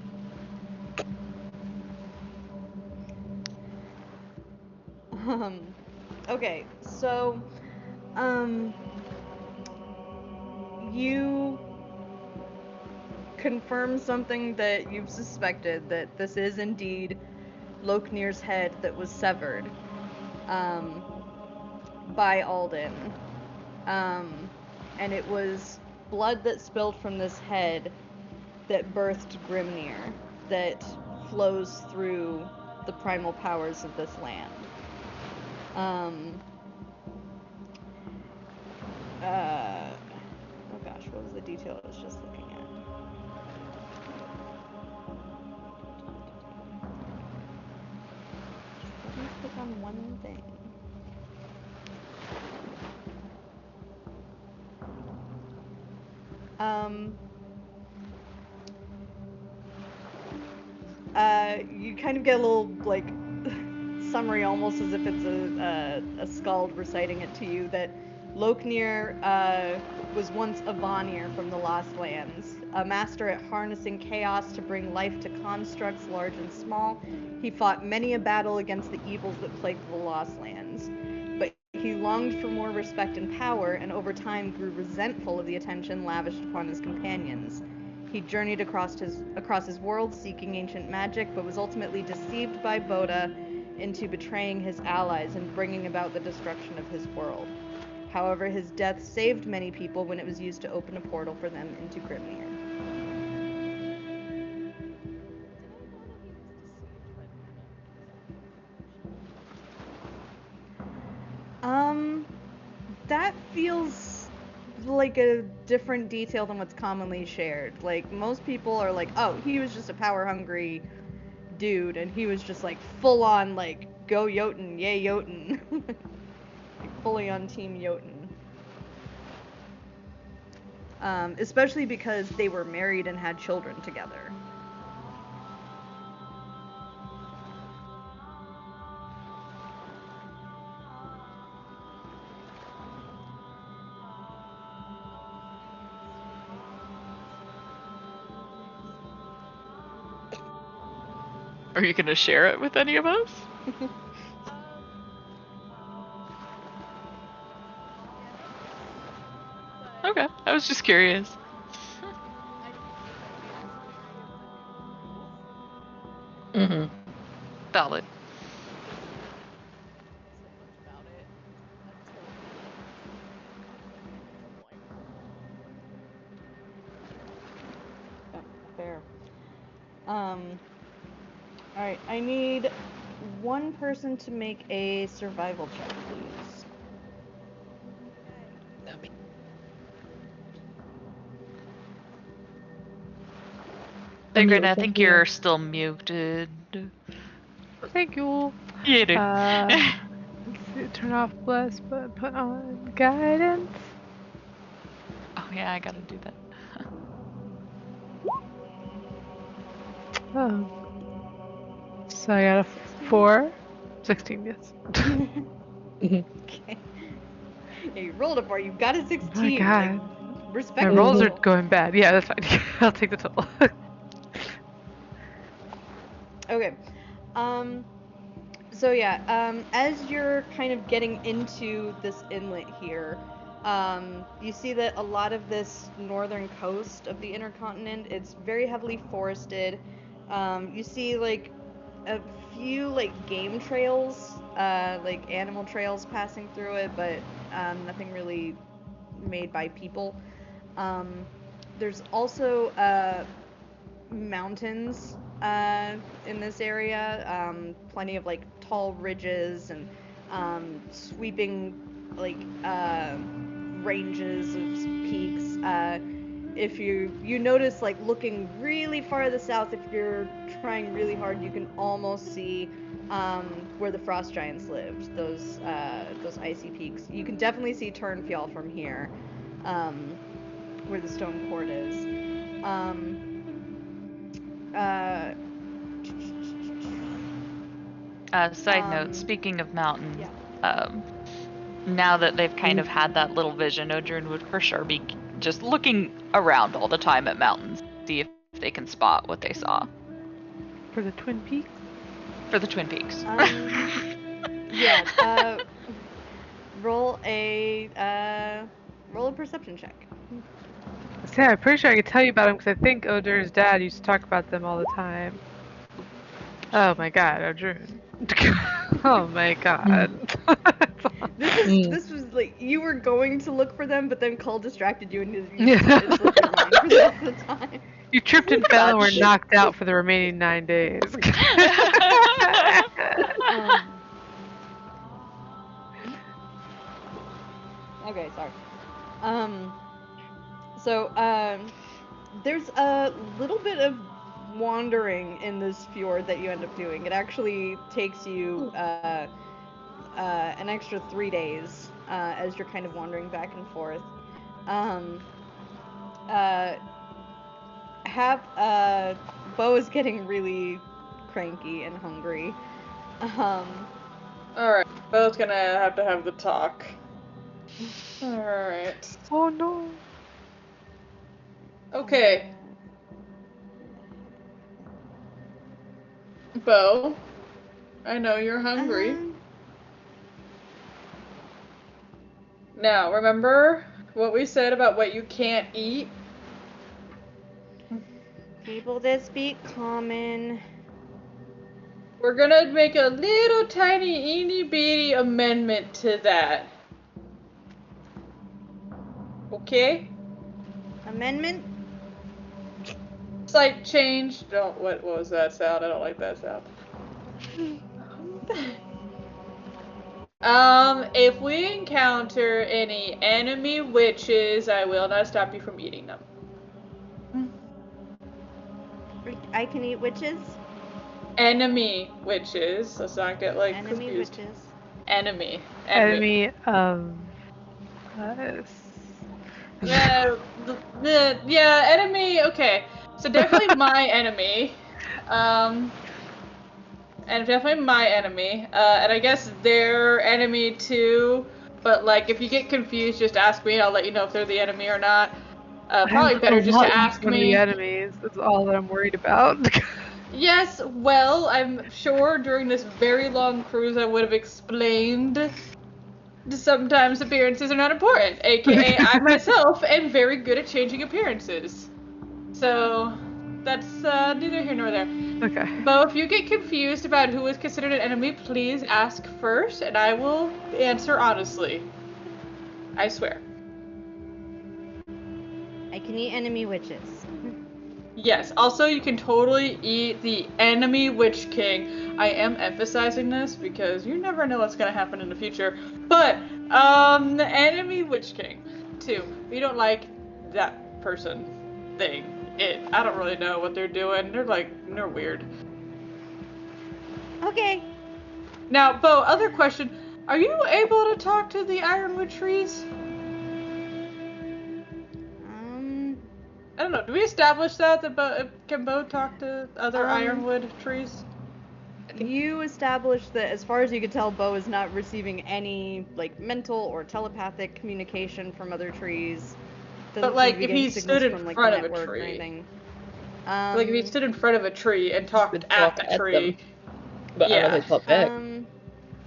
Okay, so, you confirm something that you've suspected, that this is indeed Loknir's head that was severed, by Alden. And it was blood that spilled from this head that birthed Grimnir, that flows through the primal powers of this land. Oh gosh, what was the detail I was just looking at? Let me click on one thing. You kind of get a little, like, summary, almost as if it's a skald reciting it to you, that Loknir was once a Vanir from the Lost Lands, a master at harnessing chaos to bring life to constructs large and small. He fought many a battle against the evils that plagued the Lost Lands, but he longed for more respect and power, and over time grew resentful of the attention lavished upon his companions. He journeyed across his world seeking ancient magic, but was ultimately deceived by Boda into betraying his allies and bringing about the destruction of his world. However, his death saved many people when it was used to open a portal for them into Grimnir. That feels like a different detail than what's commonly shared. Like, most people are like, oh, he was just a power-hungry dude, and he was just like full on like go Jotun, yay Jotun. Like, fully on team Jotun. Especially because they were married and had children together. Are you gonna share it with any of us? Okay, I was just curious. I think if I made this theory of the Mm-hmm. Valid. so much about it until we get to a point. Yeah, fair. Alright, I need one person to make a survival check, please. Figuring, I think you're still muted. Thank you. Yeah, dude. Let's see, turn off bless, but put on guidance. Oh yeah, I gotta do that. Oh. So I got a 4. 16, yes. Okay. Yeah, you rolled a 4, you got a 16. Oh my god. Like, My Respect. rolls the are total. going bad. Yeah, that's fine. I'll take the total. Okay. So yeah, as you're kind of getting into this inlet here, you see that a lot of this northern coast of the intercontinent, it's very heavily forested. You see like a few like game trails, like animal trails passing through it, but nothing really made by people. There's also mountains in this area. Plenty of like tall ridges and sweeping like ranges of peaks. If you notice, like looking really far to the south, if you're trying really hard, you can almost see where the frost giants lived. Those icy peaks. You can definitely see Turnfjall from here, where the stone court is. Side note, Um, speaking of mountains, yeah. now that they've kind of had that little vision, Odrin would for sure be just looking around all the time at mountains, see if they can spot what they saw For the Twin Peaks? for the Twin Peaks. Yeah. Roll a perception check. See, I'm pretty sure I could tell you about them because I think Odur's dad used to talk about them all the time. Oh my god, Odrin. Oh my god. This was like you were going to look for them, but then Cole distracted you and you Yeah. decided to look your mind for the rest of the time. You tripped and fell and were Gotcha. knocked out for the remaining 9 days. Okay, sorry. There's a little bit of wandering in this fjord that you end up doing. It actually takes you an extra 3 days as you're kind of wandering back and forth. Bo is getting really cranky and hungry. Alright, Bo's gonna have to have the talk. Alright. Oh no. Okay. Bo, I know you're hungry. Now, remember what we said about what you can't eat? People that speak common. We're gonna make a little tiny eeny bitty amendment to that. Okay? Amendment? Slight change. Don't. What was that sound? I don't like that sound. If we encounter any enemy witches, I will not stop you from eating them. I can eat witches? Enemy witches. Let's not get like Enemy confused. witches. Enemy. Enemy of us. Yeah, yeah, enemy. Okay, so definitely my enemy. And definitely my enemy. And I guess their enemy too. But like, if you get confused, just ask me. I'll let you know if they're the enemy or not. Probably better just to ask One of the me. enemies. That's all that I'm worried about. Yes, well, I'm sure during this very long cruise I would have explained sometimes appearances are not important, aka I myself am very good at changing appearances. So, that's neither here nor there. Okay. Bo, if you get confused about who is considered an enemy, please ask first, and I will answer honestly. I swear. I can eat enemy witches. Yes, also you can totally eat the enemy Witch King. I am emphasizing this because you never know what's gonna happen in the future. But, the enemy Witch King, too. We don't like that person thing. I don't really know what they're doing. They're weird. Okay. Now, Bo, other question. Are you able to talk to the Ironwood trees? I don't know. Do we establish that can Bo talk to other Ironwood trees? You established that, as far as you could tell, Bo is not receiving any like mental or telepathic communication from other trees. Doesn't like, seem to if be he getting signals stood in from, like, front the of a network or tree. anything. Like, if he stood in front of a tree and talked Would at talk the at tree. them. But I don't know if they talk back. I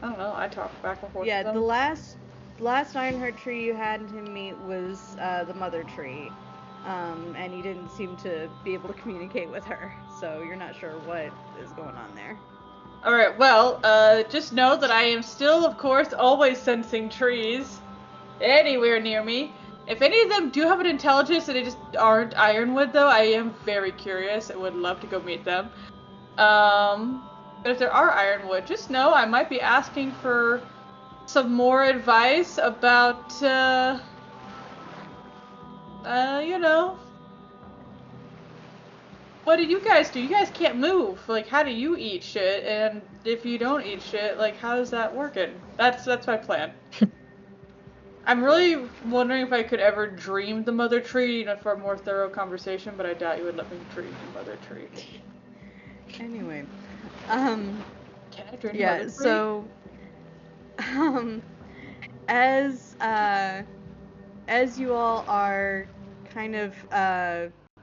don't know, I talk back and forth Yeah, with the them. last Ironheart tree you had him meet was the mother tree. And he didn't seem to be able to communicate with her, so you're not sure what is going on there. Alright, well, just know that I am still, of course, always sensing trees anywhere near me. If any of them do have an intelligence and they just aren't Ironwood, though, I am very curious and would love to go meet them. But if there are Ironwood, just know I might be asking for some more advice about, you know, what do you guys do? You guys can't move. Like, how do you eat shit? And if you don't eat shit, like, how is that working? That's my plan. I'm really wondering if I could ever dream the mother tree, you know, for a more thorough conversation, but I doubt you would let me dream the mother tree. Anyway, Can I dream the yeah, mother tree? so, as you all are kind of,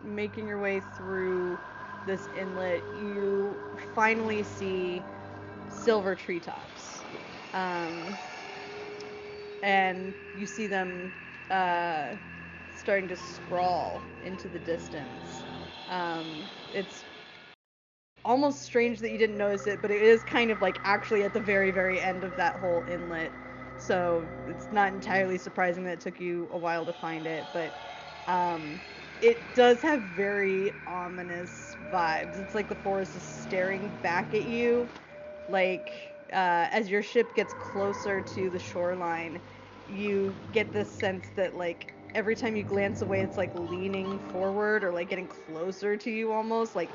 making your way through this inlet, you finally see silver treetops. And you see them, starting to sprawl into the distance. It's almost strange that you didn't notice it, but it is kind of like actually at the very, very end of that whole inlet. So it's not entirely surprising that it took you a while to find it, but it does have very ominous vibes. It's like the forest is staring back at you, like as your ship gets closer to the shoreline, you get this sense that like every time you glance away, it's like leaning forward or like getting closer to you almost, like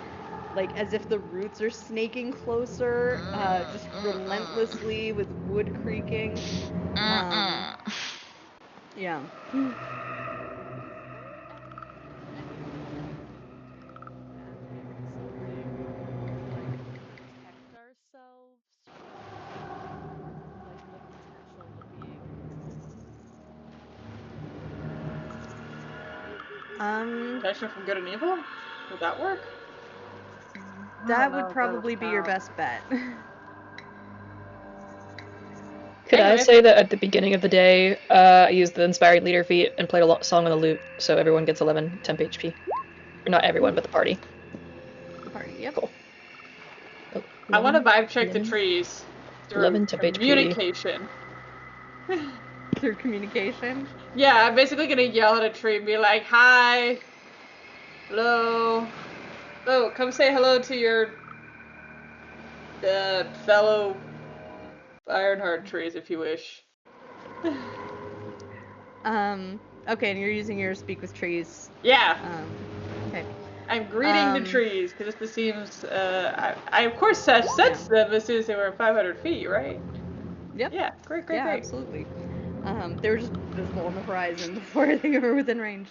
as if the roots are snaking closer, just relentlessly with wood creaking. Yeah. Protect ourselves from like the potential of being Protection from good and evil? Would that work? That would probably be your best bet. Could I Anyway. say that at the beginning of the day, I used the Inspired Leader feat and played a song on the lute, so everyone gets 11 temp HP? Or not everyone, but the party. The party, yep. Cool. Oh, I want to 11, vibe check the 11. trees through 11 temp HP. communication. Through communication? Yeah, I'm basically gonna yell at a tree and be like, hi, hello, oh, come say hello to your fellow Ironheart trees if you wish. Okay, and you're using your speak with trees. Yeah. Okay. I'm greeting the trees because this seems. I of course sense them as soon as they were 500 feet, right? Yep. Yeah. Great. Yeah, absolutely. They were just visible on the horizon before they were within range.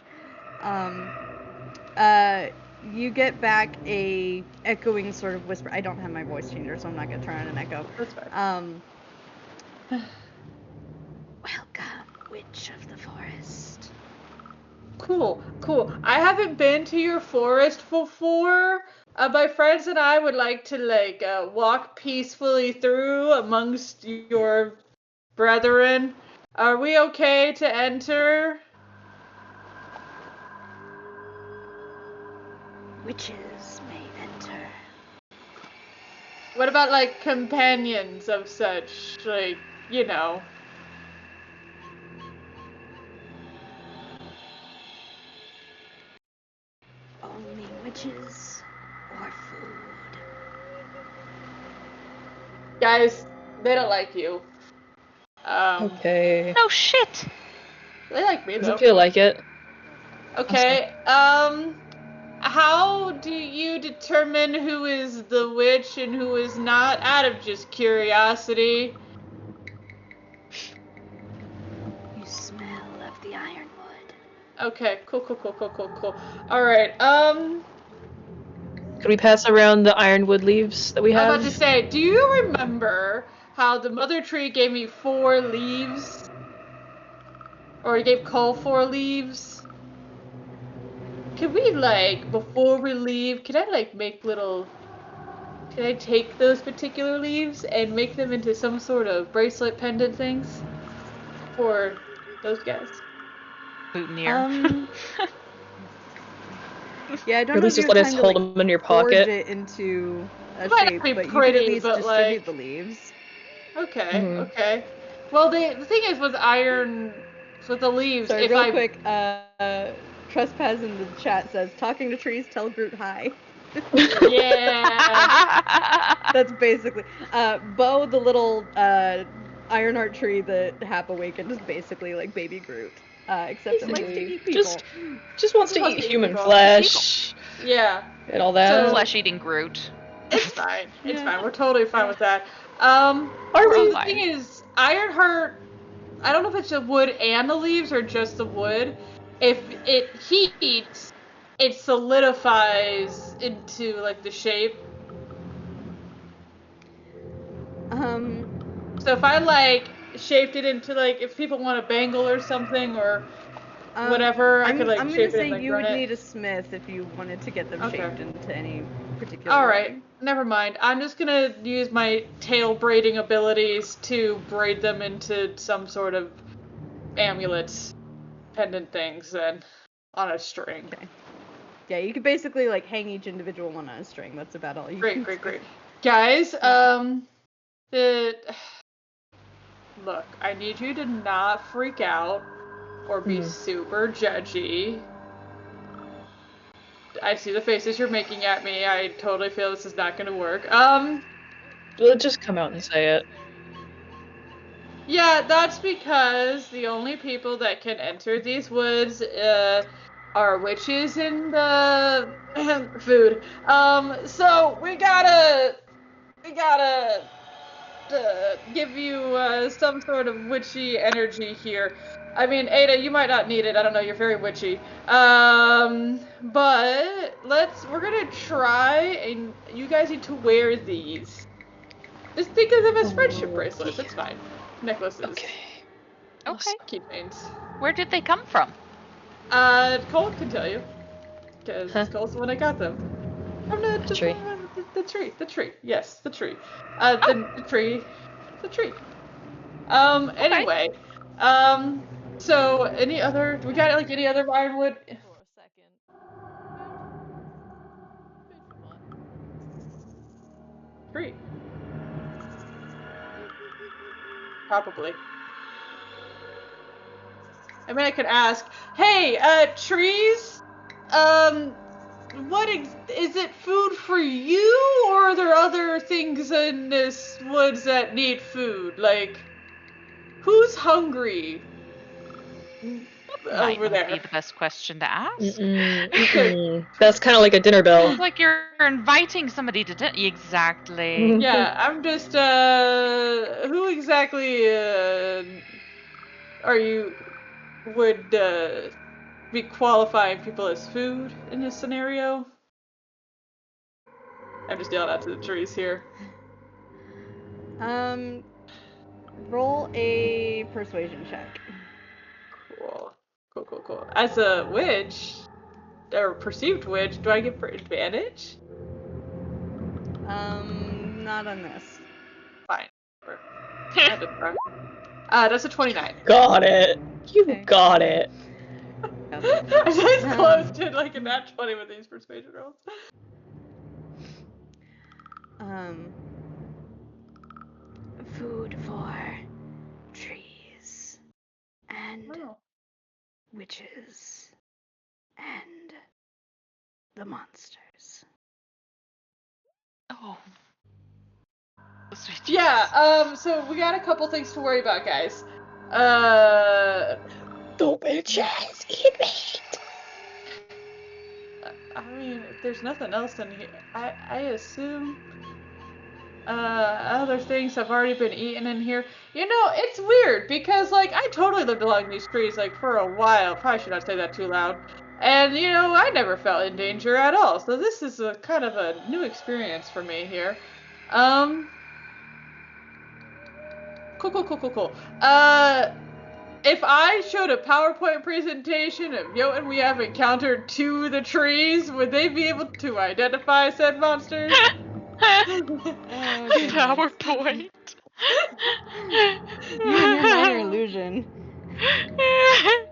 You get back a echoing sort of whisper. I don't have my voice changer, so I'm not gonna turn on an echo. That's fine. Welcome, witch of the forest. Cool. I haven't been to your forest before. My friends and I would like to walk peacefully through amongst your brethren. Are we okay to enter? Witches may enter. What about like companions of such, like, you know? Only witches or food. Guys, they don't like you. Okay. No shit! They like me though. Doesn't feel like it. Okay, how do you determine who is the witch and who is not, out of just curiosity? You smell of the ironwood. Okay, cool. Alright, Could we pass around the ironwood leaves that we I have? was about to say, do you remember how the mother tree gave me 4 leaves? Or he gave Cole 4 leaves? can we, like, before we leave, can I, like, can I take those particular leaves and make them into some sort of bracelet pendant things for those guys? Boutonniere. Yeah, I don't Or at know least if just you have let us time to hold like them in your forge pocket. it into a It might not shape, be but you pretty, can at least but, distribute like- the leaves. Okay, Mhm. okay. Well, the thing is with the leaves, Sorry, if real I quick, Trespass in the chat says, talking to trees, tell Groot hi. yeah, That's basically, Bo, the little, Ironheart tree that Hap awakened is basically like baby Groot. Except it likes to Basically. eat people. Just wants to Just wants eat to eat human people. flesh yeah. and all that. So- Flesh-eating Groot. It's fine. It's Yeah. fine. We're totally fine with that. Are So we? the thing is, Ironheart, I don't know if it's the wood and the leaves or just the wood. If it heats, it solidifies into like the shape. So if I like shaped it into like, if people want a bangle or something or whatever, I could like I'm shape gonna it and say like you run would it. need a smith if you wanted to get them Okay. shaped into any particular All way. right, never mind. I'm just gonna use my tail braiding abilities to braid them into some sort of amulets, pendant things, then on a string. Okay. Yeah, you could basically like hang each individual one on a string. That's about all you can Great. Guys, look, I need you to not freak out or be super judgy. I see the faces you're making at me. I totally feel this is not gonna work. Just come out and say it. Yeah, that's because the only people that can enter these woods are witches and food. So we gotta give you some sort of witchy energy here. I mean, Ada, you might not need it. I don't know. You're very witchy. But we're gonna try, and you guys need to wear these. Just think of them as friendship bracelets. It's fine. Necklaces. Okay. Okay. Keychains. Where did they come from? Cole can tell you. Because Cole's the one that got them. From the tree. The tree. The tree. Yes, the tree. The tree. The tree. Anyway. So, any other... We got, like, any other Ironwood... For a second. Move on. Tree. Probably. I mean, I could ask, hey, trees, is it food for you, or are there other things in this woods that need food? Like, who's hungry Might over not there? be the best question to ask. That's kind of like a dinner bell. Sounds like you're inviting somebody to dinner. Exactly. Yeah, I'm just, who exactly, would be qualifying people as food in this scenario? I'm just yelling out to the trees here. Roll a persuasion check. Cool. As a witch, or perceived witch, do I get advantage? Not on this. Fine. I had to try. That's a 29. Got it. You Okay. got it. I just close to like a nat 20 with these persuasion rolls. Food for trees and witches and the monsters. Oh. Sweet Yeah, so we got a couple things to worry about, guys. The witches eat meat. I mean, if there's nothing else in here, I assume other things have already been eaten in here. You know, it's weird because like I totally lived along these trees like for a while. Probably should not say that too loud. And you know, I never felt in danger at all. So this is a kind of a new experience for me here. Cool. if I showed a PowerPoint presentation of Jotun we have encountered to the trees, would they be able to identify said monsters? Oh, goodness. PowerPoint. You and your minor illusion. I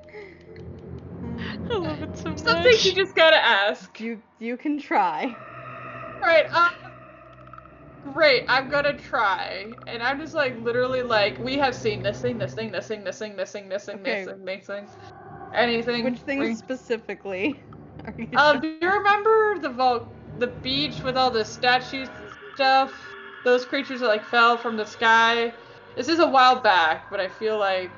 love it so Some things you much. just gotta ask. You can try. Alright, great, I'm gonna try. And I'm just like, literally like, we have seen this thing. Okay. Anything. Which things specifically are you Do you remember the beach with all the statues and stuff? Those creatures that like fell from the sky? This is a while back, but I feel like...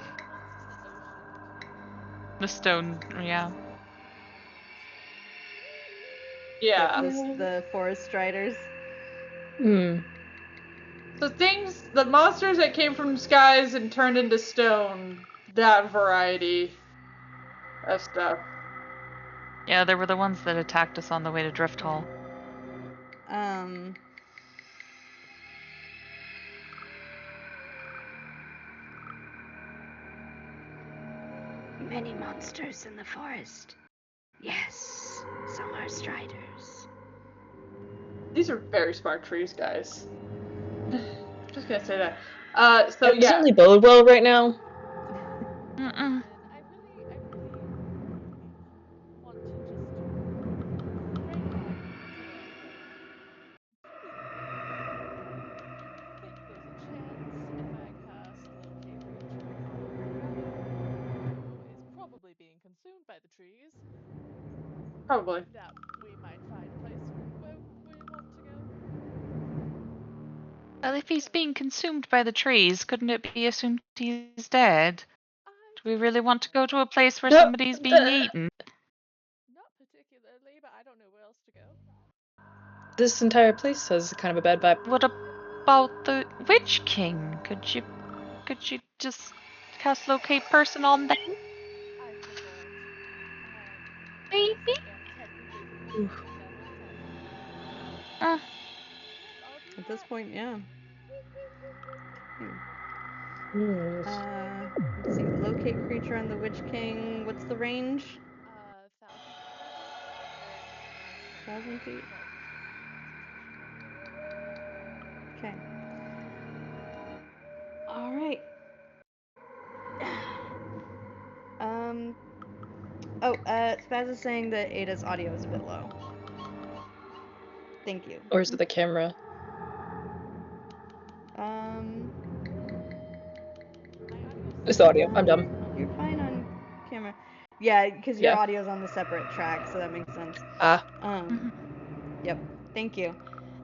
The stone, yeah. Yeah. the forest striders? Hmm. So the monsters that came from skies and turned into stone, that variety of stuff. Yeah, they were the ones that attacked us on the way to Drifthall. Many monsters in the forest. Yes, some are striders. These are very smart trees, guys. Just gonna say that. So That doesn't yeah. really bode well right now. I Mm-mm. really want to just pray on today. Think there's a chance if I cast Locate Creature who is probably being consumed by the trees, Probably. that we might find a place where we want to go. Well, if he's being consumed by the trees, couldn't it be assumed he's dead? Do we really want to go to a place where No, somebody's being eaten? Not particularly, but I don't know where else to go. This entire place has kind of a bad vibe. What about the Witch King? Could you just cast Locate Person on them? I forgot. Maybe? Yes, I am technically Oof. level 10. Uh, I'll do At this that. point, yeah. Hmm. Let's see. Locate creature on the Witch King. What's the range? 1,000 feet. 1,000 feet. Okay. All right. Spaz is saying that Ada's audio is a bit low. Thank you. Or is it the camera? It's the audio. I'm dumb. You're fine on camera. Yeah, because your Yeah. audio's on the separate track, so that makes sense. Ah. Yep. Thank you.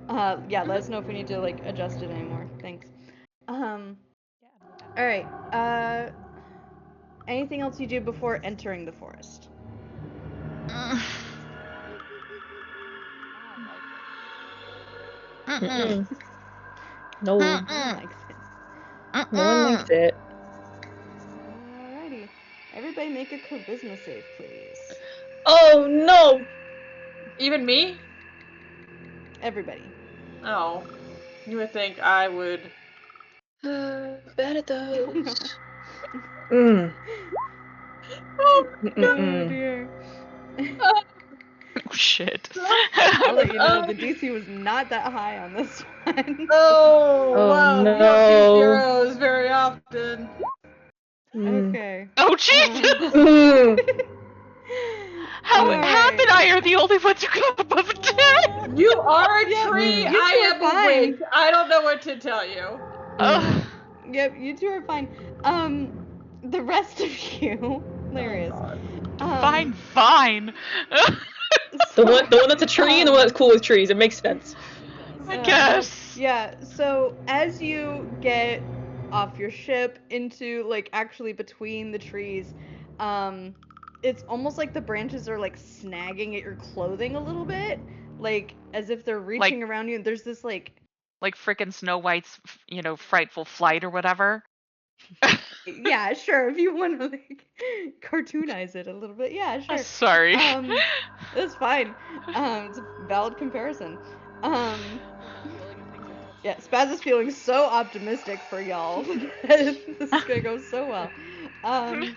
Yeah, let us know if we need to like adjust it anymore. Thanks. All right. Anything else you do before entering the forest? Mm-mm. No. No one likes it. No one likes it. Alrighty. Everybody make a charisma save, please. Oh no! Even me? Everybody. Oh. You would think I would. Bad at those. Mm. Oh, Mm-mm-mm. dear. Oh shit. I'll let you know the DC was not that high on this one. Oh, Oh, wow. We no. don't do zeros very often. Okay. Oh Jesus! Mm. How Alright. did I are the only ones who come above 10? You are a Yeah, tree. you two I are am fine. awake. I don't know what to tell you. Ugh. Yep, you two are fine. The rest of you, hilarious. Fine. The one that's a tree and the one that's cool with trees. It makes sense. I guess. Yeah, so as you get off your ship into, like, actually between the trees, it's almost like the branches are, like, snagging at your clothing a little bit. Like, as if they're reaching around you, and there's this, like frickin' Snow White's, frightful flight or whatever. yeah, sure, if you want to, like, cartoonize it a little bit, yeah, sure. Sorry. That's fine. It's a valid comparison. Yeah, Spaz is feeling so optimistic for y'all. This is gonna go so well. Another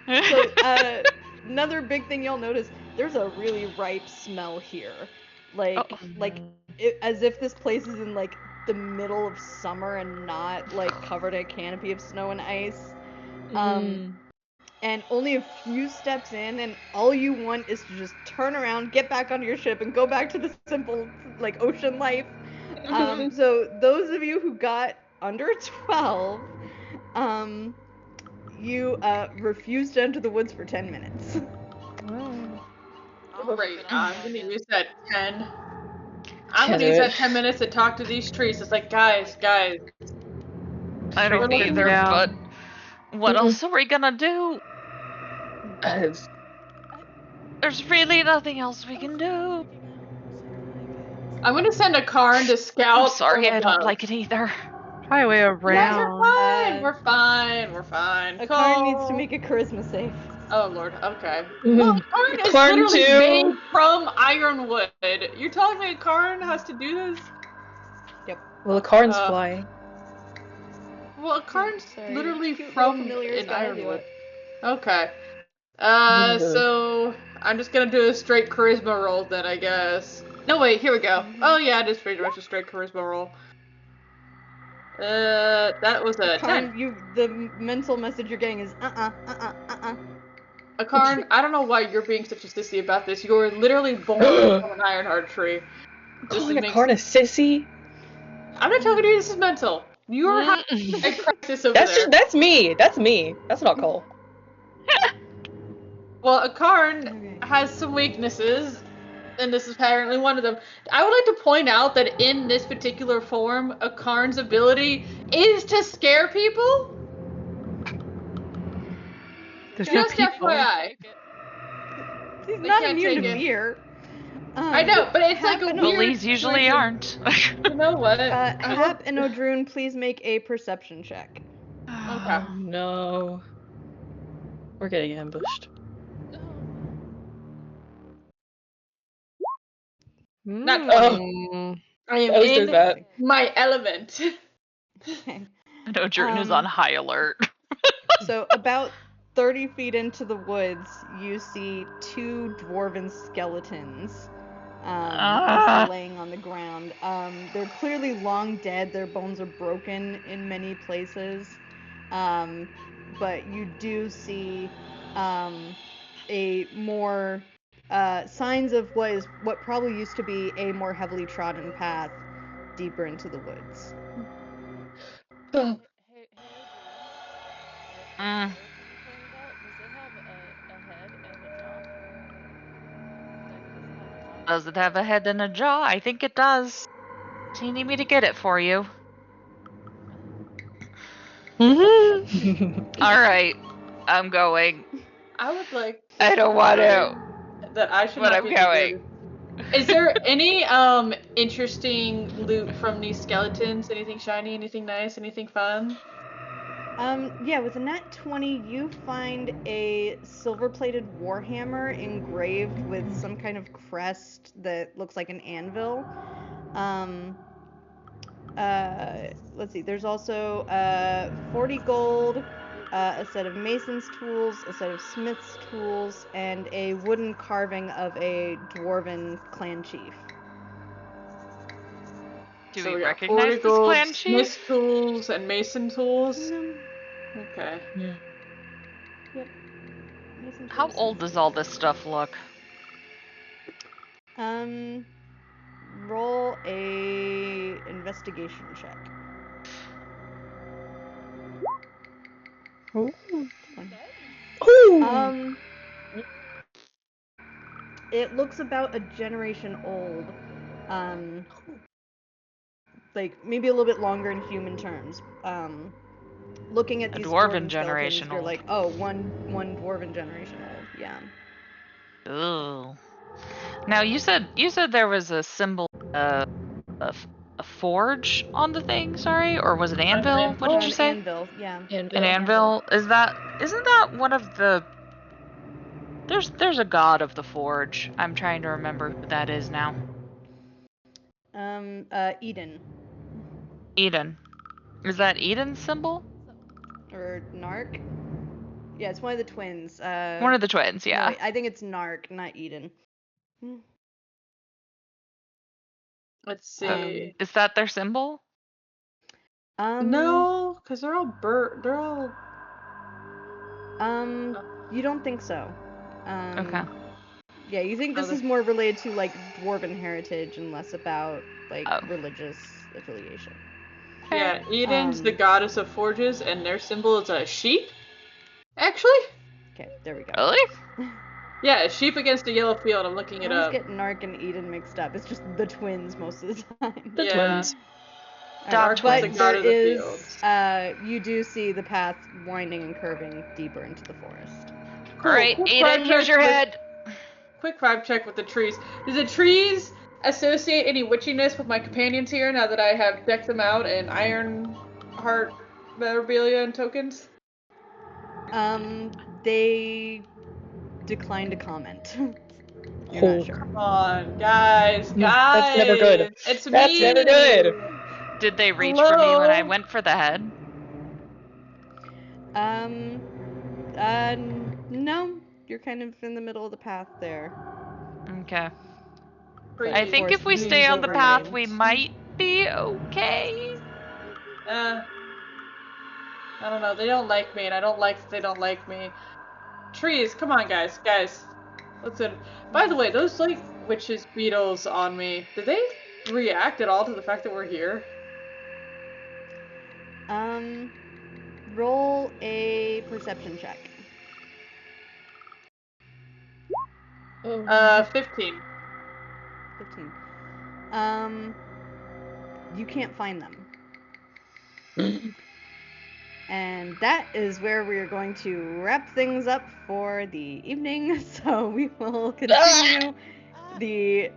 big thing you'll notice, there's a really ripe smell here. Like, as if this place is in, like, the middle of summer and not, like, covered in a canopy of snow and ice. And only a few steps in, and all you want is to just turn around, get back onto your ship, and go back to the simple, like, ocean life. So those of you who got under 12, you refuse to enter the woods for 10 minutes. Great. I'm gonna use that 10. I'm gonna use that 10 minutes to talk to these trees. It's like, guys. I don't either, Yeah. but what else are we gonna do? There's really nothing else we can do. I'm gonna send a Karn to scout. I'm sorry, from I don't above. like it either. Highway You guys are around. fine. We're fine. A Karn needs to make a charisma save. Oh lord. Okay. Well, Karn is Karn literally too. made from Ironwood. You're telling me a Karn has to do this? Well, the Karn's flying. Well, a Karn's Sorry, literally cute from little familiars an gotta do Ironwood. it. Okay. So I'm just gonna do a straight charisma roll then, I guess. No, wait, here we go. Oh yeah, it is pretty much a straight charisma roll. That was a 10. Karn, the mental message you're getting is A Karn, I don't know why you're being such a sissy about this. You're literally born from an Ironheart tree. Calling a Karn a sissy? I'm not talking to you, this is mental. You're having a crisis over there. That's me. That's not Cole. Well, a Karn has some weaknesses, and this is apparently one of them. I would like to point out that in this particular form, a Karn's ability is to scare people. There's no Just people. FYI. He's They not can't immune take to it. fear. I know, but it's like a Hap and weird Bullies usually situation. aren't. You know what? Hap and Odrune, please make a perception check. Okay. Oh, no. We're getting ambushed. Not I am At least there's in that. my element. Okay. No, Jordan is on high alert. So about 30 feet into the woods, you see two dwarven skeletons just laying on the ground. They're clearly long dead. Their bones are broken in many places. But you do see a more signs of what probably used to be a more heavily trodden path deeper into the woods. Hey, Mm. does it have a head and a jaw? Does it have a head and a jaw? I think it does. Do you need me to get it for you? Alright, I'm going. I would like. I don't want to. That I should But not I'm be going. Is there any interesting loot from these skeletons? Anything shiny? Anything nice? Anything fun? Yeah, with a nat 20, you find a silver-plated warhammer engraved with some kind of crest that looks like an anvil. Let's see, there's also 40 gold, a set of mason's tools, a set of smith's tools, and a wooden carving of a dwarven clan chief. Do So we got recognize 40 this gold, clan chief? smith tools and mason tools. Okay. Yep. Mason How tools. old does all this stuff look? Roll a investigation check. Ooh. It looks about a generation old. Like maybe a little bit longer in human terms. Looking at A these dwarven dwarven generation skeletons, you're old. like, oh, one dwarven generation old. Yeah. Ooh. Now you said there was a symbol, a forge on the thing. Sorry, or was it anvil? What did you say? Anvil. Yeah. An anvil. Isn't that one of the? There's a god of the forge. I'm trying to remember who that is now. Eden. Eden. Is that Eden's symbol? Or Narc. Yeah, it's one of the twins. One of the twins, no, yeah. I think it's Nark, not Eden. Let's see. Is that their symbol? No, because they're all They're all. You don't think so. Okay. Yeah, you think this is more related to like dwarven heritage and less about like religious affiliation. Yeah, Eden's the goddess of forges, and their symbol is a sheep. Actually. Okay, there we go. Really? Yeah, a sheep against a yellow field. I'm looking it I always up. get Nark and Eden mixed up. It's just the twins most of the time. The twins. Nark was the god of the fields. You do see the path winding and curving deeper into the forest. Cool. Alright, Eden, here's your head. Quick vibe check with the trees. Do the trees associate any witchiness with my companions here now that I have decked them out in iron heart memorabilia and tokens? They decline to comment. You're not sure. Come on, guys. That's never good. It's That's me. never good. Did they reach for me when I went for the head? No. You're kind of in the middle of the path there. Okay. But I of think course, if we moon's stay on the path, overlaid. we might be okay. I don't know. They don't like me, and I don't like that they don't like me. Trees, come on, guys. Listen. By the way, those like witches beetles on me, did they react at all to the fact that we're here? Roll a perception check. 15. 15. You can't find them. And that is where we are going to wrap things up for the evening. So we will continue the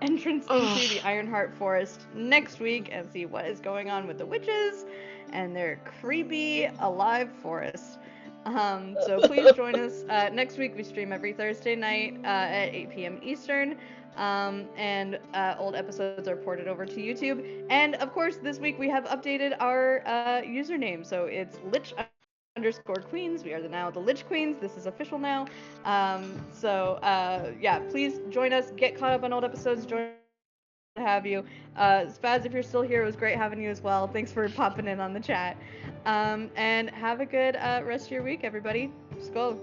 entrance into the Ironheart Forest next week and see what is going on with the witches and their creepy alive forest. So please join us. Next week we stream every Thursday night at 8 p.m. Eastern. And old episodes are ported over to YouTube. And of course, this week we have updated our username. So it's lich_queens. We are now the Lich Queens. This is official now. Yeah, please join us. Get caught up on old episodes. Join to have you. Spaz, if you're still here, it was great having you as well. Thanks for popping in on the chat. And have a good rest of your week, everybody. Skål.